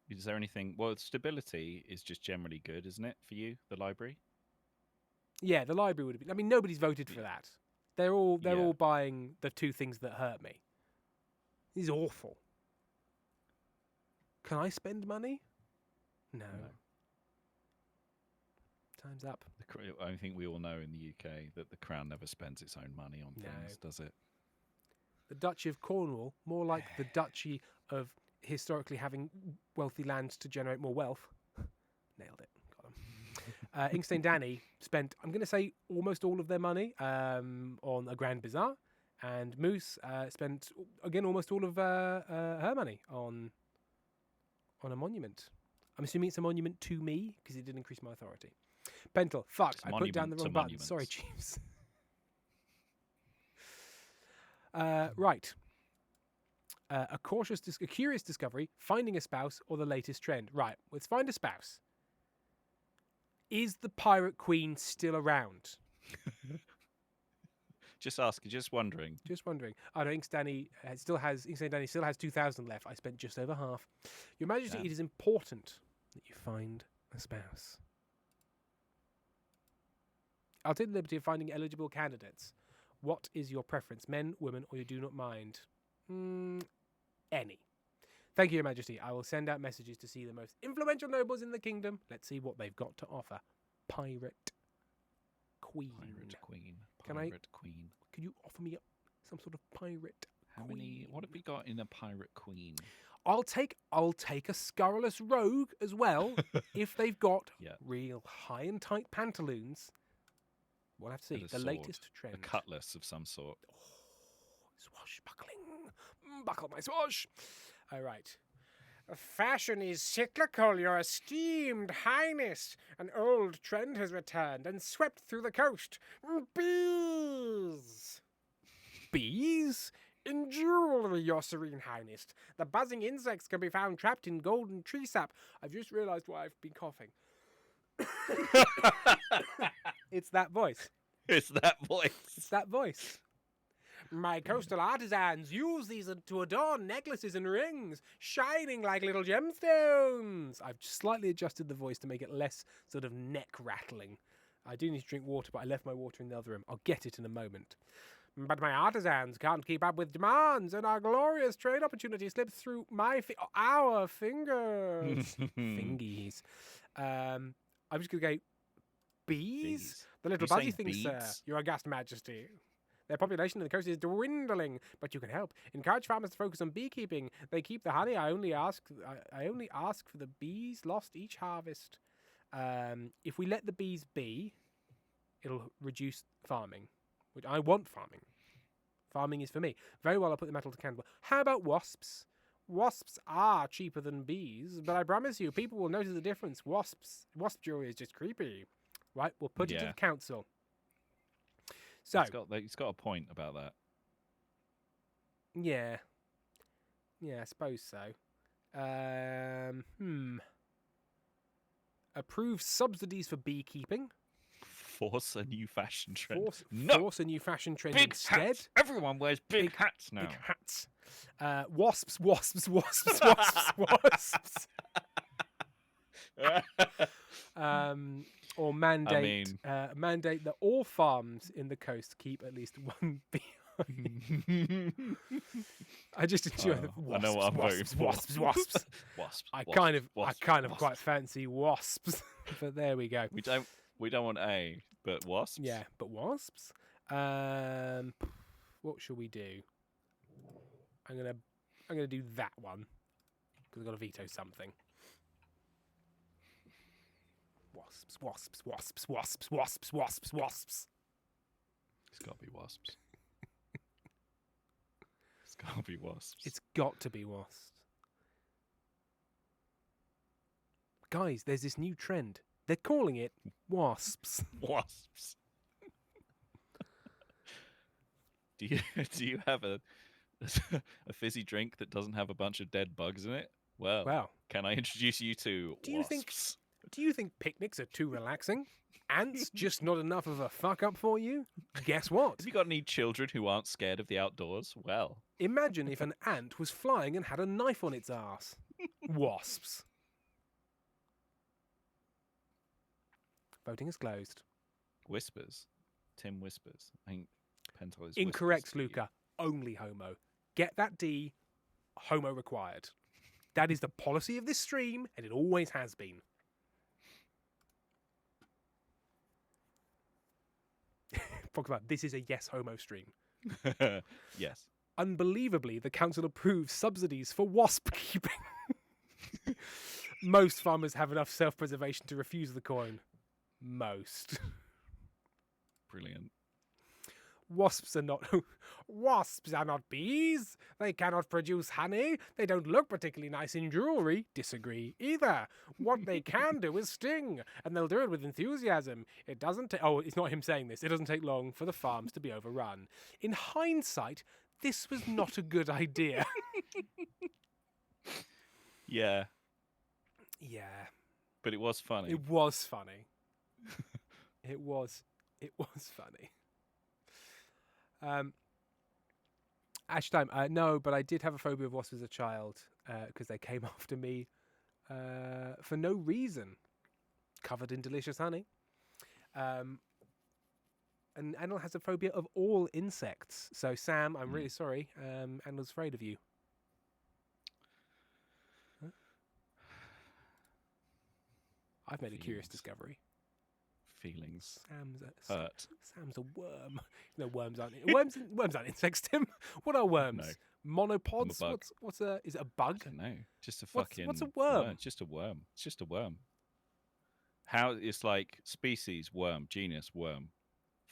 Is there anything? Well, stability is just generally good, isn't it, for you? The library. Yeah, the library would have been. I mean, nobody's voted for that. They're all buying the two things that hurt me. This is awful. Can I spend money? No. Time's up. I think we all know in the UK that the Crown never spends its own money on things, does it? The Duchy of Cornwall, more like the Duchy of historically having wealthy lands to generate more wealth. Nailed it. Got him. Inkstein Danny spent, I'm going to say, almost all of their money on a Grand Bazaar, and Moose spent, again, almost all of her money on a monument. I'm assuming it's a monument to me, because it did increase my authority. Pentel, fuck, I put down the wrong button. Sorry, Chiefs. Right. A curious discovery, finding a spouse, or the latest trend. Right, let's find a spouse. Is the Pirate Queen still around? Just asking, just wondering. Just wondering. I know Inkstein Danny still has 2,000 left. I spent just over half. Your Majesty, it is important that you find a spouse. I'll take the liberty of finding eligible candidates. What is your preference, men, women, or you do not mind? Any. Thank you, Your Majesty. I will send out messages to see the most influential nobles in the kingdom. Let's see what they've got to offer. Pirate Queen. Pirate Queen. Can you offer me some sort of pirate queen? What have we got in a Pirate Queen? I'll take a scurrilous rogue as well if they've got real high and tight pantaloons. We'll have to see. The latest trend. A cutlass of some sort. Oh, swashbuckling. Buckle my swash. All right. Fashion is cyclical, your esteemed highness. An old trend has returned and swept through the coast. Bees! Bees? In jewellery, your serene highness. The buzzing insects can be found trapped in golden tree sap. I've just realised why I've been coughing. It's that voice. It's that voice. It's that voice. My coastal artisans use these to adorn necklaces and rings, shining like little gemstones. I've slightly adjusted the voice to make it less sort of neck rattling. I do need to drink water, but I left my water in the other room. I'll get it in a moment. But my artisans can't keep up with demands, and our glorious trade opportunity slips through our fingers. Fingies. I'm just going to go, bees? The little buzzy things, sir, your august majesty. Their population on the coast is dwindling, but you can help. Encourage farmers to focus on beekeeping. They keep the honey. I only ask for the bees lost each harvest. If we let the bees be, it'll reduce farming. Which I want farming. Farming is for me. Very well, I'll put the metal to candle. How about wasps? Wasps are cheaper than bees, but I promise you, people will notice the difference. Wasp jewelry is just creepy. Right, we'll put it to the council. So it's got a point about that. Yeah, I suppose so. Approve subsidies for beekeeping. Force a new fashion trend. Force a new fashion trend big instead. Hats. Everyone wears big hats now. Big hats. Wasps. Or mandate that all farms in the coast keep at least one bee. I just enjoy the wasps. I know what I'm voting for. Wasps. I kind of quite fancy wasps, but there we go. We don't want A, but wasps. Yeah, but wasps. What shall we do? I'm gonna do that one because I've got to veto something. Wasps, wasps, wasps, wasps, wasps, wasps, wasps. It's got to be wasps. It's got to be wasps. It's got to be wasps. Guys, there's this new trend. They're calling it wasps. wasps. do you have a fizzy drink that doesn't have a bunch of dead bugs in it? Well, Wow. can I introduce you to Do you wasps? Do you think picnics are too relaxing? Ants just not enough of a fuck up for you? Guess what? Have you got any children who aren't scared of the outdoors? Well, Imagine if an ant was flying and had a knife on its ass. Wasps. Voting is closed. whispers. Tim whispers. I think Pentol is Incorrect, whispers to you. Luca. Only homo. Get that D. Homo required. That is the policy of this stream, and it always has been. Talk about this is a yes homo stream. Yes. Unbelievably, the council approves subsidies for wasp keeping. Most farmers have enough self-preservation to refuse the coin. Most. Brilliant. Wasps are not bees. They cannot produce honey. They don't look particularly nice in jewelry. Disagree either. What they can do is sting, and they'll do it with enthusiasm. It doesn't take it's not him saying this. It doesn't take long for the farms to be overrun. In hindsight, this was not a good idea. Yeah, Yeah. but it was funny. It was funny. It was funny. Ash time. No, but I did have a phobia of wasps as a child because they came after me for no reason, covered in delicious honey. And Anil has a phobia of all insects. So Sam, I'm really sorry. Anil's afraid of you. Huh? I've made a curious Feelings. discovery. Feelings Sam's hurt. a worm. No, worms aren't insects, Tim. What are worms? Monopods? I'm a bug. Is it a I bug? don't know. Just a What's fucking. a worm? It's just a worm. It's just a worm. How it's like species worm, genus worm,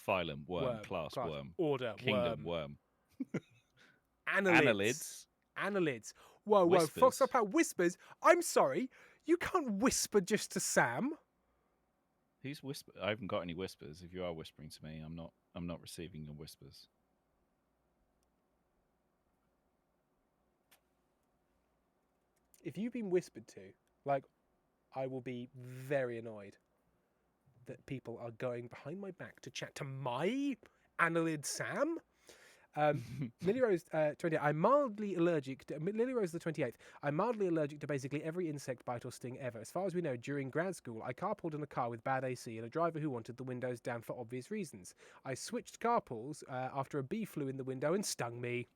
phylum worm, class worm, order kingdom worm. worm. Annelids. Annelids. Whoa, Whispers. Foxtrot whispers. I'm sorry, you can't whisper just to Sam. Who's whisper? I haven't got any whispers. If you are whispering to me, I'm not receiving your whispers. If you've been whispered to, like, I will be very annoyed that people are going behind my back to chat to my Annelid Sam. Lily Rose 28. I'm mildly allergic to Lily Rose the 28th. I'm mildly allergic to basically every insect bite or sting ever. As far as we know, during grad school, I carpooled in a car with bad AC and a driver who wanted the windows down for obvious reasons. I switched carpools after a bee flew in the window and stung me.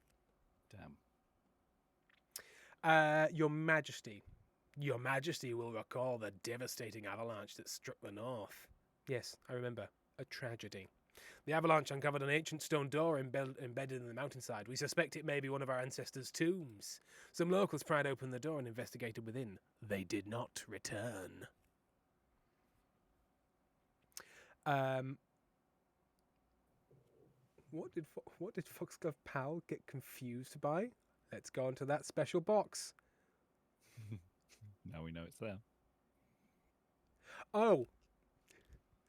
Damn. Your Majesty will recall the devastating avalanche that struck the north. Yes, I remember. A tragedy. The avalanche uncovered an ancient stone door embedded in the mountainside. We suspect it may be one of our ancestors' tombs. Some locals pried open the door and investigated within. They did not return. What did Foxglove Powell get confused by? Let's go on to that special box. Now we know it's there. Oh,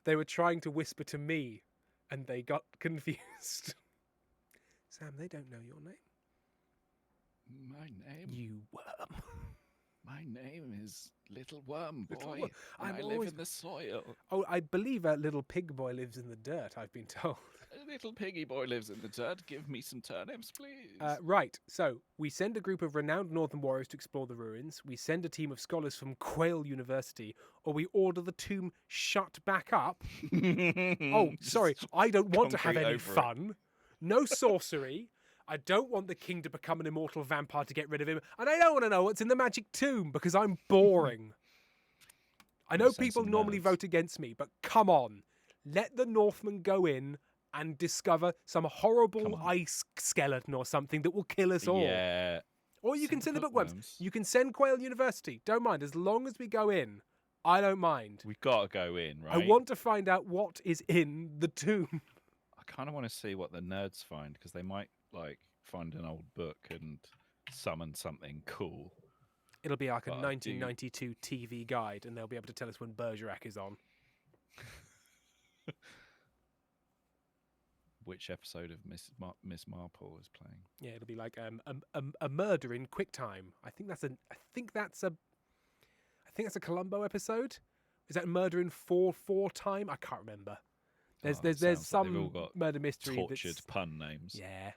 they were trying to whisper to me, and they got confused. Sam, they don't know your name. My name. You worm. My name is Little Worm Little Boy. Worm. And I'm I always- live in the soil. Oh, I believe a little pig boy lives in the dirt, I've been told. A little piggy boy lives in the dirt. Give me some turnips, please. Right, so we send a group of renowned northern warriors to explore the ruins, we send a team of scholars from Quail University, or we order the tomb shut back up. Oh, sorry, I don't want to have concrete any over it. fun. No sorcery. I don't want the king to become an immortal vampire to get rid of him, and I don't want to know what's in the magic tomb because I'm boring. I know Sense people of normally nerves. vote against me, but come on. Let the Northmen go in and discover some Come horrible on. ice skeleton or something that will kill us all. Yeah. Or you can Send send the the bookworms. bookworms. You can send Quail University. Don't mind, as long as we go in, I don't mind. We've got to go in, right? I want to find out what is in the tomb. I kind of want to see what the nerds find because they might like find an old book and summon something cool. It'll be like a But I 1992 TV guide, and they'll be able to tell us when Bergerac is on. Which episode of Miss Marple is playing? Yeah, it'll be like a murder in QuickTime. I think that's a Columbo episode. Is that murder in 4 time? I can't remember. There's It sounds like some they've all got murder mystery tortured that's pun names. yeah.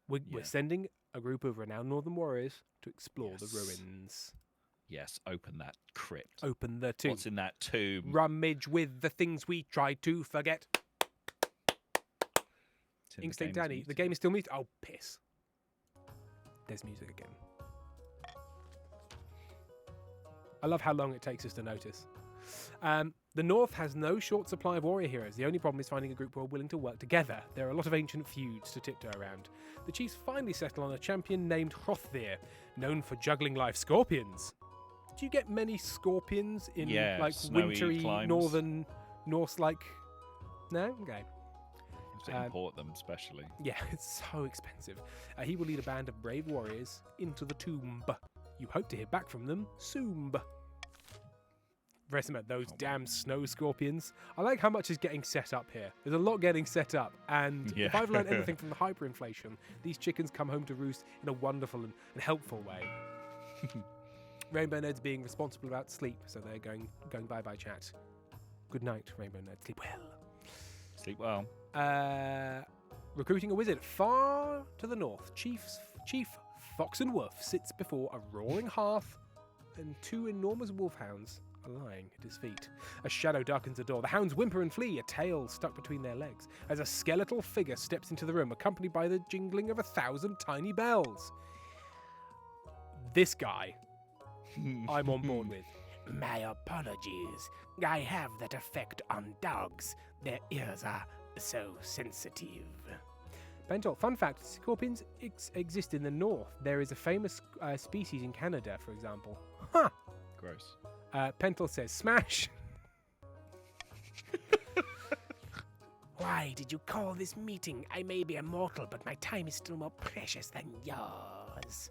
We're Yeah. sending a group of renowned Northern warriors to explore the Yes. ruins. Yes, open that crypt. Open the tomb. What's in that tomb? Rummage with the things we tried to forget. Tim, Ink the game Stain is Danny, the muted. game is still muted. Oh, piss. There's music again. I love how long it takes us to notice. The North has no short supply of warrior heroes. The only problem is finding a group who are willing to work together. There are a lot of ancient feuds to tiptoe around. The chiefs finally settle on a champion named Hrothvir, known for juggling live scorpions. Do you get many scorpions in Yeah, like snowy wintry climes. northern Norse like? No? Okay. You have to import them, especially. Yeah, it's so expensive. He will lead a band of brave warriors into the tomb. You hope to hear back from them soon. Rest about those damn snow scorpions. I like how much is getting set up here. There's a lot getting set up, and if Yeah. I've learned anything from the hyperinflation, these chickens come home to roost in a wonderful and helpful way. Rainbow Nerds being responsible about sleep, so they're going bye-bye chat. Good night, Rainbow Nerds. Sleep well. Sleep well. Recruiting a wizard far to the north. Chief Fox and Wolf sits before a roaring hearth, and 2 enormous wolfhounds are lying at his feet. A shadow darkens the door. The hounds whimper and flee, a tail stuck between their legs, as a skeletal figure steps into the room, accompanied by the jingling of 1,000 tiny bells. This guy, I'm on board with. My apologies. I have that effect on dogs. Their ears are so sensitive. Bentol, fun fact, scorpions exist in the north. There is a famous species in Canada, for example. Huh. Gross. Pentel says, smash. Why did you call this meeting? I may be immortal, but my time is still more precious than yours.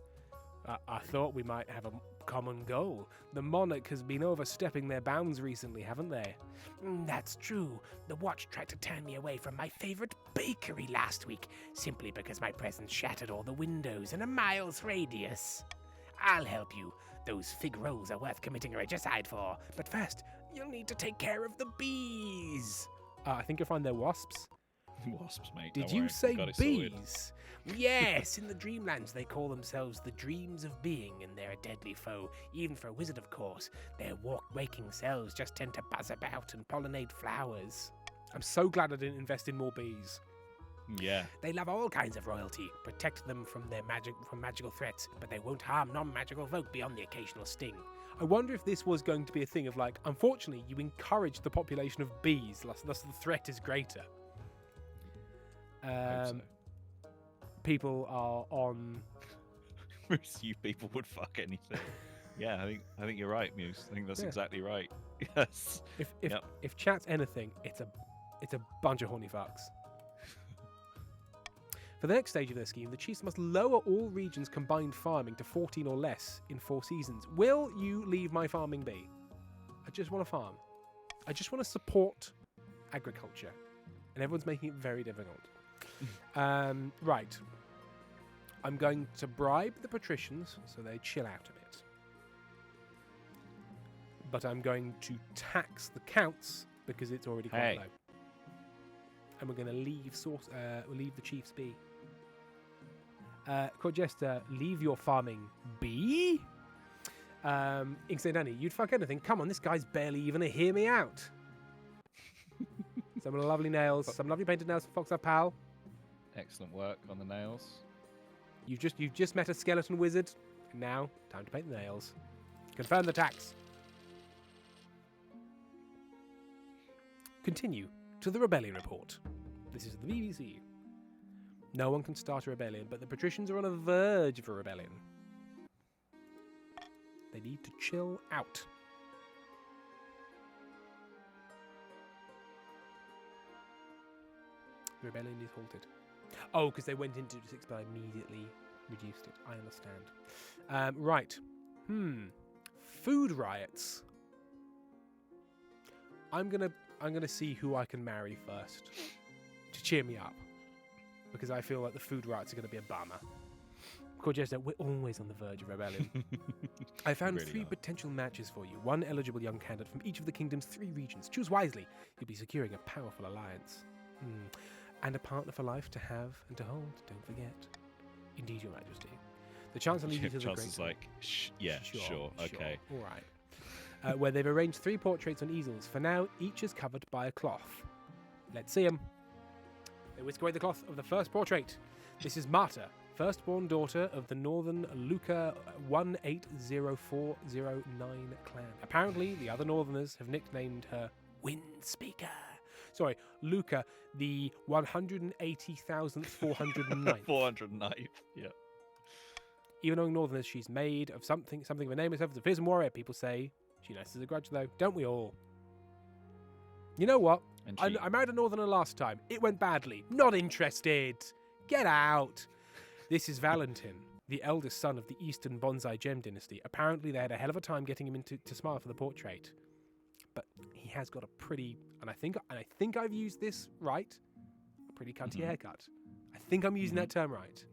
I thought we might have a common goal. The monarch has been overstepping their bounds recently, haven't they? That's true. The watch tried to turn me away from my favorite bakery last week, simply because my presence shattered all the windows in a mile's radius. I'll help you. Those fig rolls are worth committing a regicide for. But first, you'll need to take care of the bees. I think you'll find they're wasps. Wasps, mate. Did don't you worry, say we got it sorted. bees? Yes, in the Dreamlands they call themselves the Dreams of Being, and they're a deadly foe, even for a wizard, of course. Their waking cells just tend to buzz about and pollinate flowers. I'm so glad I didn't invest in more bees. Yeah. They love all kinds of royalty, protect them from magical threats, but they won't harm non-magical folk beyond the occasional sting. I wonder if this was going to be a thing of like, unfortunately, you encourage the population of bees, thus the threat is greater. I hope so. People are on. Muse, you people would fuck anything. Yeah, I think you're right, Muse. I think that's Yeah. exactly right. Yes. If chat's anything, it's a bunch of horny fucks. For the next stage of their scheme, the chiefs must lower all regions' combined farming to 14 or less in 4 seasons. Will you leave my farming be? I just want to farm. I just want to support agriculture. And everyone's making it very difficult. Right. I'm going to bribe the patricians so they chill out a bit. But I'm going to tax the counts because it's already quite Hey. low. And we're going to leave the chiefs be. Court leave your farming be? Inkstay Danny, you'd fuck anything. Come on, this guy's barely even a hear me out. Some lovely nails, some lovely painted nails for Foxar Pal. Excellent work on the nails. You've just met a skeleton wizard. Now, time to paint the nails. Confirm the tax. Continue to the rebellion report. This is the BBC. No one can start a rebellion, but the patricians are on the verge of a rebellion. They need to chill out. The rebellion is halted. Oh, because they went into District 6 but immediately reduced it. I understand. Right. Food riots. I'm gonna see who I can marry first to cheer me up, because I feel like the food riots are gonna be a bummer. Corgesta, we're always on the verge of rebellion. I found Really 3 are. potential matches for you. 1 eligible young candidate from each of the kingdom's 3 regions. Choose wisely. You'll be securing a powerful alliance. And a partner for life to have and to hold. Don't forget. Indeed, Your Majesty. The Chancellor leads you to the great... Chancellor's like, sure, okay. All right. Where they've arranged 3 portraits on easels. For now, each is covered by a cloth. Let's see them. They whisk away the cloth of the first portrait. This is Marta, firstborn daughter of the Northern Luca 180409 clan. Apparently, the other Northerners have nicknamed her Windspeaker. Sorry, Luca, the 180,409th. 409th, yeah. Even among Northerners, she's made of something of a name herself as a fearsome warrior. People say she nurses a grudge, though. Don't we all? You know what? And I married a Northerner last time. It went badly. Not interested. Get out. This is Valentin, the eldest son of the Eastern Bonsai Gem dynasty. Apparently, they had a hell of a time getting him to smile for the portrait. But he has got a pretty, and I think I've used this right, a pretty cunty haircut. I think I'm using that term right.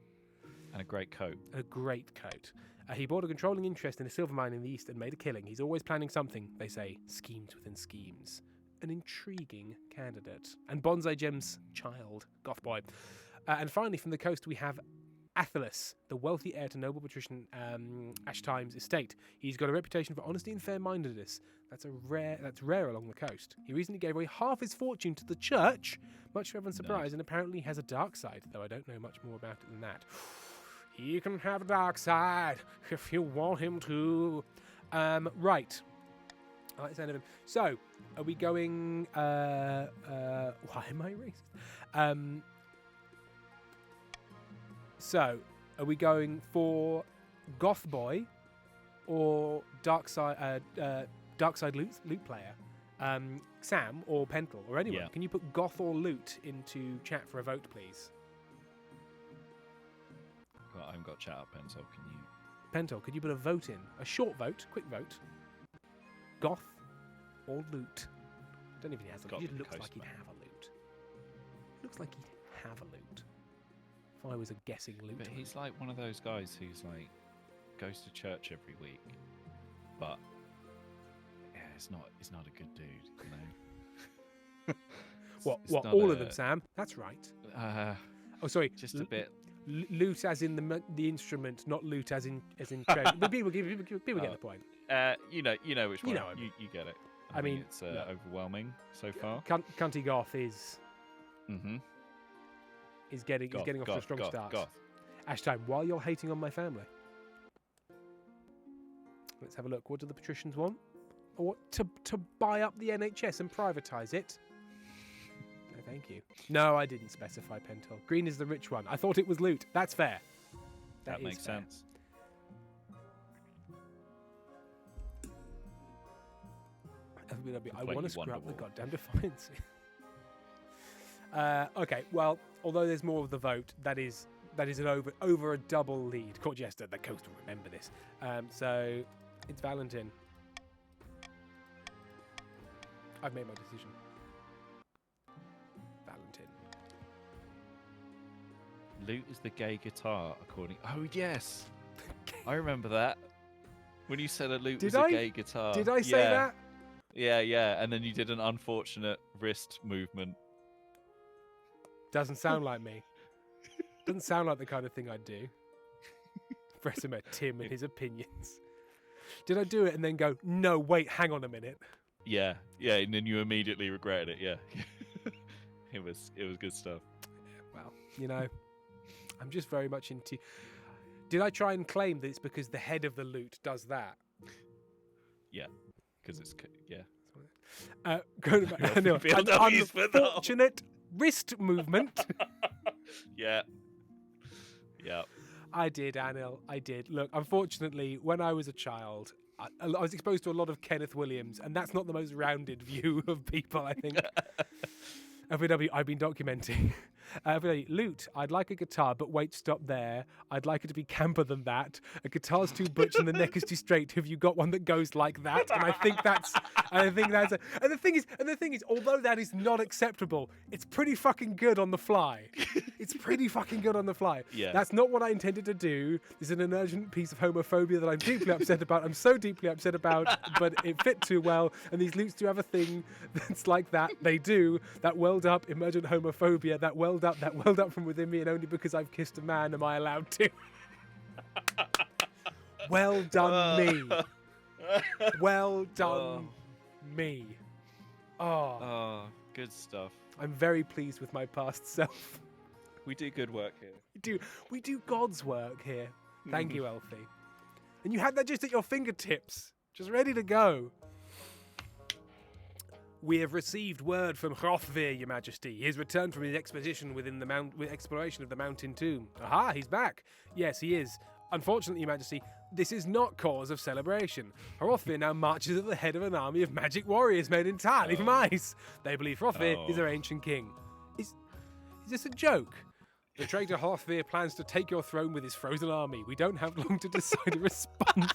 And a great coat. A great coat. He bought a controlling interest in a silver mine in the east and made a killing. He's always planning something, they say. Schemes within schemes. An intriguing candidate. And Bonsai Gem's child, goth boy. And finally, from the coast, we have Athelus, the wealthy heir to noble patrician Ashtime's estate. He's got a reputation for honesty and fair-mindedness. That's rare along the coast. He recently gave away half his fortune to the church, much to everyone's surprise, and apparently has a dark side, though I don't know much more about it than that. He can have a dark side if you want him to. Right. I like the sound of him. So, are we going... why am I racist? So, are we going for Goth Boy or Dark Side Loot player? Sam or Pentel or anyone? Yeah. Can you put Goth or Loot into chat for a vote, please? Well, I haven't got chat up, Pencil. Can you? Pentel, could you put a vote in? A short vote, quick vote. Goth or Loot? Don't even has a loot. He just looks like he'd have a loot. Looks like he'd have a loot. If I was a guessing loot. But he's like one of those guys who's like goes to church every week, but yeah, he's not a good dude, you know. What? All of them, Sam? That's right. Oh, sorry. Just a bit. Loot as in the instrument, not loot as in trade. But people get the point. You know which one. You know You get it. I mean, it's overwhelming so far. Cunty Goth is getting off to a strong start. Goth. Ashtime, while you're hating on my family, let's have a look. What do the patricians want? Or to buy up the NHS and privatise it? No, thank you. No, I didn't specify Pentel. Green is the rich one. I thought it was loot. That's fair. That makes sense. I want to screw up the goddamn defiancy. Okay, well, although there's more of the vote, that is an over a double lead. Court Jester, the coast will remember this. So it's Valentin. I've made my decision. Valentin. Loot is the gay guitar, according. Oh yes, I remember that. When you said a lute was a gay guitar. Did I say that? Yeah, and then you did an unfortunate wrist movement. Doesn't sound like me. Doesn't sound like the kind of thing I'd do. Expressing Tim and his opinions. Did I do it and then go, no, wait, hang on a minute? Yeah, and then you immediately regretted it, yeah. It was good stuff. Well, you know, I'm just very much into... Did I try and claim that it's because the head of the lute does that? Yeah, because it's... Yeah. Going back, an unfortunate wrist movement. Yeah. I did, Anil. I did. Look, unfortunately, when I was a child, I was exposed to a lot of Kenneth Williams, and that's not the most rounded view of people, I think. LVW, I've been documenting. LVW, loot, I'd like a guitar, but wait, stop there. I'd like it to be camper than that. A guitar's too butch and the neck is too straight. Have you got one that goes like that? And I think that's, and the thing is, although that is not acceptable, it's pretty fucking good on the fly. It's pretty fucking good on the fly. Yeah. That's not what I intended to do. This is an urgent piece of homophobia that I'm deeply upset about. I'm so deeply upset about, but it fit too well. And these loots do have a thing that's like that. They do. That welled up emergent homophobia. That welled up from within me, and only because I've kissed a man am I allowed to. Well done, me. Well done, me. Oh, good stuff. I'm very pleased with my past self. We do good work here. We do God's work here. Thank you, Elfie. And you had that just at your fingertips, just ready to go. We have received word from Hrothgar, Your Majesty. He has returned from his expedition with exploration of the mountain tomb. Aha, he's back. Yes, he is. Unfortunately, Your Majesty, this is not cause of celebration. Hrothgar now marches at the head of an army of magic warriors made entirely from ice. They believe Hrothgar is their ancient king. Is this a joke? The traitor Hrothgar plans to take your throne with his frozen army. We don't have long to decide a response.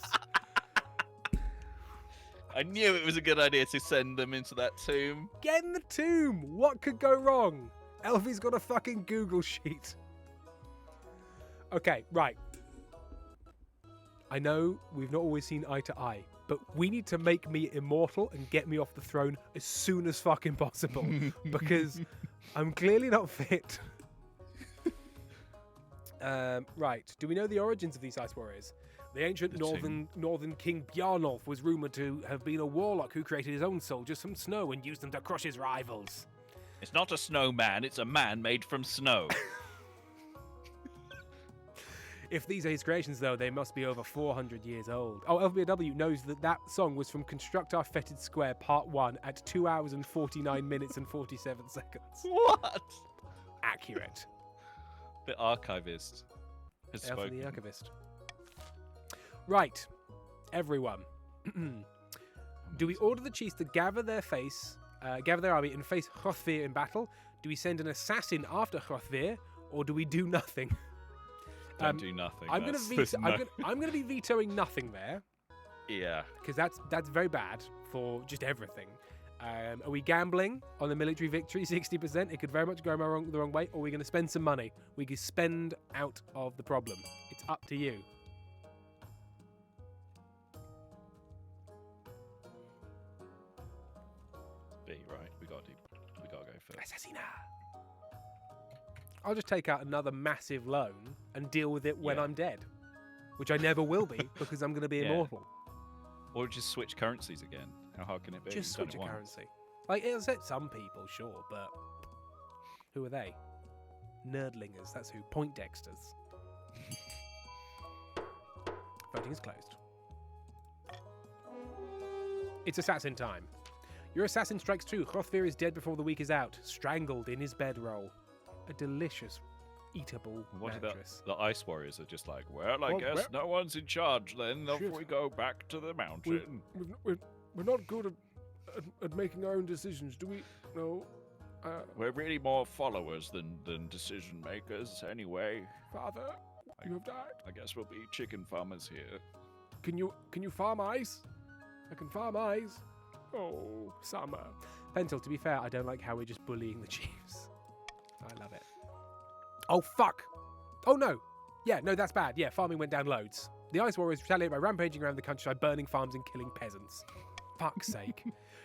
I knew it was a good idea to send them into that tomb. Get in the tomb! What could go wrong? Elfie's got a fucking Google sheet. Okay, right. I know we've not always seen eye to eye, but we need to make me immortal and get me off the throne as soon as fucking possible, because I'm clearly not fit. Right. Do we know the origins of these ice warriors? The ancient northern king Bjarnolf was rumoured to have been a warlock who created his own soldiers from snow and used them to crush his rivals. It's not a snowman, it's a man made from snow. If these are his creations, though, they must be over 400 years old. Oh, LBW knows that song was from Construct Our Fetid Square Part 1 at 2 hours and 49 minutes and 47 seconds. What? Accurate. The archivist has Elfie spoken. the Archivist. Right, everyone. Do we order the chiefs to gather their army and face Hrothgar in battle? Do we send an assassin after Hrothgar, or do we do nothing? Don't do nothing. I'm going to be vetoing nothing there. Yeah. Because that's very bad for just everything. Are we gambling on the military victory, 60%? It could very much go the wrong way. Or are we going to spend some money? We can spend out of the problem. It's up to you. B, right? We gotta go first. Assassina. I'll just take out another massive loan and deal with it when I'm dead. Which I never will be, because I'm going to be immortal. Or just switch currencies again. How hard can it be? Just You've done switch a it once. currency. Like, it'll set some people, sure, but who are they? Nerdlingers, that's who. Poindexters. Voting is closed. It's assassin time. Your assassin strikes true. Hrothgar is dead before the week is out, strangled in his bedroll. A delicious, eatable What mattress. about the ice warriors are just like, well, I guess no one's in charge then. Off Shit. we go back to the mountain. We're not good at making our own decisions, do we? No. We're really more followers than decision makers anyway. Father, you have died. I guess we'll be chicken farmers here. Can you farm ice? I can farm ice. Oh, summer. Pentel, to be fair, I don't like how we're just bullying the Chiefs. I love it. Oh, fuck. Oh, no. Yeah, no, that's bad. Yeah, farming went down loads. The Ice Warriors retaliate by rampaging around the countryside, burning farms and killing peasants. Fuck's sake.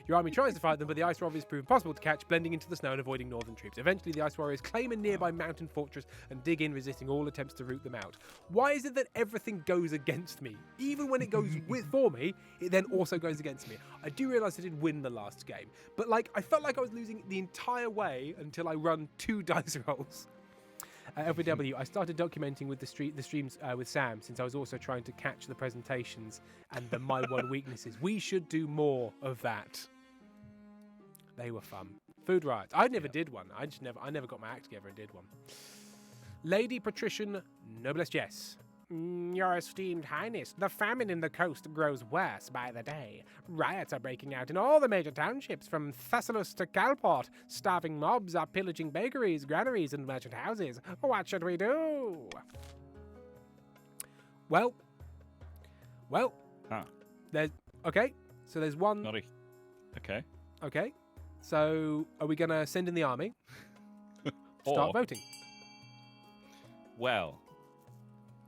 Your army tries to fight them, but the Ice Warriors prove impossible to catch, blending into the snow and avoiding northern troops. Eventually, the Ice Warriors claim a nearby mountain fortress and dig in, resisting all attempts to root them out. Why is it that everything goes against me? Even when it goes for me, it then also goes against me. I do realise I did win the last game, but I felt like I was losing the entire way until I run 2 dice rolls. LVW, I started documenting with the streams with Sam, since I was also trying to catch the presentations and the my one weaknesses. We should do more of that. They were fun. Food riots. I never did one. I never got my act together and did one. Lady Patrician Noblesse Yes. Your esteemed highness, the famine in the coast grows worse by the day. Riots are breaking out in all the major townships, from Thessalus to Calport. Starving mobs are pillaging bakeries, granaries, and merchant houses. What should we do? Well, Ah. there's... Okay, so there's one... Not a... Okay. Okay, so are we going to send in the army? Start Or- voting. Well,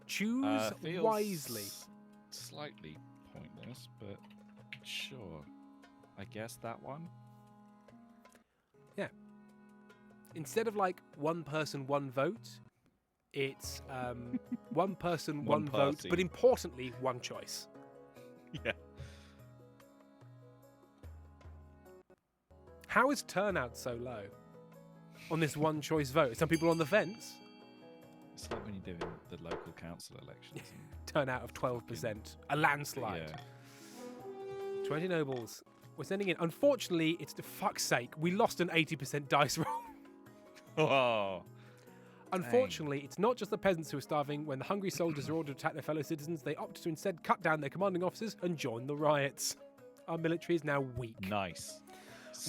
Choose feels wisely. Slightly pointless, but sure. I guess that one. Instead of like one person, one vote, it's one person, One one vote, party. but importantly, one choice. Yeah. How is turnout so low on this one choice vote? Some people on the fence. It's like when you're doing the local council elections. Turnout of 12%. A landslide. Yeah. 20 nobles. We're sending in. Unfortunately, it's to fuck's sake. We lost an 80% dice roll. Oh. Unfortunately, it's not just the peasants who are starving. When the hungry soldiers are ordered to attack their fellow citizens, they opt to instead cut down their commanding officers and join the riots. Our military is now weak. Nice.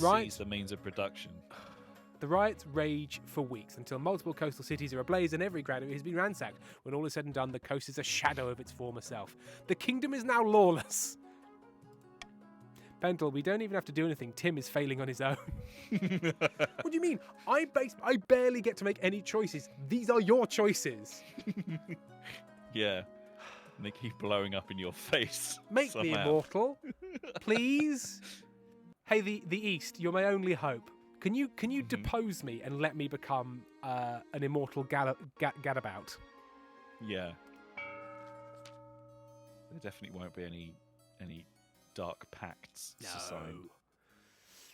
Right. Seize the means of production. The riots rage for weeks until multiple coastal cities are ablaze and every granary has been ransacked. When all is said and done, the coast is a shadow of its former self. The kingdom is now lawless. Pentel, we don't even have to do anything. Tim is failing on his own. What do you mean? I barely get to make any choices. These are your choices. Yeah. And they keep blowing up in your face. Make me somehow. immortal, please. Hey, the East, you're my only hope. Can you depose me and let me become an immortal gadabout? Yeah. There definitely won't be any dark pacts signed.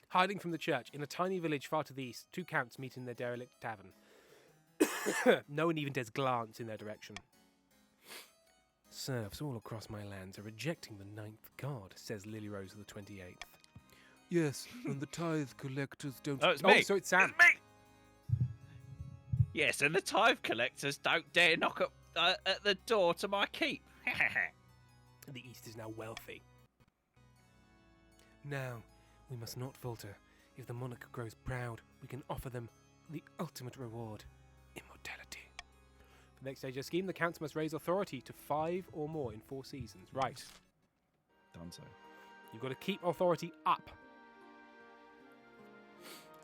Hiding from the church, in a tiny village far to the east, two counts meet in their derelict tavern. No one even dares glance in their direction. Serfs all across my lands are rejecting the ninth god, says Lily Rose of the 28th. Yes, and the tithe collectors don't... Oh, it's me. so it's Sam. It's me. Yes, and the tithe collectors don't dare knock at the door to my keep. The East is now wealthy. Now, we must not falter. If the monarch grows proud, we can offer them the ultimate reward, immortality. For the next stage of the scheme, the counts must raise authority to 5 or more in 4 seasons. Right. Done so. You've got to keep authority up.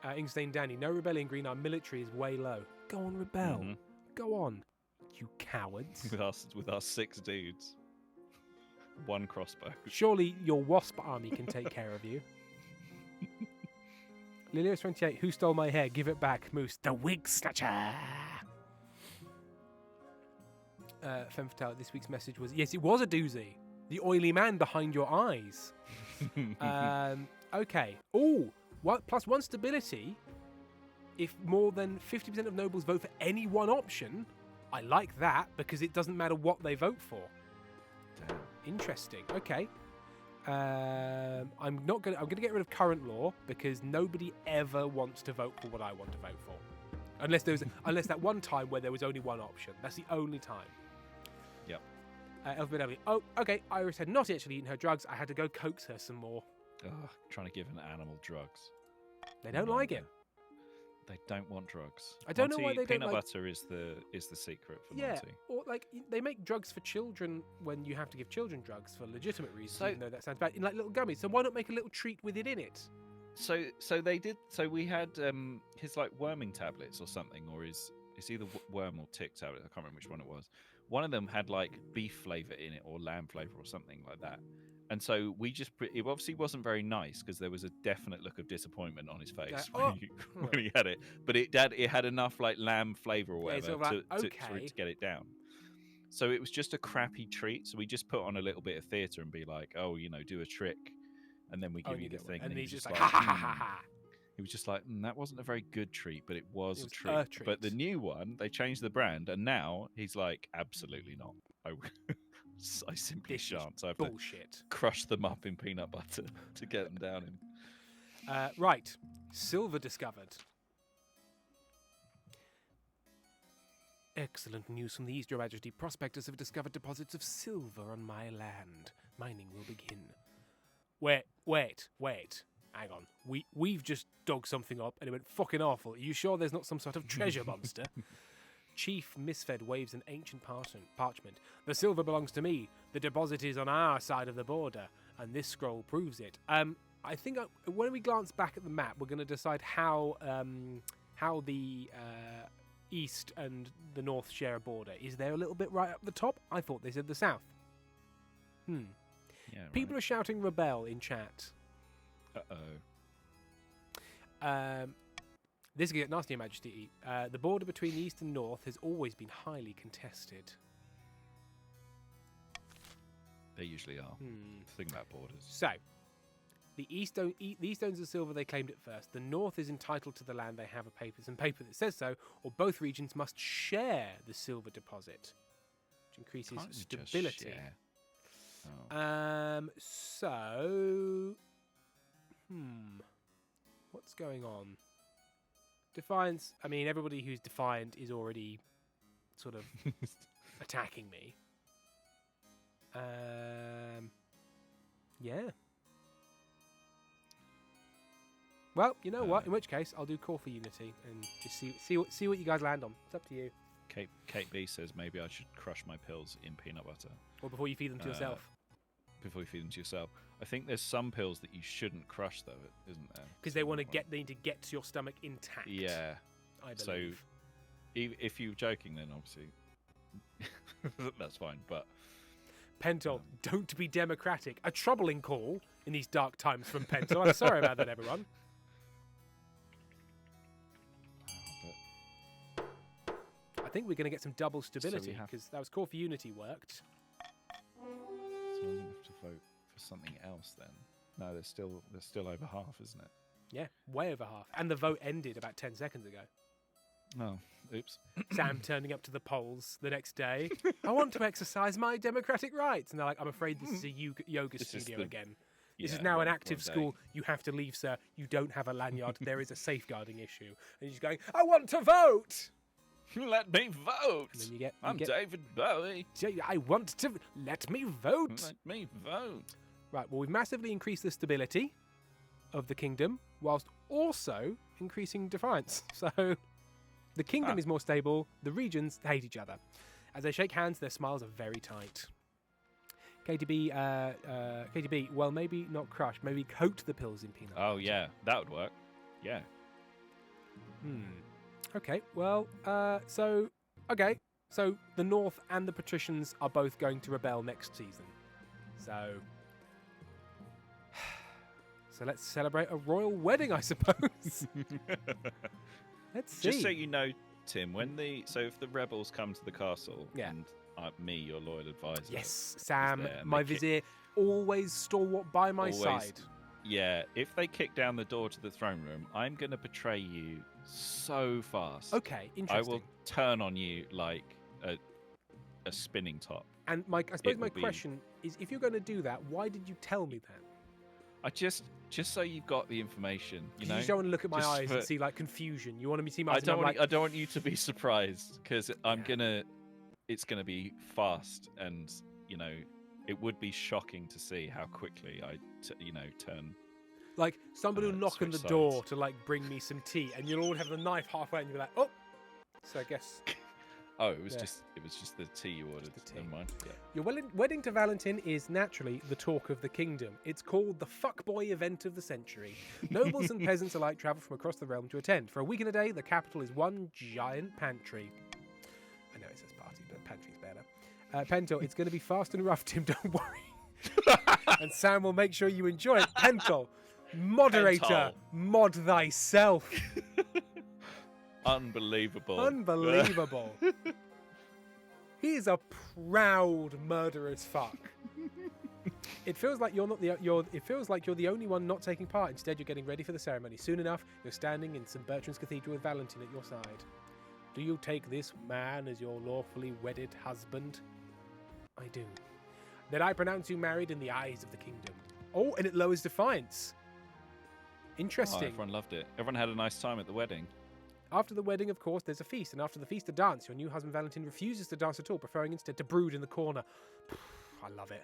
Ingstein Danny, no rebellion green, our military is way low. Go on, rebel. Mhm. Go on, you cowards. With our 6 dudes. 1 crossbow. Surely your wasp army can take care of you. Lilios 28, who stole my hair? Give it back, Moose. The wig snatcher. Femme Fatale, this week's message was, yes, it was a doozy. The oily man behind your eyes. Okay. Oh, +1 stability. If more than 50% of nobles vote for any one option, I like that because it doesn't matter what they vote for. Damn. Interesting. Okay. I'm gonna get rid of current law because nobody ever wants to vote for what I want to vote for, unless that one time where there was only one option. That's the only time. Yep. Elphaba W. Oh, okay. Iris had not actually eaten her drugs. I had to go coax her some more. Ugh, trying to give an animal drugs. They don't like it. They don't want drugs. I don't know why Monty, they don't peanut like- butter is the secret for Yeah, Monty. or like they make drugs for children when you have to give children drugs for legitimate reasons. So- Even though that sounds bad, in like little gummies. So why not make a little treat with it in it? So they did. So we had his like worming tablets or something, or it's either worm or tick tablet. I can't remember which one it was. One of them had like beef flavor in it or lamb flavor or something like that. And so we just it obviously wasn't very nice because there was a definite look of disappointment on his face oh, when he had it. But it had enough like lamb flavor or Yeah, whatever sort of like, for okay. it to get it down. So it was just a crappy treat. So we just put on a little bit of theatre and be like, oh, do a trick, and then we give you the thing. and he he's was just like, ha ha ha ha ha. He was just like, that wasn't a very good treat, but it was, It a, was treat. a treat. But the new one, they changed the brand, and now he's like, absolutely not. I simply This is shan't. So I have to Bullshit. crush them up in peanut butter to get them down in. Right. Silver discovered. Excellent news from the East, Your Majesty. Prospectors have discovered deposits of silver on my land. Mining will begin. Wait. Hang on. We've just dug something up and it went fucking awful. Are you sure there's not some sort of treasure monster? Chief Misfed waves an ancient parchment. The silver belongs to me. The deposit is on our side of the border, and this scroll proves it. I think when we glance back at the map, we're going to decide how the east and the north share a border. Is there a little bit right up the top? I thought they said the south. Yeah, right. People are shouting rebel in chat. This can get nasty, Your Majesty. The border between the east and north has always been highly contested. They usually are. Think about borders. So, the east owns the silver they claimed at first. The north is entitled to the land they have some paper that says so, or both regions must share the silver deposit, which increases Can't you just stability. share? So, what's going on? Defiance. I mean, everybody who's defiant is already sort of attacking me. Yeah. Well, you know what? In which case, I'll do call for unity and just see what you guys land on. It's up to you. Kate B says maybe I should crush my pills in peanut butter. Or before you feed them to yourself. Before you feed them to yourself. I think there's some pills that you shouldn't crush, though, isn't there? Because they need to get to your stomach intact. Yeah. I believe. So, if you're joking, then obviously that's fine. But Pentel, don't be democratic. A troubling call in these dark times from Pentel. I'm sorry about that, everyone. I think we're going to get some double stability because that was call for unity worked. So I'm going to have to vote for something else then. No, there's still over half, isn't it? Yeah, way over half. And the vote ended about 10 seconds ago. Oh, oops. Sam turning up to the polls the next day. I want to exercise my democratic rights. And they're like, I'm afraid this is a yoga studio again. This is now an active school. You have to leave, sir. You don't have a lanyard. There is a safeguarding issue. And he's going, I want to vote. Let me vote. And then you get, I'm David Bowie. I want to let me vote. Let me vote. Right, well, we've massively increased the stability of the kingdom whilst also increasing defiance. So the kingdom is more stable. The regions hate each other. As they shake hands, their smiles are very tight. KTB, well, maybe not crush. Maybe coat the pills in peanut butter. Oh, yeah. That would work. Yeah. Okay, well, so the North and the patricians are both going to rebel next season. So let's celebrate a royal wedding, I suppose. Let's see. Just so you know, Tim, if the rebels come to the castle, and me, your loyal advisor. Yes, Sam, my vizier, always stalwart by my side. Yeah, if they kick down the door to the throne room, I'm going to betray you so fast. Okay, interesting. I will turn on you like a spinning top. And I suppose my question is, if you're going to do that, why did you tell me that? I just so you've got the information, you know. You just don't want to look at my eyes and see like confusion. You want me to see my eyes. I don't want you to be surprised because it's gonna be fast, and you know it would be shocking to see how quickly I turn. Like somebody will knock on the door to like bring me some tea, and you'll all have the knife halfway, and you'll be like, oh. So I guess. Oh, it was just the tea you ordered. Never mind. Yeah. Your wedding to Valentin is naturally the talk of the kingdom. It's called the fuckboy event of the century. Nobles and peasants alike travel from across the realm to attend. For a week and a day, the capital is one giant pantry. I know it says party, but pantry's better. Pentel, it's going to be fast and rough, Tim. Don't worry. And Sam will make sure you enjoy it. Pentel, moderator, mod thyself. Unbelievable. He is a proud murderous fuck. It feels like you're the only one not taking part. Instead, you're getting ready for the ceremony. Soon enough, you're standing in St. Bertrand's Cathedral with Valentin at your side. Do you take this man as your lawfully wedded husband? I do. Then I pronounce you married in the eyes of the kingdom. Oh, and it lowers defiance. Interesting. Oh, everyone loved it. Everyone had a nice time at the wedding. After the wedding, of course, there's a feast, and after the feast, a dance. Your new husband, Valentin, refuses to dance at all, preferring instead to brood in the corner. I love it.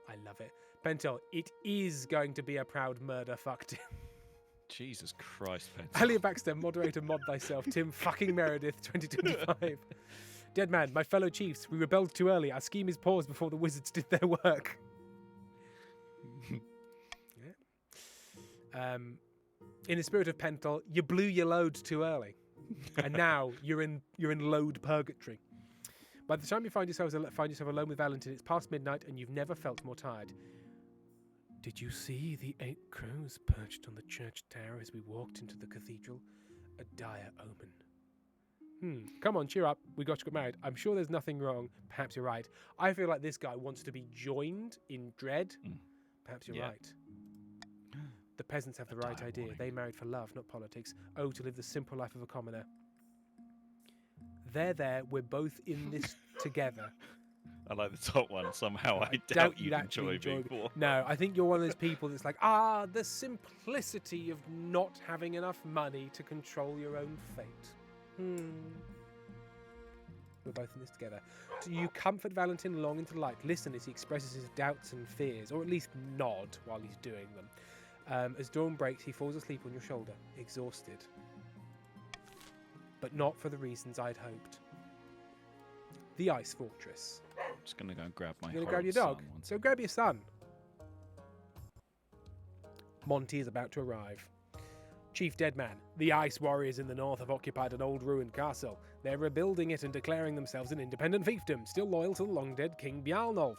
I love it. Pentel, it is going to be a proud murder, fucked. Jesus Christ, Ben. Alia Baxter, moderator, mod thyself. Tim fucking Meredith, 2025. Dead man, my fellow chiefs, we rebelled too early. Our scheme is paused before the wizards did their work. Yeah. In the spirit of Pentel, you blew your load too early, and now you're in load purgatory. By the time you find yourself alone with Valentin, it's past midnight, and you've never felt more tired. Did you see the 8 crows perched on the church tower as we walked into the cathedral? A dire omen. Come on, cheer up. We got to get married. I'm sure there's nothing wrong. Perhaps you're right. I feel like this guy wants to be joined in dread. Perhaps you're right. The peasants have the right idea. They married for love, not politics. Oh, to live the simple life of a commoner. There, we're both in this together. I like the top one. Somehow I doubt doubt you'd you'd actually enjoy being enjoy poor. No, I think you're one of those people that's like, the simplicity of not having enough money to control your own fate. We're both in this together. Do you comfort Valentin long into light? Listen as he expresses his doubts and fears, or at least nod while he's doing them. As dawn breaks, he falls asleep on your shoulder, exhausted. But not for the reasons I'd hoped. The Ice Fortress. I'm just going to go and grab my You're going to grab your dog? So grab your son. Monty is about to arrive. Chief Deadman, the Ice Warriors in the north have occupied an old ruined castle. They're rebuilding it and declaring themselves an independent fiefdom, still loyal to the long-dead King Bjarnolf.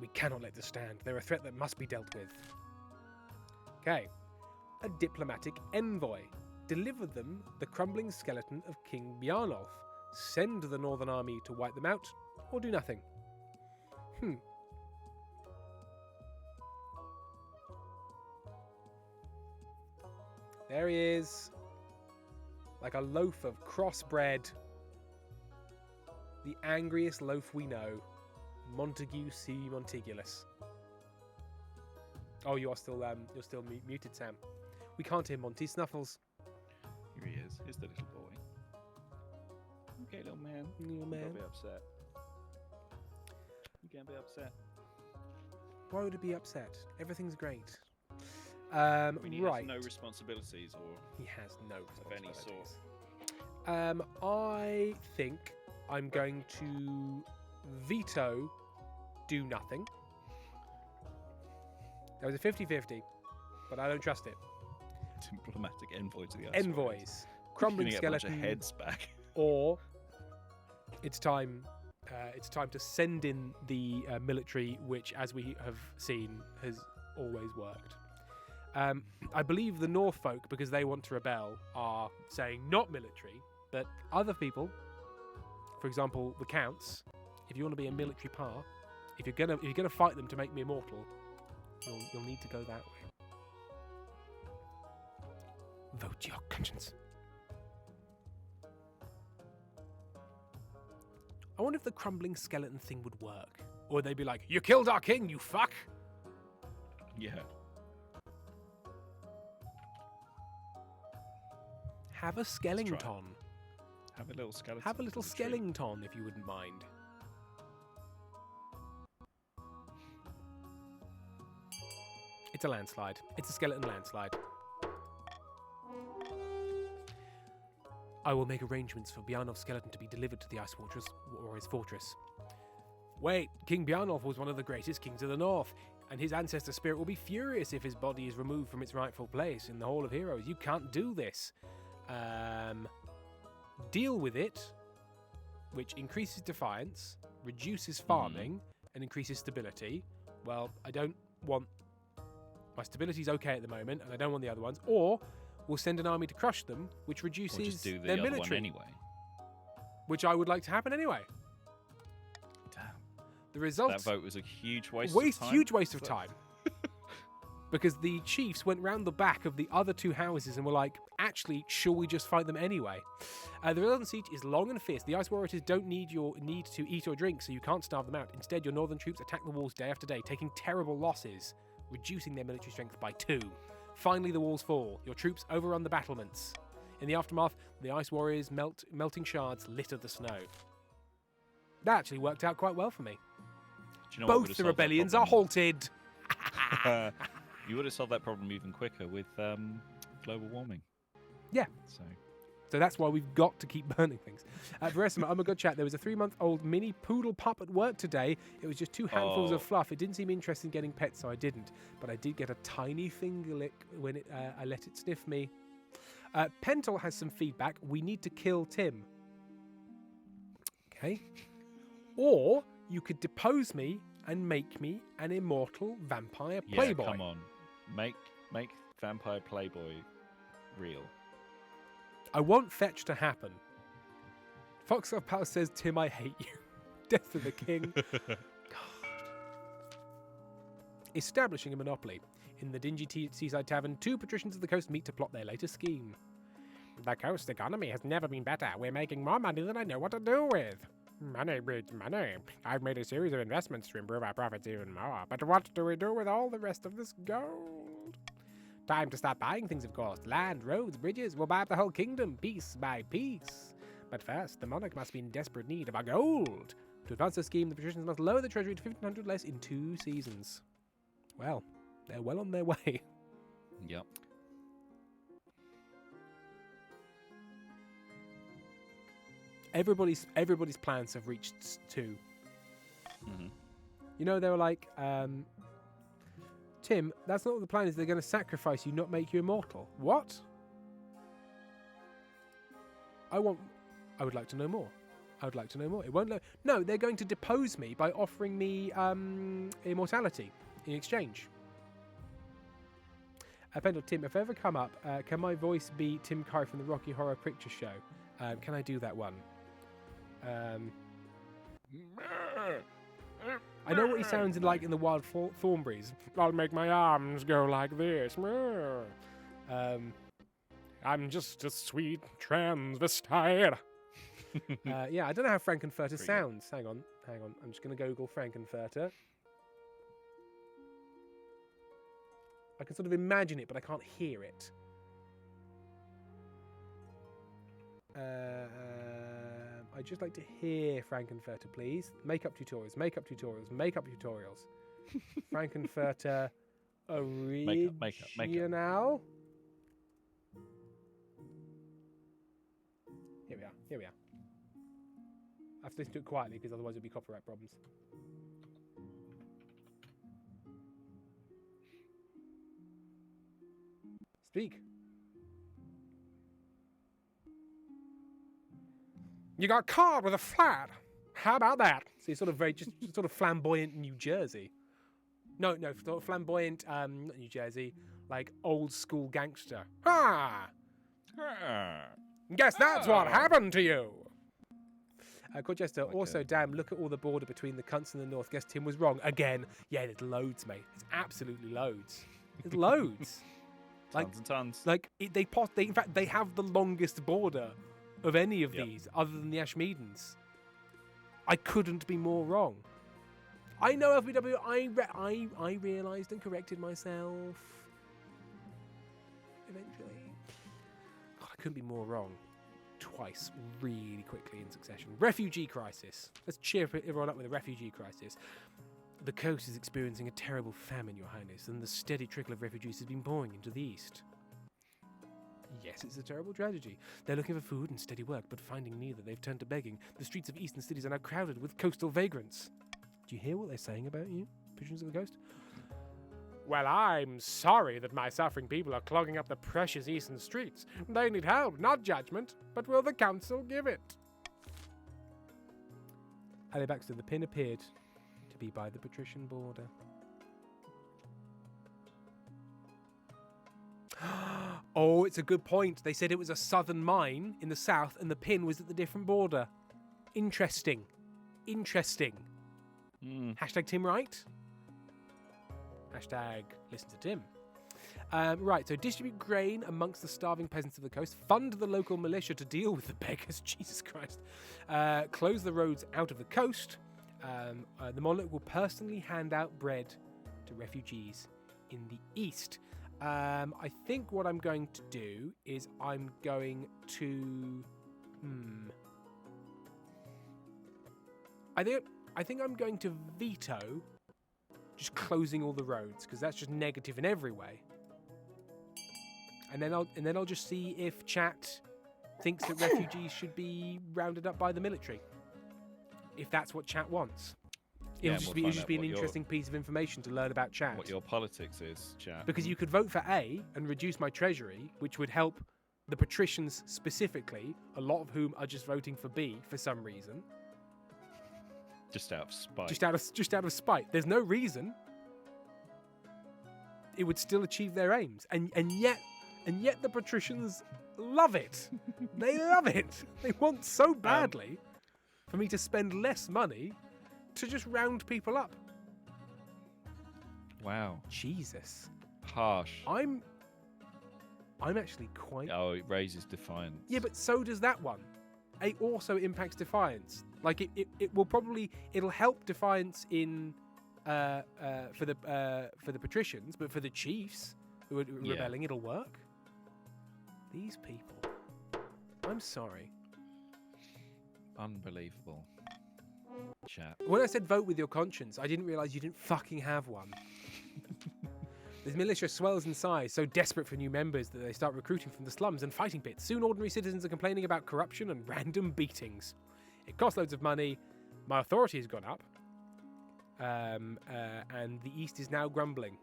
We cannot let this stand. They're a threat that must be dealt with. Okay. A diplomatic envoy. Deliver them the crumbling skeleton of King Bjarnolf. Send the Northern Army to wipe them out, or do nothing. There he is. Like a loaf of cross-bred. The angriest loaf we know. Montague C. Montigulus. Oh, you're still muted, Sam. We can't hear Monty Snuffles. Here he is. Here's the little boy. Okay, little man. Little man. Don't be upset. You can't be upset. Why would it be upset? Everything's great. I mean, he right. has no responsibilities or He has no of any sort. I think I'm going to veto do nothing. There was a 50-50, but I don't trust it. Diplomatic envoy to the Ice Warriors. Envoys, crumbling You're gonna get a bunch skeleton, of heads back. or it's time to send in the military, which, as we have seen, has always worked. I believe the North folk, because they want to rebel, are saying not military, but other people, for example, the counts, if you want to be a military power, if you're gonna fight them to make me immortal, you'll need to go that way. Vote your conscience. I wonder if the crumbling skeleton thing would work, or they'd be like, "You killed our king, you fuck." Yeah. Have a skeleton. Have a little skeleton. Have a little to the tree. skeleton, if you wouldn't mind. It's a landslide. It's a skeleton landslide. I will make arrangements for Bjarnolf's skeleton to be delivered to the Ice Fortress, or his fortress. Wait, King Bjarnolf was one of the greatest kings of the North, and his ancestor spirit will be furious if his body is removed from its rightful place in the Hall of Heroes. You can't do this. Deal with it, which increases defiance, reduces farming, and increases stability. Well, I don't want... My stability's okay at the moment, and I don't want the other ones. Or we'll send an army to crush them, which reduces Or just do the their other military. one anyway. Which I would like to happen anyway. Damn. The result... That vote was a huge waste of time. Huge waste of time. Because the chiefs went round the back of the other two houses and were like, actually, shall we just fight them anyway? The Northern Siege is long and fierce. The Ice Warriors don't need to eat or drink, so you can't starve them out. Instead, your northern troops attack the walls day after day, taking terrible losses, reducing their military strength by 2. Finally, the walls fall. Your troops overrun the battlements. In the aftermath, the Ice Warriors' melting shards litter the snow. That actually worked out quite well for me. Do you know what Both would've the solved that rebellions are problem? halted. You would have solved that problem even quicker with global warming. Yeah. So So that's why we've got to keep burning things. Verissima, oh my god, chat, there was a 3-month-old mini poodle pup at work today. It was just 2 handfuls of Oh. fluff. It didn't seem interested in getting pets, so I didn't. But I did get a tiny finger lick when I let it sniff me. Pentel has some feedback. We need to kill Tim. Okay. Or you could depose me and make me an immortal vampire playboy. Yeah, come on. Make Vampire Playboy real. I want fetch to happen. Fox of Power says, Tim, I hate you. Death of the king. God. Establishing a monopoly. In the dingy seaside tavern, 2 patricians of the coast meet to plot their latest scheme. The coast economy has never been better. We're making more money than I know what to do with. Money breeds money. I've made a series of investments to improve our profits even more. But what do we do with all the rest of this gold? Time to start buying things, of course. Land, roads, bridges. We'll buy up the whole kingdom, piece by piece. But first, the monarch must be in desperate need of our gold. To advance the scheme, the patricians must lower the treasury to 1,500 less in 2 seasons. Well, they're well on their way. Yep. Everybody's plans have reached 2. Hmm. You know, they were like, Tim, that's not what the plan is. They're going to sacrifice you, not make you immortal. What? I would like to know more. I would like to know more. It won't No, they're going to depose me by offering me immortality in exchange. Pendle, Tim, if I ever come up, can my voice be Tim Curry from the Rocky Horror Picture Show? Can I do that one? I know what he sounds like in the Wild Thornberries. I'll make my arms go like this. I'm just a sweet transvestite. Yeah, I don't know how Frankenfurter sounds. Hang on. I'm just going to Google Frankenfurter. I can sort of imagine it, but I can't hear it. I'd just like to hear Frankenfurter, please. Makeup tutorials. Frankenfurter original. Makeup. Here we are. I have to listen to it quietly because otherwise there'll be copyright problems. Speak. You got caught with a flat. How about that? So you're sort of very, just sort of flamboyant New Jersey. No, sort of flamboyant, not New Jersey, like old school gangster. Ha! Guess that's what happened to you. Colchester, also, damn, look at all the border between the cunts in the north. Guess Tim was wrong. Again, yeah, there's loads, mate. There's absolutely loads. There's loads. Tons and tons. Like, in fact, they have the longest border of any of these, other than the Ashmeadans. I couldn't be more wrong. I know FBW, I realised and corrected myself. Eventually. God, I couldn't be more wrong. Twice, really quickly in succession. Refugee crisis. Let's cheer everyone up with a refugee crisis. The coast is experiencing a terrible famine, Your Highness, and the steady trickle of refugees has been pouring into the east. Yes, it's a terrible tragedy. They're looking for food and steady work, but finding neither, they've turned to begging. The streets of eastern cities are now crowded with coastal vagrants. Do you hear what they're saying about you, pigeons of the coast? Well, I'm sorry that my suffering people are clogging up the precious eastern streets. They need help, not judgment, but will the council give it? Ali Baxter, the pin appeared to be by the patrician border. Oh, it's a good point. They said it was a southern mine in the south and the pin was at the different border. Interesting. Hashtag Tim Right. Hashtag listen to Tim. Right, so distribute grain amongst the starving peasants of the coast. Fund the local militia to deal with the beggars. Jesus Christ. Close the roads out of the coast. The monarch will personally hand out bread to refugees in the east. I think what I'm going to do is I'm going to. I think I'm going to veto just closing all the roads because that's just negative in every way. And then I'll just see if chat thinks that refugees should be rounded up by the military. If that's what chat wants. It'll just be an interesting piece of information to learn about chat. What your politics is, chat. Because you could vote for A and reduce my treasury, which would help the patricians specifically, a lot of whom are just voting for B for some reason. Just out of spite. Just out of spite. There's no reason. It would still achieve their aims. And yet the patricians love it. They love it. They want so badly for me to spend less money to just round people up. Wow. Jesus. Harsh. I'm actually quite... Oh, it raises defiance. Yeah, but so does that one. It also impacts defiance. Like it'll help defiance in for the patricians, but for the chiefs who are rebelling, it'll work. These people. I'm sorry. Unbelievable. Chat. When I said vote with your conscience, I didn't realise you didn't fucking have one. This militia swells in size, so desperate for new members that they start recruiting from the slums and fighting pits. Soon ordinary citizens are complaining about corruption and random beatings. It costs loads of money. My authority has gone up. And the East is now grumbling.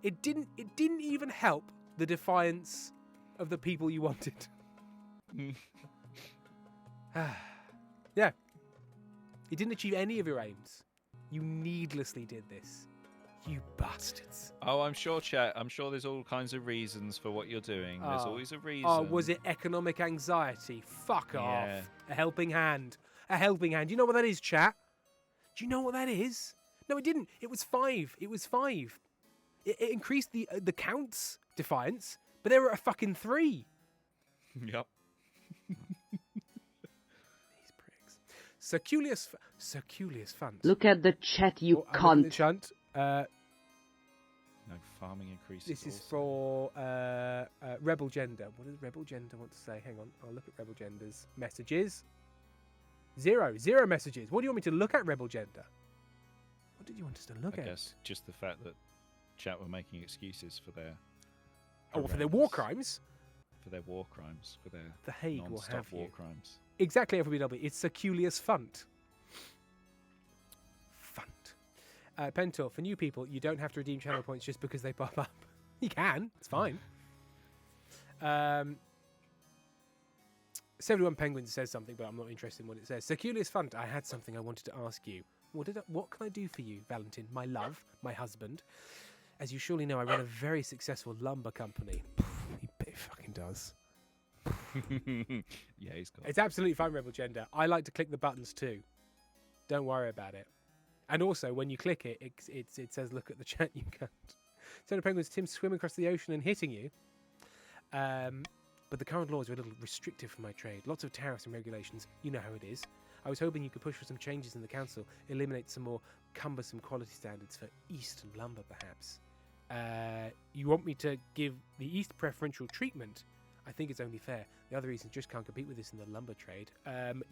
It didn't even help the defiance of the people you wanted. Yeah. It didn't achieve any of your aims. You needlessly did this. You bastards. Oh, I'm sure, chat. I'm sure there's all kinds of reasons for what you're doing. There's always a reason. Oh, was it economic anxiety? Fuck off. Yeah. A helping hand. A helping hand. Do you know what that is, chat? Do you know what that is? No, it didn't. It was 5. It was 5. It increased the count's defiance, but they were at a fucking 3. Yep. These pricks. Circulius funds. Look at the chat, you I'm looking at cunt. the chant. No farming increases. This is also. for Rebel Gender. What does Rebel Gender want to say? Hang on. I'll look at Rebel Gender's messages. 0 messages. What do you want me to look at, Rebel Gender? What did you want us to look I at? guess just the fact that chat were making excuses for their. Oh, for their war horrendous- crimes? For their war crimes. For their The Hague will non-stop have war you. crimes. Exactly, FBW. It's Circulius Funt. Pentor, for new people, you don't have to redeem channel points just because they pop up. You can. It's fine. 71 Penguins says something, but I'm not interested in what it says. Circulius Funt, I had something I wanted to ask you. What can I do for you, Valentin, my love, my husband? As you surely know, I run a very successful lumber company. He fucking does. Yeah, he's got. It's absolutely fine, Rebel Gender. I like to click the buttons too. Don't worry about it. And also, when you click it, it says, look at the chat you can't. Solar Penguins, Tim swimming across the ocean and hitting you. But the current laws are a little restrictive for my trade. Lots of tariffs and regulations. You know how it is. I was hoping you could push for some changes in the council, eliminate some more cumbersome quality standards for Eastern lumber, perhaps. You want me to give the East preferential treatment? I think it's only fair. The other reason just can't compete with this in the lumber trade.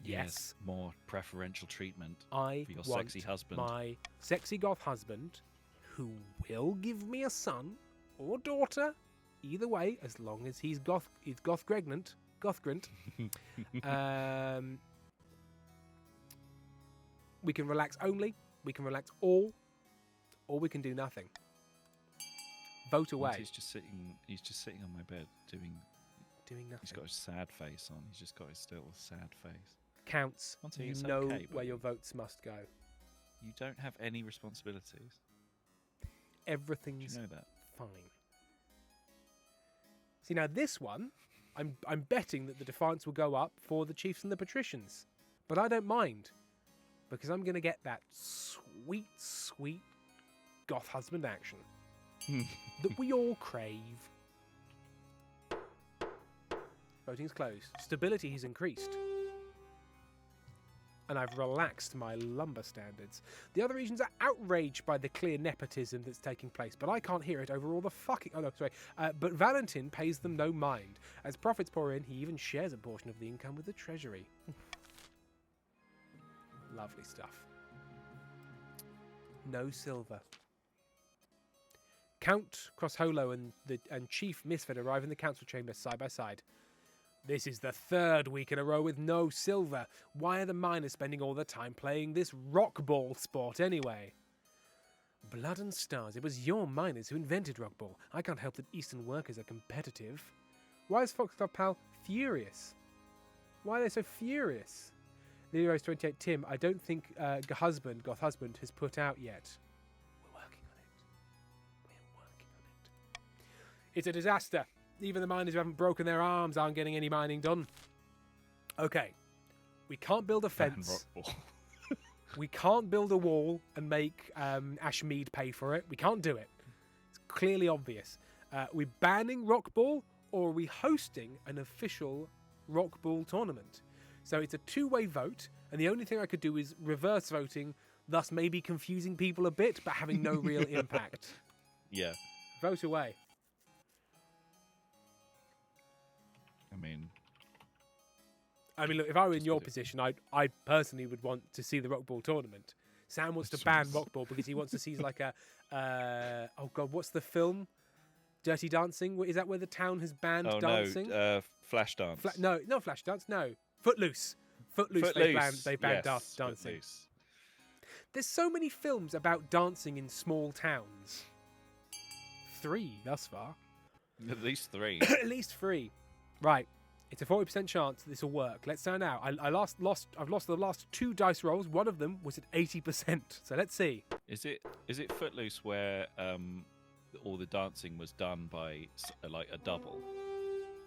Yes. More preferential treatment I for your want sexy husband. my sexy goth husband, who will give me a son or daughter, either way, as long as he's gothgrant. We can relax only, we can relax all, or we can do nothing. Vote away. He's just sitting on my bed doing Doing He's nothing. got his sad face on. He's just got his little sad face. Counts. Monty, You it's know okay, where but- your votes must go. You don't have any responsibilities. Do Everything's you know that? fine. See, now this one, I'm betting that the defiance will go up for the chiefs and the patricians. But I don't mind. Because I'm going to get that sweet, sweet goth husband action that we all crave. Voting's closed. Stability has increased. and I've relaxed my lumber standards. The other regions are outraged by the clear nepotism that's taking place, but I can't hear it over all the fucking... Oh, no, sorry. But Valentin pays them no mind. As profits pour in, he even shares a portion of the income with the treasury. Lovely stuff. No silver. Count Crossholo and Chief Misfit arrive in the council chamber side by side. This is the third week in a row with no silver. Why are the miners spending all their time playing this rock ball sport anyway? Blood and stars, it was your miners who invented rock ball. I can't help that Eastern workers are competitive. Why is Foxglove Pal furious? Why are they so furious? Leroy's 28 Tim, I don't think Goth Husband has put out yet. We're working on it. We're working on it. It's a disaster. Even the miners who haven't broken their arms aren't getting any mining done. Okay. We can't build a fence. We can't build a wall and make Ashmead pay for it. We can't do it. It's clearly obvious. We're banning rock ball, or are we hosting an official rock ball tournament? So it's a two-way vote, and the only thing I could do is reverse voting, thus maybe confusing people a bit, but having no real impact. Yeah. Vote away. I mean, look, if I were in your position, I personally would want to see the rock ball tournament. Sam wants to ban rock ball because he wants to see like a, oh God, what's the film? Dirty Dancing? Is that where the town has banned dancing? No, Flashdance. No, not Flashdance, no. Footloose. Footloose. They banned dancing. Footloose. There's so many films about dancing in small towns. 3 thus far. At least 3. At least 3. Right. It's a 40% chance that this will work. Let's find out. I've lost the last 2 dice rolls. One of them was at 80%. So let's see. Is it Footloose where all the dancing was done by like a double?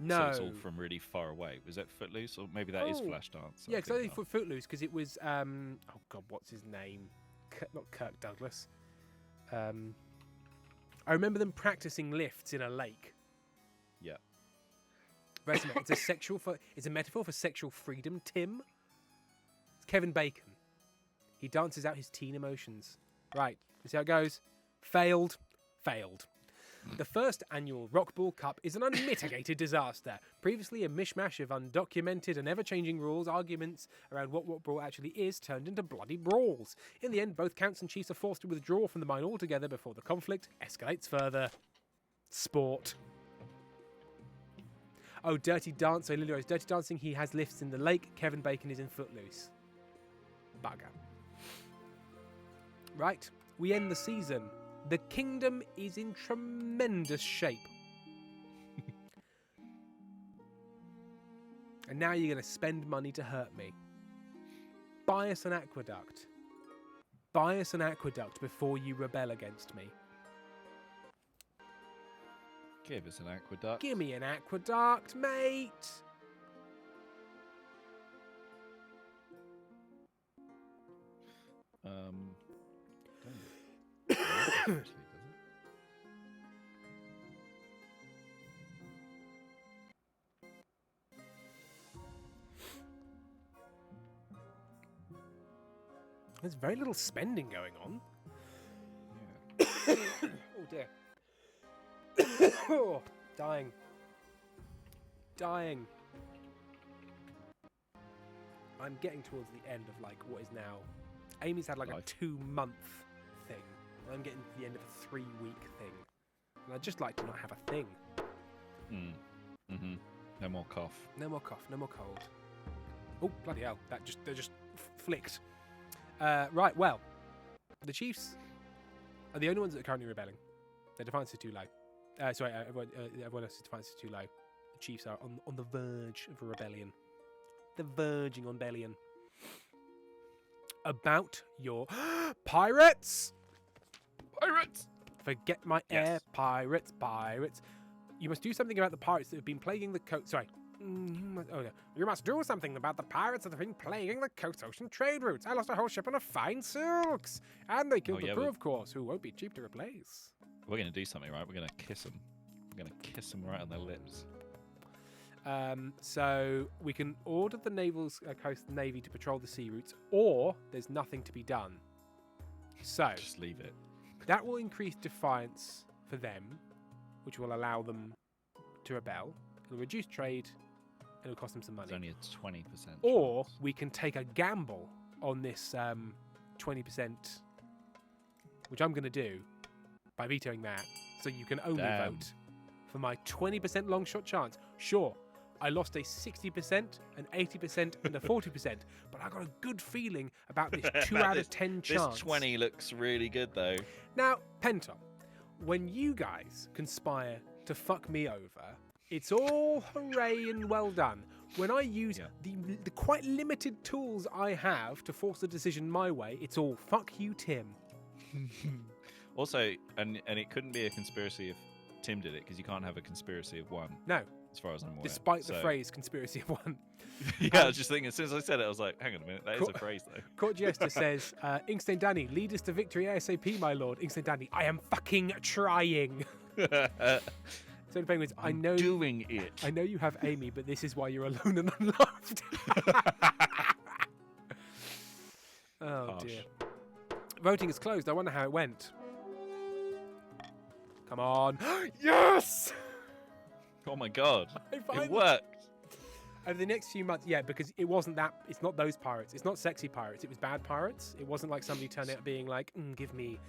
No. So it's all from really far away. Was that Footloose, or maybe that is Flashdance? Yeah, because I think Footloose, because it was oh God, what's his name? Not Kirk Douglas. I remember them practicing lifts in a lake. Yeah. It's a metaphor for sexual freedom, Tim. It's Kevin Bacon. He dances out his teen emotions. Right, let's see how it goes. Failed. The first annual Rock Ball Cup is an unmitigated disaster. Previously a mishmash of undocumented and ever-changing rules, arguments around what Rock Ball actually is turned into bloody brawls. In the end, both counts and chiefs are forced to withdraw from the mine altogether before the conflict escalates further. Sport. Oh, Dirty Dance. So Leroy's Dirty Dancing. He has lifts in the lake. Kevin Bacon is in Footloose. Bugger. Right. We end the season. The kingdom is in tremendous shape. And now you're going to spend money to hurt me. Buy us an aqueduct. Buy us an aqueduct before you rebel against me. Give us an aqueduct. Give me an aqueduct, mate. Actually, does it? There's very little spending going on. Yeah. Oh dear. Oh, dying. I'm getting towards the end of like what is now. Amy's had like Life. a 2-month thing. And I'm getting to the end of a 3-week thing. And I'd just like to not have a thing. Mm-hmm. No more cough. No more cough, no more cold. Oh, bloody hell. They're just flicked. Right, well. The Chiefs are the only ones that are currently rebelling. Their defiance is too low. Everyone else's defiance is too low. The Chiefs are on the verge of a rebellion. They're verging on bellion. About your pirates! Pirates! Forget my air, pirates. You must do something about the pirates that have been plaguing the coast. Sorry. Oh, no. You must do something about the pirates that have been plaguing the coast ocean trade routes. I lost a whole ship of fine silks. And they killed the crew, of course, who won't be cheap to replace. We're going to do something, right? We're going to kiss them. We're going to kiss them right on their lips. So we can order the Coast Navy to patrol the sea routes, or there's nothing to be done. So Just leave it. that will increase defiance for them, which will allow them to rebel. It'll reduce trade, and it'll cost them some It's money. only a 20%. Or chance. we can take a gamble on this 20%, which I'm going to do by vetoing that, so you can only Damn. vote for my 20% long shot chance. Sure, I lost a 60%, an 80%, and a 40%, but I got a good feeling about this 2 About out this- of 10 chance. This 20 looks really good, though. Now, Penton, when you guys conspire to fuck me over, it's all hooray and well done. When I use Yeah. the quite limited tools I have to force a decision my way, it's all fuck you, Tim. Also, and it couldn't be a conspiracy if Tim did it, because you can't have a conspiracy of one, No, as far as I'm aware. despite the So- phrase conspiracy of one. Yeah, I was just thinking, as soon as I said it, I was like, hang on a minute, that is Cool. a phrase, though. Court Jester says, Inkstein Danny, lead us to victory ASAP, my lord. Inkstein Danny, I am fucking trying. So the Penguins, I know Doing it. I know you have Amy, but this is why you're alone and unloved. Oh Harsh. dear. Voting is closed. I wonder how it went. Come on. Yes! Oh my god. I finally- It worked. Over the next few months, yeah, because it wasn't that. It's not those pirates. It's not sexy pirates. It was bad pirates. It wasn't like somebody turned out being like, give me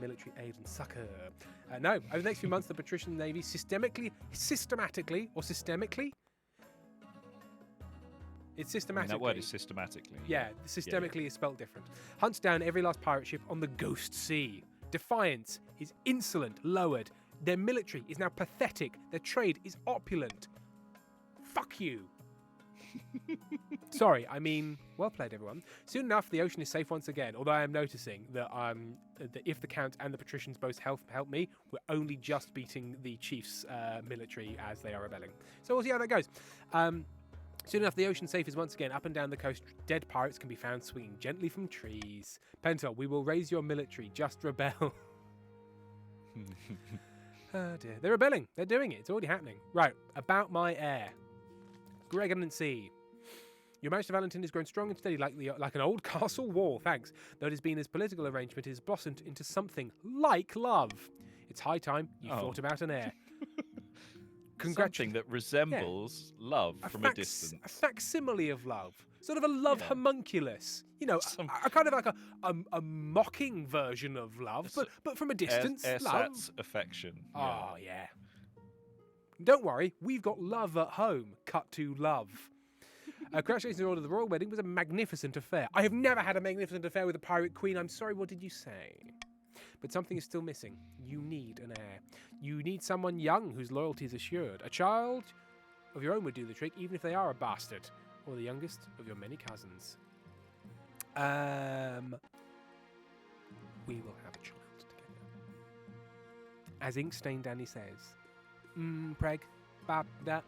military aid and succor. No, over the next few months, the patrician navy systematically. It's systematically. I mean, systematically. that word is systematically. Yeah, systemically is spelt different. Hunts down every last pirate ship on the Ghost Sea. Defiance is insolent, lowered. Their military is now pathetic. Their trade is opulent. Fuck you. Sorry, I mean, well played, everyone. Soon enough, the ocean is safe once again. Although I am noticing that that if the Count and the patricians both help me, we're only just beating the chief's military as they are rebelling. So we'll see how that goes. Soon enough, the ocean safe is once again up and down the coast. Dead pirates can be found swinging gently from trees. Pentel, we will raise your military. Just rebel. Oh dear. They're rebelling. They're doing it. It's already happening. Right. About my heir. Gregan and Sea. Your Majesty Valentin has grown strong and steady like an old castle wall, thanks. Though it has been his political arrangement, it has blossomed into something like love. It's high time you Oh. thought about an heir. Something that resembles love from a distance. A facsimile of love. Sort of a love Yeah. homunculus. You know, Some- a kind of like a mocking version of love, but from a distance. Love. Ersatz affection. Oh, yeah. Don't worry, we've got love at home. Cut to love. Congratulations on order. The royal wedding was a magnificent affair. I have never had a magnificent affair with a pirate queen. I'm sorry, what did you say? But something is still missing. You need an heir. You need someone young whose loyalty is assured. A child of your own would do the trick, even if they are a bastard, or the youngest of your many cousins. We will have a child together. As Inkstein Danny says, preg, bab that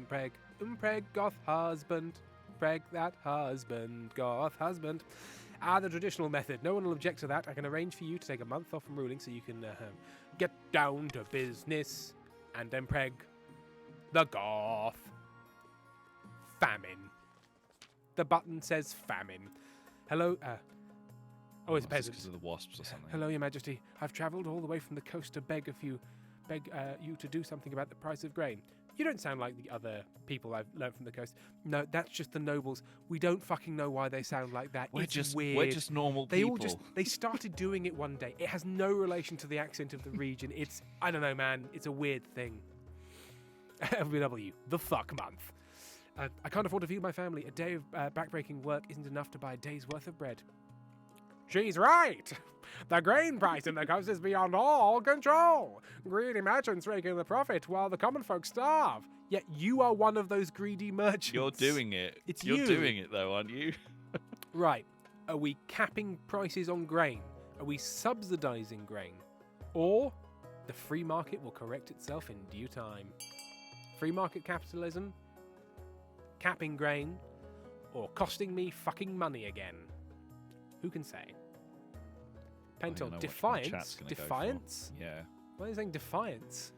preg, preg goth husband, preg that husband, goth husband. The traditional method. No one will object to that. I can arrange for you to take a month off from ruling so you can get down to business and then preg the goth. Famine. The button says famine. Hello. It's a peasant. because of the wasps or something. Hello, Your Majesty. I've travelled all the way from the coast to beg you to do something about the price of grain. You don't sound like the other people I've learned from the coast. No, that's just the nobles. We don't fucking know why they sound like that. It's weird. We're just normal They people. they started doing it one day. It has no relation to the accent of the region. It's, I don't know, man. It's a weird thing. LBW, the fuck month. I can't afford to feed my family. A day of backbreaking work isn't enough to buy a day's worth of bread. She's right. The grain price in the coast is beyond all control. Greedy merchants raking the profit while the common folk starve. Yet you are one of those greedy merchants. You're doing it. It's You're you. doing it, though, aren't you? Right. Are we capping prices on grain? Are we subsidizing grain? Or the free market will correct itself in due time? Free market capitalism? Capping grain? Or costing me fucking money again? Who can say? I don't Pentel, know which one the chat's defiance? gonna go for. Defiance? Yeah. Why are you saying defiance?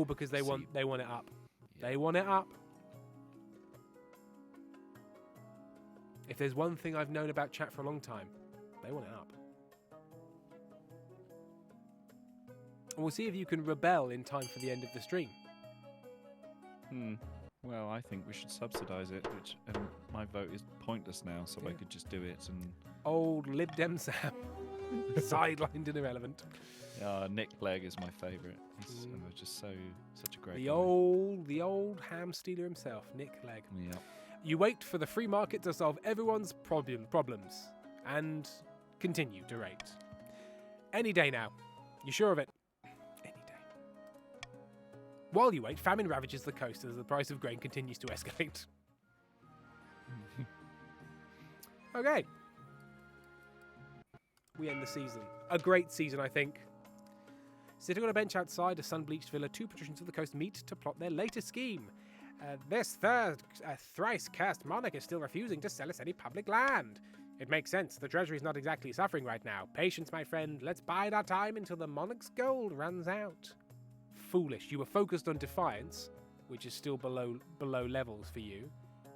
because they See. want it up. Yeah. They want it up. If there's one thing I've known about chat for a long time, they want it up. And we'll see if you can rebel in time for the end of the stream. Well, I think we should subsidise it, which my vote is pointless now, so I could just do it. And Old Lib Dem Sam. Sidelined and irrelevant. Nick Clegg is my favourite. He's just such a great The guy. old ham stealer himself, Nick Legg. Yeah. You wait for the free market to solve everyone's problems and continue to rate. Any day now. You sure of it? Any day. While you wait, famine ravages the coast as the price of grain continues to escalate. Okay. We end the season. A great season, I think. Sitting on a bench outside a sun-bleached villa, two patricians of the coast meet to plot their latest scheme. This thrice cursed monarch is still refusing to sell us any public land. It makes sense. The treasury's not exactly suffering right now. Patience, my friend. Let's bide our time until the monarch's gold runs out. Foolish. You were focused on defiance, which is still below levels for you,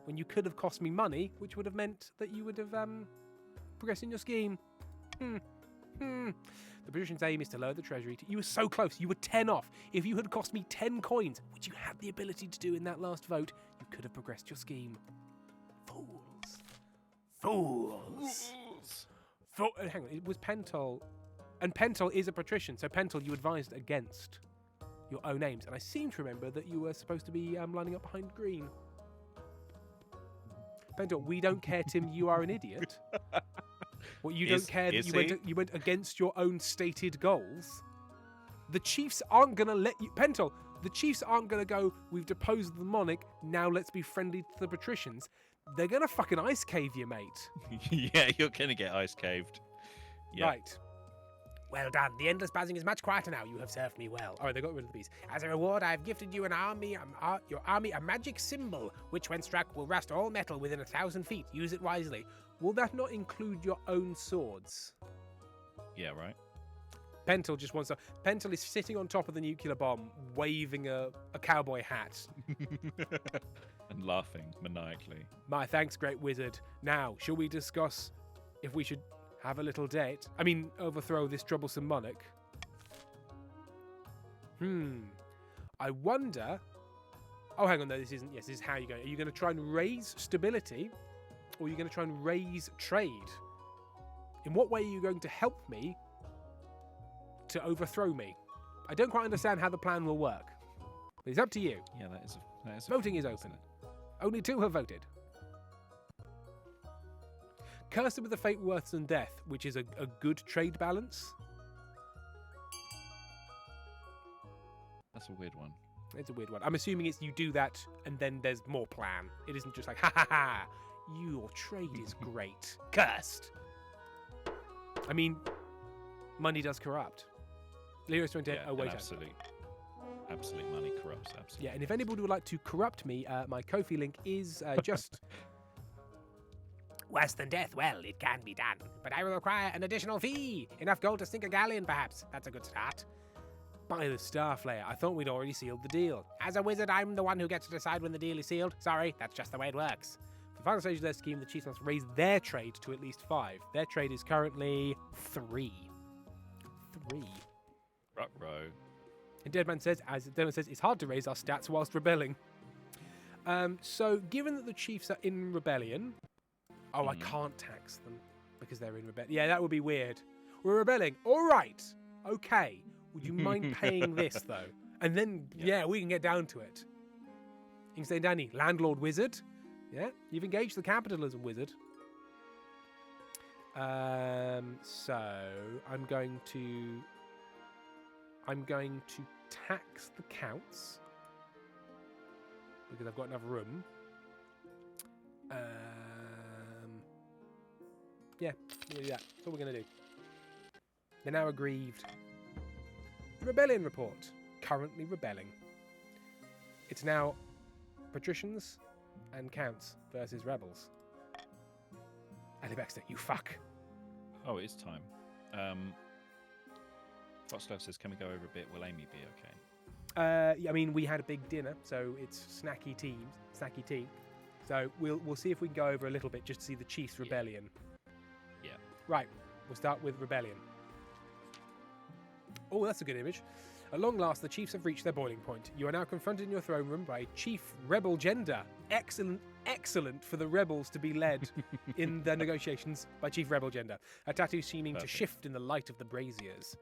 when you could have cost me money, which would have meant that you would have progressed in your scheme. The patrician's aim is to lower the treasury. You were so close. You were 10 off. If you had cost me 10 coins, which you had the ability to do in that last vote, you could have progressed your scheme. Fools. Hang on, it was Pentol. And Pentol is a patrician, so Pentol, you advised against your own aims. And I seem to remember that you were supposed to be lining up behind green. Pentol, we don't care, Tim. You are an idiot. Well, you don't care that you went against your own stated goals. The chiefs aren't going to let you... Pentol, the chiefs aren't going to go, we've deposed the monarch, now let's be friendly to the patricians. They're going to fucking ice cave you, mate. Yeah, you're going to get ice caved. Yeah. Right. Well done. The endless buzzing is much quieter now. You have served me well. Oh, they got rid of the bees. As a reward, I have gifted you your army a magic symbol, which when struck will rust all metal within 1,000 feet. Use it wisely. Will that not include your own swords? Yeah, right. Pentel just wants to... Pentel is sitting on top of the nuclear bomb, waving a cowboy hat. And laughing maniacally. My thanks, great wizard. Now, shall we discuss if we should have a little date? I mean, overthrow this troublesome monarch. I wonder... Oh, hang on, no, this isn't... Yes, this is how you're going. Are you going to try and raise stability? Or are you going to try and raise trade? In what way are you going to help me to overthrow me? I don't quite understand how the plan will work. But it's up to you. Yeah, that is Voting is open. Only 2 have voted. Cursed with the fate worse than death, which is a good trade balance. That's a weird one. It's a weird one. I'm assuming it's you do that and then there's more plan. It isn't just like, ha ha ha, your trade is great. Cursed. I mean, money does corrupt. Lero's trying to... Yeah, oh, wait. Absolute money corrupts. Absolutely. Yeah, and if anybody would like to corrupt me, my Ko-fi link is just... Worse than death, well, it can be done. But I will require an additional fee. Enough gold to sink a galleon, perhaps. That's a good start. By the Starflayer, I thought we'd already sealed the deal. As a wizard, I'm the one who gets to decide when the deal is sealed. Sorry, that's just the way it works. For the final stage of their scheme, the chiefs must raise their trade to at least 5. Their trade is currently 3. 3. Ruh-roh. And Deadman says, it's hard to raise our stats whilst rebelling. So, given that the chiefs are in rebellion... Oh, I can't tax them because they're in rebellion. Yeah, that would be weird. We're rebelling. All right. Okay. Would you mind paying this, though? And then, yeah, we can get down to it. You can say, Danny, landlord wizard. Yeah, you've engaged the capitalism wizard. So, I'm going to tax the counts because I've got enough room. Yeah, we're gonna do that. That's what we're going to do. They're now aggrieved. The rebellion report. Currently rebelling. It's now patricians and counts versus rebels. Ali Baxter, you fuck. Oh, it is time. Foxglove says, can we go over a bit? Will Amy be okay? I mean, we had a big dinner, so it's snacky tea. So we'll see if we can go over a little bit just to see the Chiefs' rebellion. Yeah. Right. We'll start with rebellion. Oh, that's a good image. At long last, the Chiefs have reached their boiling point. You are now confronted in your throne room by Chief Rebel Gender. Excellent for the rebels to be led in their negotiations by Chief Rebel Gender. A tattoo seeming to shift in the light of the braziers.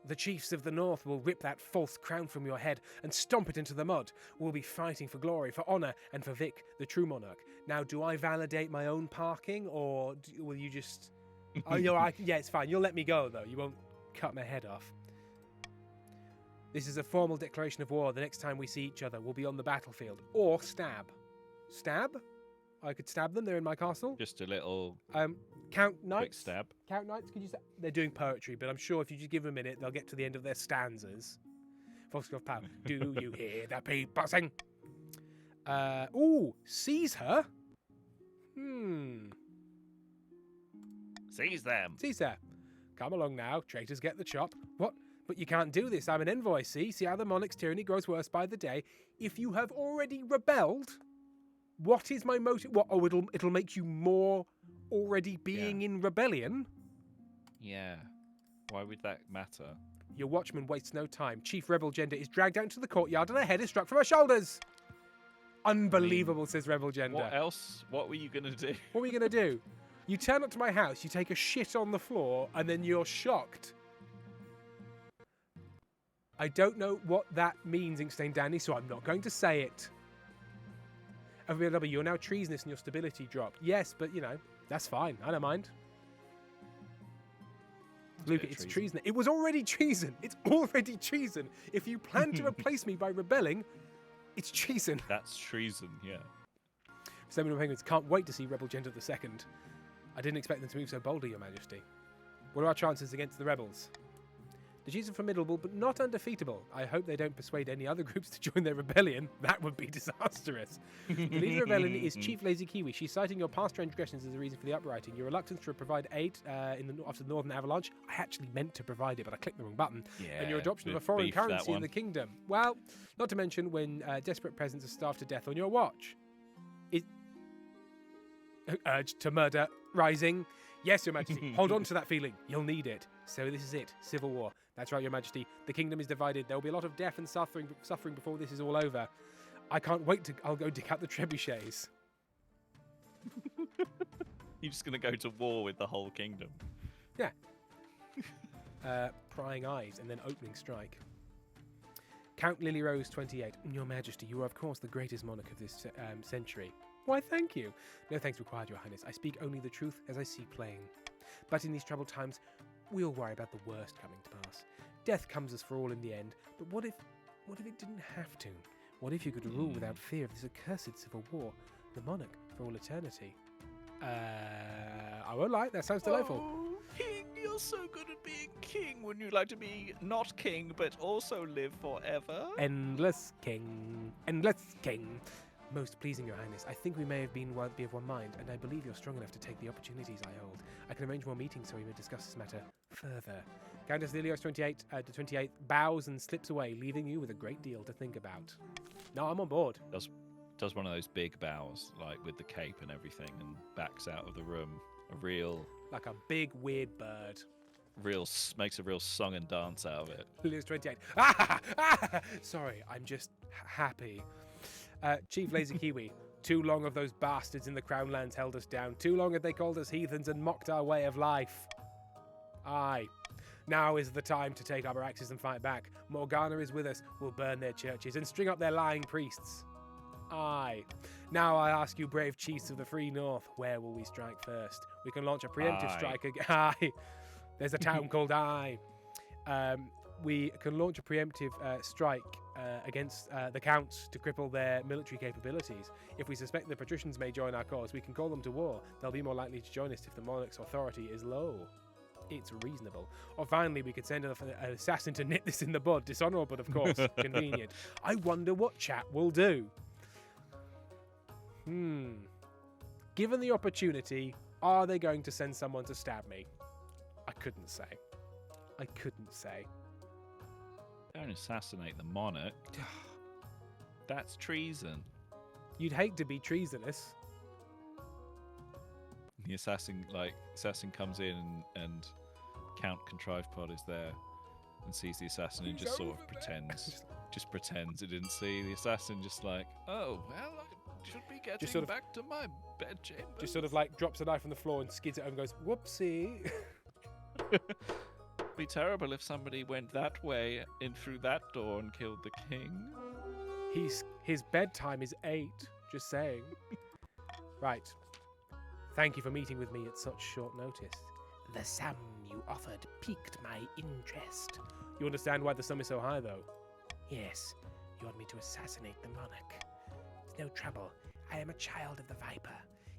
The chiefs of the north will rip that false crown from your head and stomp it into the mud. We'll be fighting for glory, for honour, and for Vic, the true monarch. Now, do I validate my own parking, or will you just... yeah, it's fine. You'll let me go, though. You won't cut my head off. This is a formal declaration of war. The next time we see each other, we'll be on the battlefield. Or stab. Stab? I could stab them. They're in my castle. Just a little Count knights. quick stab. Count knights. Could you? They're doing poetry, but I'm sure if you just give them a minute, they'll get to the end of their stanzas. Foxglove Power. Do you hear the people sing? Seize her. Seize them. Seize her. Come along now. Traitors get the chop. What? But you can't do this. I'm an envoy. See how the monarch's tyranny grows worse by the day. If you have already rebelled, what is my motive? What? Oh, it'll make you more already being in rebellion. Yeah. Why would that matter? Your watchman wastes no time. Chief Rebel Gender is dragged out into the courtyard and her head is struck from her shoulders. Unbelievable, says Rebel Gender. What else? What were you going to do? What were you going to do? You turn up to my house, you take a shit on the floor, and then you're shocked. I don't know what that means, Inkstain Danny, so I'm not going to say it. FBLW, you're now treasonous and your stability dropped. Yes, but, that's fine. I don't mind. Luke, it's treason. It was already treason. It's already treason. If you plan to replace me by rebelling, it's treason. That's treason, yeah. Seminole Penguins can't wait to see Rebel Gender II. I didn't expect them to move so boldly, Your Majesty. What are our chances against the rebels? The Chiefs are formidable, but not undefeatable. I hope they don't persuade any other groups to join their rebellion. That would be disastrous. The leader of rebellion is Chief Lazy Kiwi. She's citing your past transgressions as a reason for the uprising. Your reluctance to provide aid after the Northern Avalanche. I actually meant to provide it, but I clicked the wrong button. Yeah, and your adoption of a foreign currency in the kingdom. Well, not to mention when desperate peasants are starved to death on your watch. Urge to murder rising. Yes, Your Majesty. Hold on to that feeling. You'll need it. So this is it. Civil war. That's right, Your Majesty. The kingdom is divided. There will be a lot of death and suffering before this is all over. I can't wait to... I'll go dig out the trebuchets. You're just going to go to war with the whole kingdom. Yeah. Prying eyes and then opening strike. Count Lily Rose 28. Your Majesty, you are of course the greatest monarch of this century. Why, thank you. No thanks required, Your Highness. I speak only the truth as I see plain. But in these troubled times, we all worry about the worst coming to pass. Death comes us for all in the end, but what if it didn't have to? What if you could rule without fear of this accursed civil war, the monarch for all eternity? I won't lie, that sounds delightful. Oh, King, you're so good at being king. Wouldn't you like to be not king, but also live forever? Endless king, endless king. Most pleasing, Your Highness. I think we may have be of one mind, and I believe you're strong enough to take the opportunities I hold. I can arrange more meetings so we may discuss this matter further. Countess Lilios 28 to 28 bows and slips away, leaving you with a great deal to think about. No, I'm on board. Does one of those big bows, like with the cape and everything, and backs out of the room. Like a big weird bird. Makes a real song and dance out of it. Lilios 28. Sorry, I'm just happy. Chief Lazy Kiwi, too long have those bastards in the Crown Lands held us down. Too long have they called us heathens and mocked our way of life. Aye. Now is the time to take up our axes and fight back. Morgana is with us. We'll burn their churches and string up their lying priests. Aye. Now I ask you, brave chiefs of the Free North, where will we strike first? We can launch a preemptive strike again. Aye. There's a town called Aye. We can launch a preemptive strike against the Counts to cripple their military capabilities. If we suspect the patricians may join our cause, we can call them to war. They'll be more likely to join us if the monarch's authority is low. It's reasonable. Or finally, we could send an assassin to nip this in the bud. Dishonourable, but of course, convenient. I wonder what chat will do. Given the opportunity, are they going to send someone to stab me? I couldn't say. Don't assassinate the monarch. That's treason. You'd hate to be treasonous. The assassin comes in and Count Contrivepod is there and sees the assassin and He's just sort over of there. pretends it didn't see the assassin. Just like, oh well, I should be getting sort of- back to my bedchamber. Just sort of like drops a knife on the floor and skids it over and goes, whoopsie. Be terrible if somebody went that way in through that door and killed the king. His bedtime is 8, just saying. Right. Thank you for meeting with me at such short notice. The sum you offered piqued my interest. You understand why the sum is so high, though? Yes. You want me to assassinate the monarch. It's no trouble. I am a child of the Viper.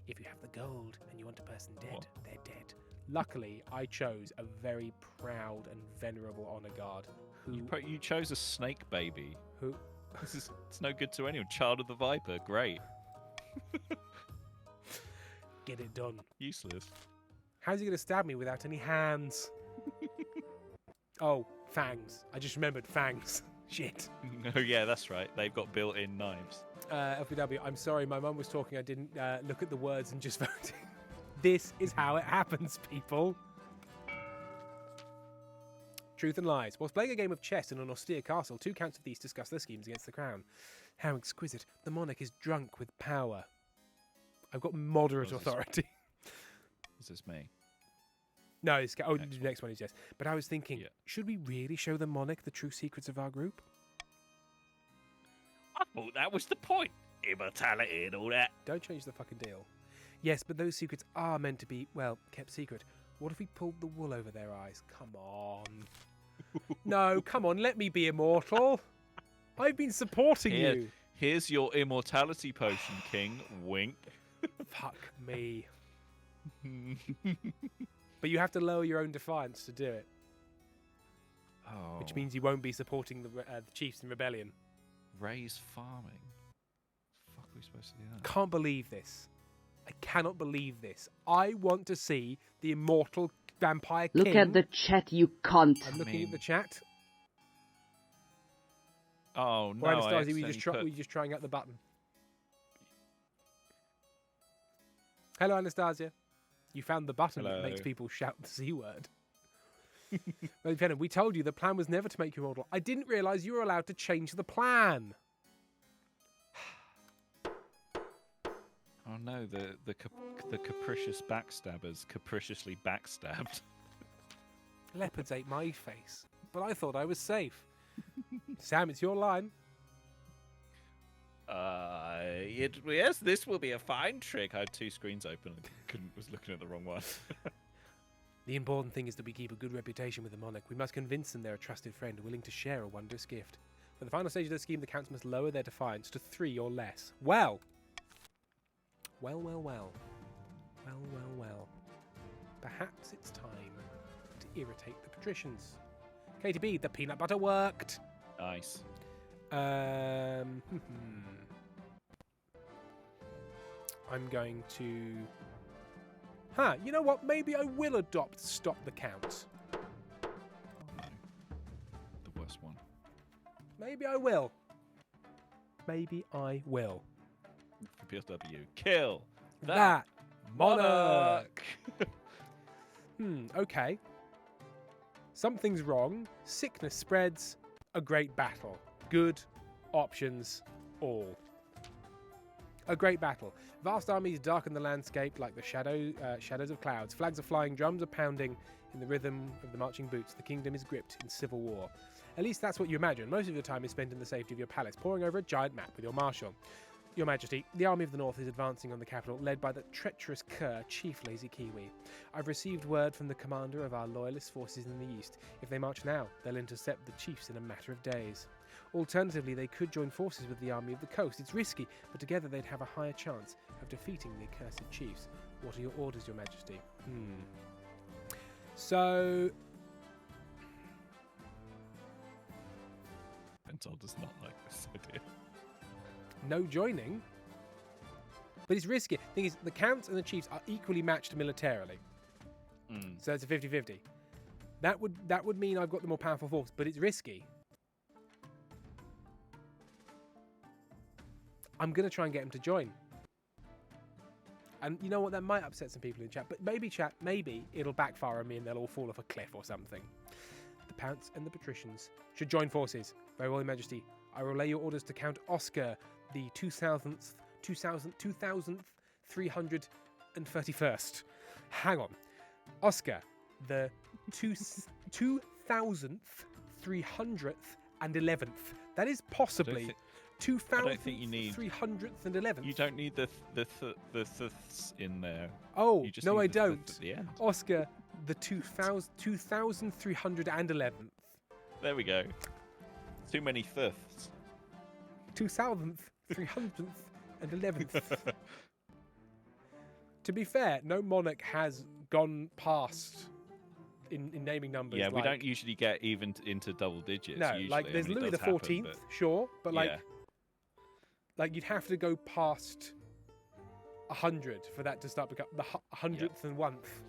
If you have the gold and you want a person dead, What? they're dead. Luckily, I chose a very proud and venerable honor guard You chose a snake baby. who It's no good to anyone. Child of the Viper, great. get it done. Useless. How's he going to stab me without any hands? Oh, fangs. I just remembered fangs. Shit. Oh yeah, that's right. They've got built-in knives. LPW, I'm sorry, my mum was talking. I didn't look at the words and just voted. This is how it happens, people. Truth and lies. Whilst playing a game of chess in an austere castle, 2 counts of these discuss their schemes against the crown. How exquisite. The monarch is drunk with power. I've got moderate Was this- authority. Is this me? No, it's, oh, Next the next one is yes. But I was thinking, Yeah. should we really show the monarch the true secrets of our group? I thought that was the point. Immortality and all that. Don't change the fucking deal. Yes, but those secrets are meant to be, well, kept secret. What if we pulled the wool over their eyes? Come on. No, come on, let me be immortal. I've been supporting Here. you. Here's your immortality potion, King. Wink. Fuck me. But you have to lower your own defiance to do it, Oh. which means you won't be supporting the chiefs in rebellion. raise farming. Fuck, are we supposed to do that? Can't believe this. I cannot believe this. I want to see the immortal vampire king. Look at the chat, you cunt. I'm looking mean- at the chat. Oh no! Or I Anastasia, were accidentally you just trying out the button? Hello, Anastasia. You found the button that makes Hello. people shout the C word. Well, Venom, we told you the plan was never to make you immortal. I didn't realise you were allowed to change the plan. Oh no! The capricious backstabbers capriciously backstabbed. Leopards ate my face, but I thought I was safe. Sam, it's your line. Yes, this will be a fine trick. I had 2 screens open and was looking at the wrong one. The important thing is that we keep a good reputation with the monarch. We must convince them they're a trusted friend willing to share a wondrous gift. For the final stage of the scheme, the counts must lower their defiance to 3 or less. Well. Well. Perhaps it's time to irritate the patricians. KTB, the peanut butter worked. Nice. I'm going to... you know what? Maybe I will adopt stop the count. Oh no. The worst one. Maybe I will. Maybe I will. For PSW. Kill That monarch! monarch. Okay. Something's wrong. Sickness spreads. A great battle. Good options all. A great battle. Vast armies darken the landscape like the shadows of clouds. Flags are flying, drums are pounding in the rhythm of the marching boots. The kingdom is gripped in civil war. At least that's what you imagine. Most of your time is spent in the safety of your palace, poring over a giant map with your marshal. Your Majesty, the army of the north is advancing on the capital, led by the treacherous Kerr, Chief Lazy Kiwi. I've received word from the commander of our loyalist forces in the east. If they march now, they'll intercept the chiefs in a matter of days. Alternatively, they could join forces with the army of the coast. It's risky, but together they'd have a higher chance of defeating the accursed chiefs. What are your orders, Your Majesty? So... Bentol does not like this idea. no joining. But it's risky. Thing is, the Counts and the Chiefs are equally matched militarily. So it's a 50-50. That would mean I've got the more powerful force, but it's risky. I'm going to try and get him to join. And you know what? That might upset some people in chat. But maybe it'll backfire on me and they'll all fall off a cliff or something. The Pounce and the Patricians should join forces. Very well, Your Majesty. I relay your orders to Count Oscar, the 2,331st. Hang on. Oscar, the 2,311th. That is possibly 2,311th. You don't need the ths in there. Oh, You just no, need I the don't. th at the end. Oscar, the 2,311th. There we go. Too many fifths. 2,311th. To be fair, no monarch has gone past in naming numbers. Yeah, we like- don't usually get even into double digits. No, usually. like there's I mean, it Louis the does happen, 14th, but sure, but yeah. like you'd have to go past 100 for that to start becoming the 100th and 1th.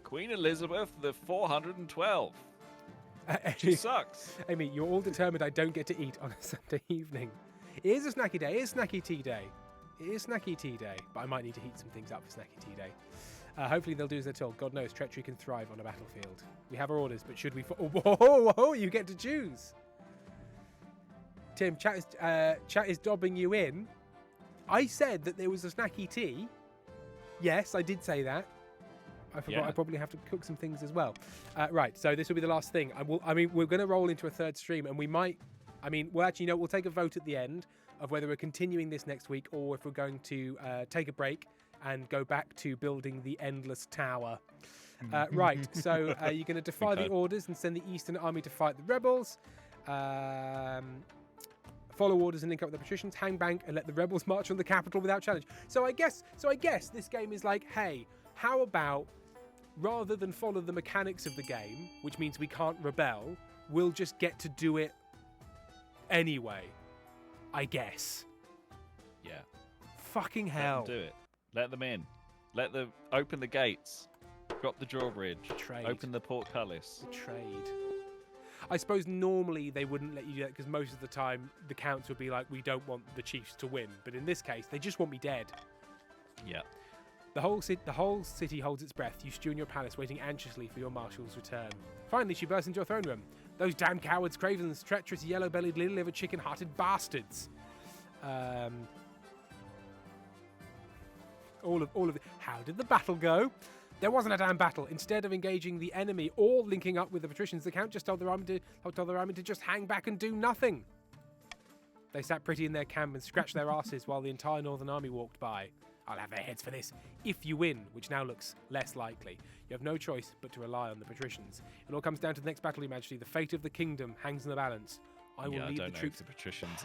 Queen Elizabeth the 412. She sucks. Amy, you're all determined I don't get to eat on a Sunday evening. It is a snacky day. It is snacky tea day. It is snacky tea day, but I might need to heat some things up for snacky tea day. Hopefully they'll do as they're told. God knows, treachery can thrive on a battlefield. We have our orders, but should we... Whoa, you get to choose. Tim, chat is dobbing you in. I said that there was a snacky tea. Yes, I did say that. I forgot. Yeah. I probably have to cook some things as well. Right, so this will be the last thing. We're going to roll into a third stream, and we might... we'll take a vote at the end of whether we're continuing this next week or if we're going to take a break and go back to building the endless tower. Right, so you're going to defy the orders and send the Eastern Army to fight the rebels. Follow orders and link up with the patricians, hang bank, and let the rebels march on the capital without challenge. So I guess this game is like, hey, how about rather than follow the mechanics of the game, which means we can't rebel, we'll just get to do it anyway. I guess. Yeah. Fucking hell. Let them do it. Let them in. Open the gates. Drop the drawbridge. Trade. Open the portcullis. Trade. I suppose normally they wouldn't let you do that because most of the time the counts would be like, we don't want the chiefs to win. But in this case, they just want me dead. Yeah. The whole city holds its breath. You stew in your palace, waiting anxiously for your marshal's return. Finally, she bursts into your throne room. Those damn cowards, cravens, treacherous, yellow-bellied, little-livered, chicken-hearted bastards. All of it. How did the battle go? There wasn't a damn battle. Instead of engaging the enemy or linking up with the patricians, the count just told their army to just hang back and do nothing. They sat pretty in their camp and scratched their asses while the entire Northern Army walked by. I'll have their heads for this. If you win, which now looks less likely, you have no choice but to rely on the patricians. It all comes down to the next battle, Your Majesty. The fate of the kingdom hangs in the balance. I will lead the troops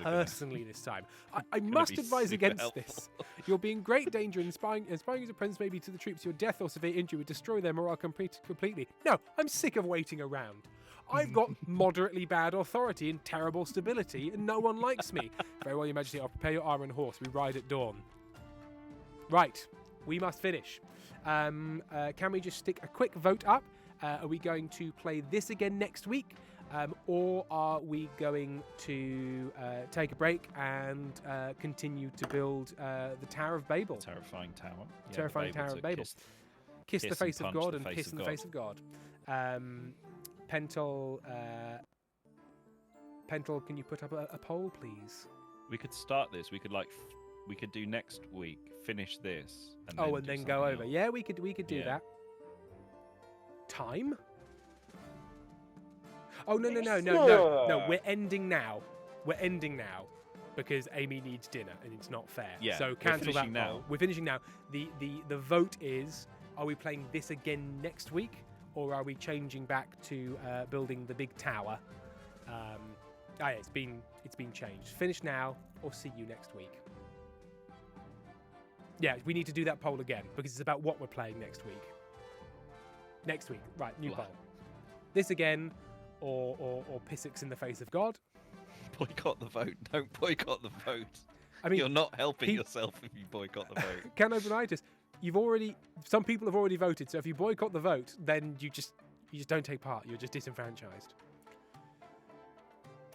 personally this time. I must advise against this. You'll be in great danger, and inspiring as a prince maybe to the troops. Your death or severe injury would destroy their morale completely. No, I'm sick of waiting around. I've got moderately bad authority and terrible stability, and no one likes me. Very well, Your Majesty. I'll prepare your armor and horse. We ride at dawn. Right, we must finish. Can we just stick a quick vote up? Are we going to play this again next week? Or are we going to take a break and continue to build the Tower of Babel? Terrifying tower. Yeah, Terrifying Tower of Babel. Kiss the face of God and piss in the face of God. Pentel, can you put up a poll, please? We could start this. We could do next week. Finish this. And then go over. Else. Yeah, we could do that. Time? Oh no! We're ending now. Because Amy needs dinner and it's not fair. Yeah, so cancel that now. poll. We're finishing now. The vote is: are we playing this again next week, or are we changing back to building the big tower? It's been changed. Finish now, or see you next week. Yeah, we need to do that poll again because it's about what we're playing next week. Right? New poll. This again, or Pissix in the face of God. Boycott the vote. Don't boycott the vote. I mean, you're not helping yourself if you boycott the vote. Canobonitis, some people have already voted. So if you boycott the vote, then you just don't take part. You're just disenfranchised.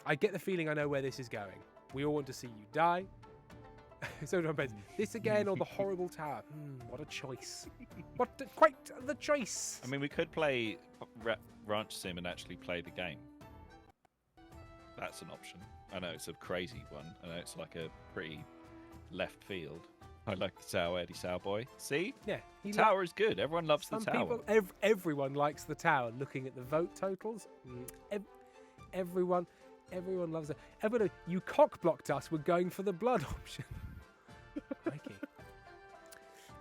I get the feeling I know where this is going. We all want to see you die. So it depends. This again or the horrible tower? What a choice. Quite the choice. I mean, we could play Ranch Sim and actually play the game. That's an option. I know it's a crazy one. I know it's like a pretty left field. I like the tower, Eddie Sowboy. See? Yeah. Tower is good. Everyone loves the Some tower. people, everyone likes the tower. Looking at the vote totals, everyone loves it. Everyone, you cock blocked us. We're going for the blood option. Crikey.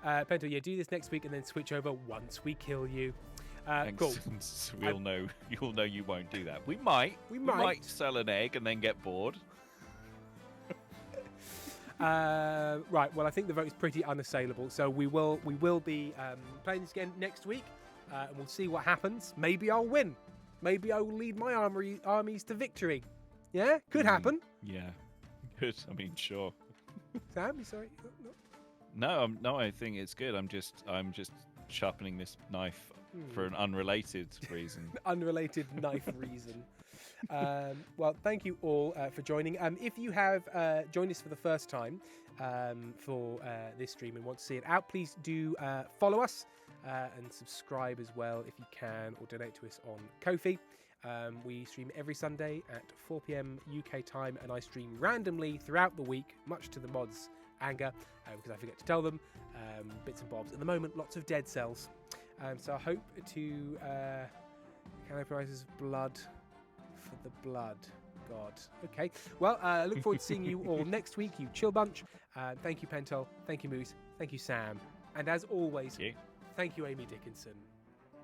Pento, yeah, do this next week and then switch over once we kill you. Cool. We'll know. You'll know you won't do that. We might. We might sell an egg and then get bored. Right. Well, I think the vote is pretty unassailable. So we will be playing this again next week, and we'll see what happens. Maybe I'll win. Maybe I will lead my armies to victory. Yeah, could happen. Yeah, good. I mean, sure. Sam, you sorry? No, I think it's good. I'm just sharpening this knife for an unrelated reason. Unrelated knife reason. Well, thank you all for joining. If you have joined us for the first time for this stream and want to see it out, please do follow us and subscribe as well if you can, or donate to us on Ko-fi. We stream every Sunday at 4 p.m. UK time, and I stream randomly throughout the week, much to the mods' anger, because I forget to tell them bits and bobs. At the moment, lots of Dead Cells. So I hope to cannibalize blood for the blood god. Okay. Well, I look forward to seeing you all next week, you chill bunch. Thank you, Pentel. Thank you, Moose. Thank you, Sam. And as always, thank you, Amy Dickinson.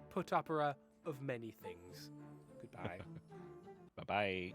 Put-upperer of many things. Goodbye. Bye-bye.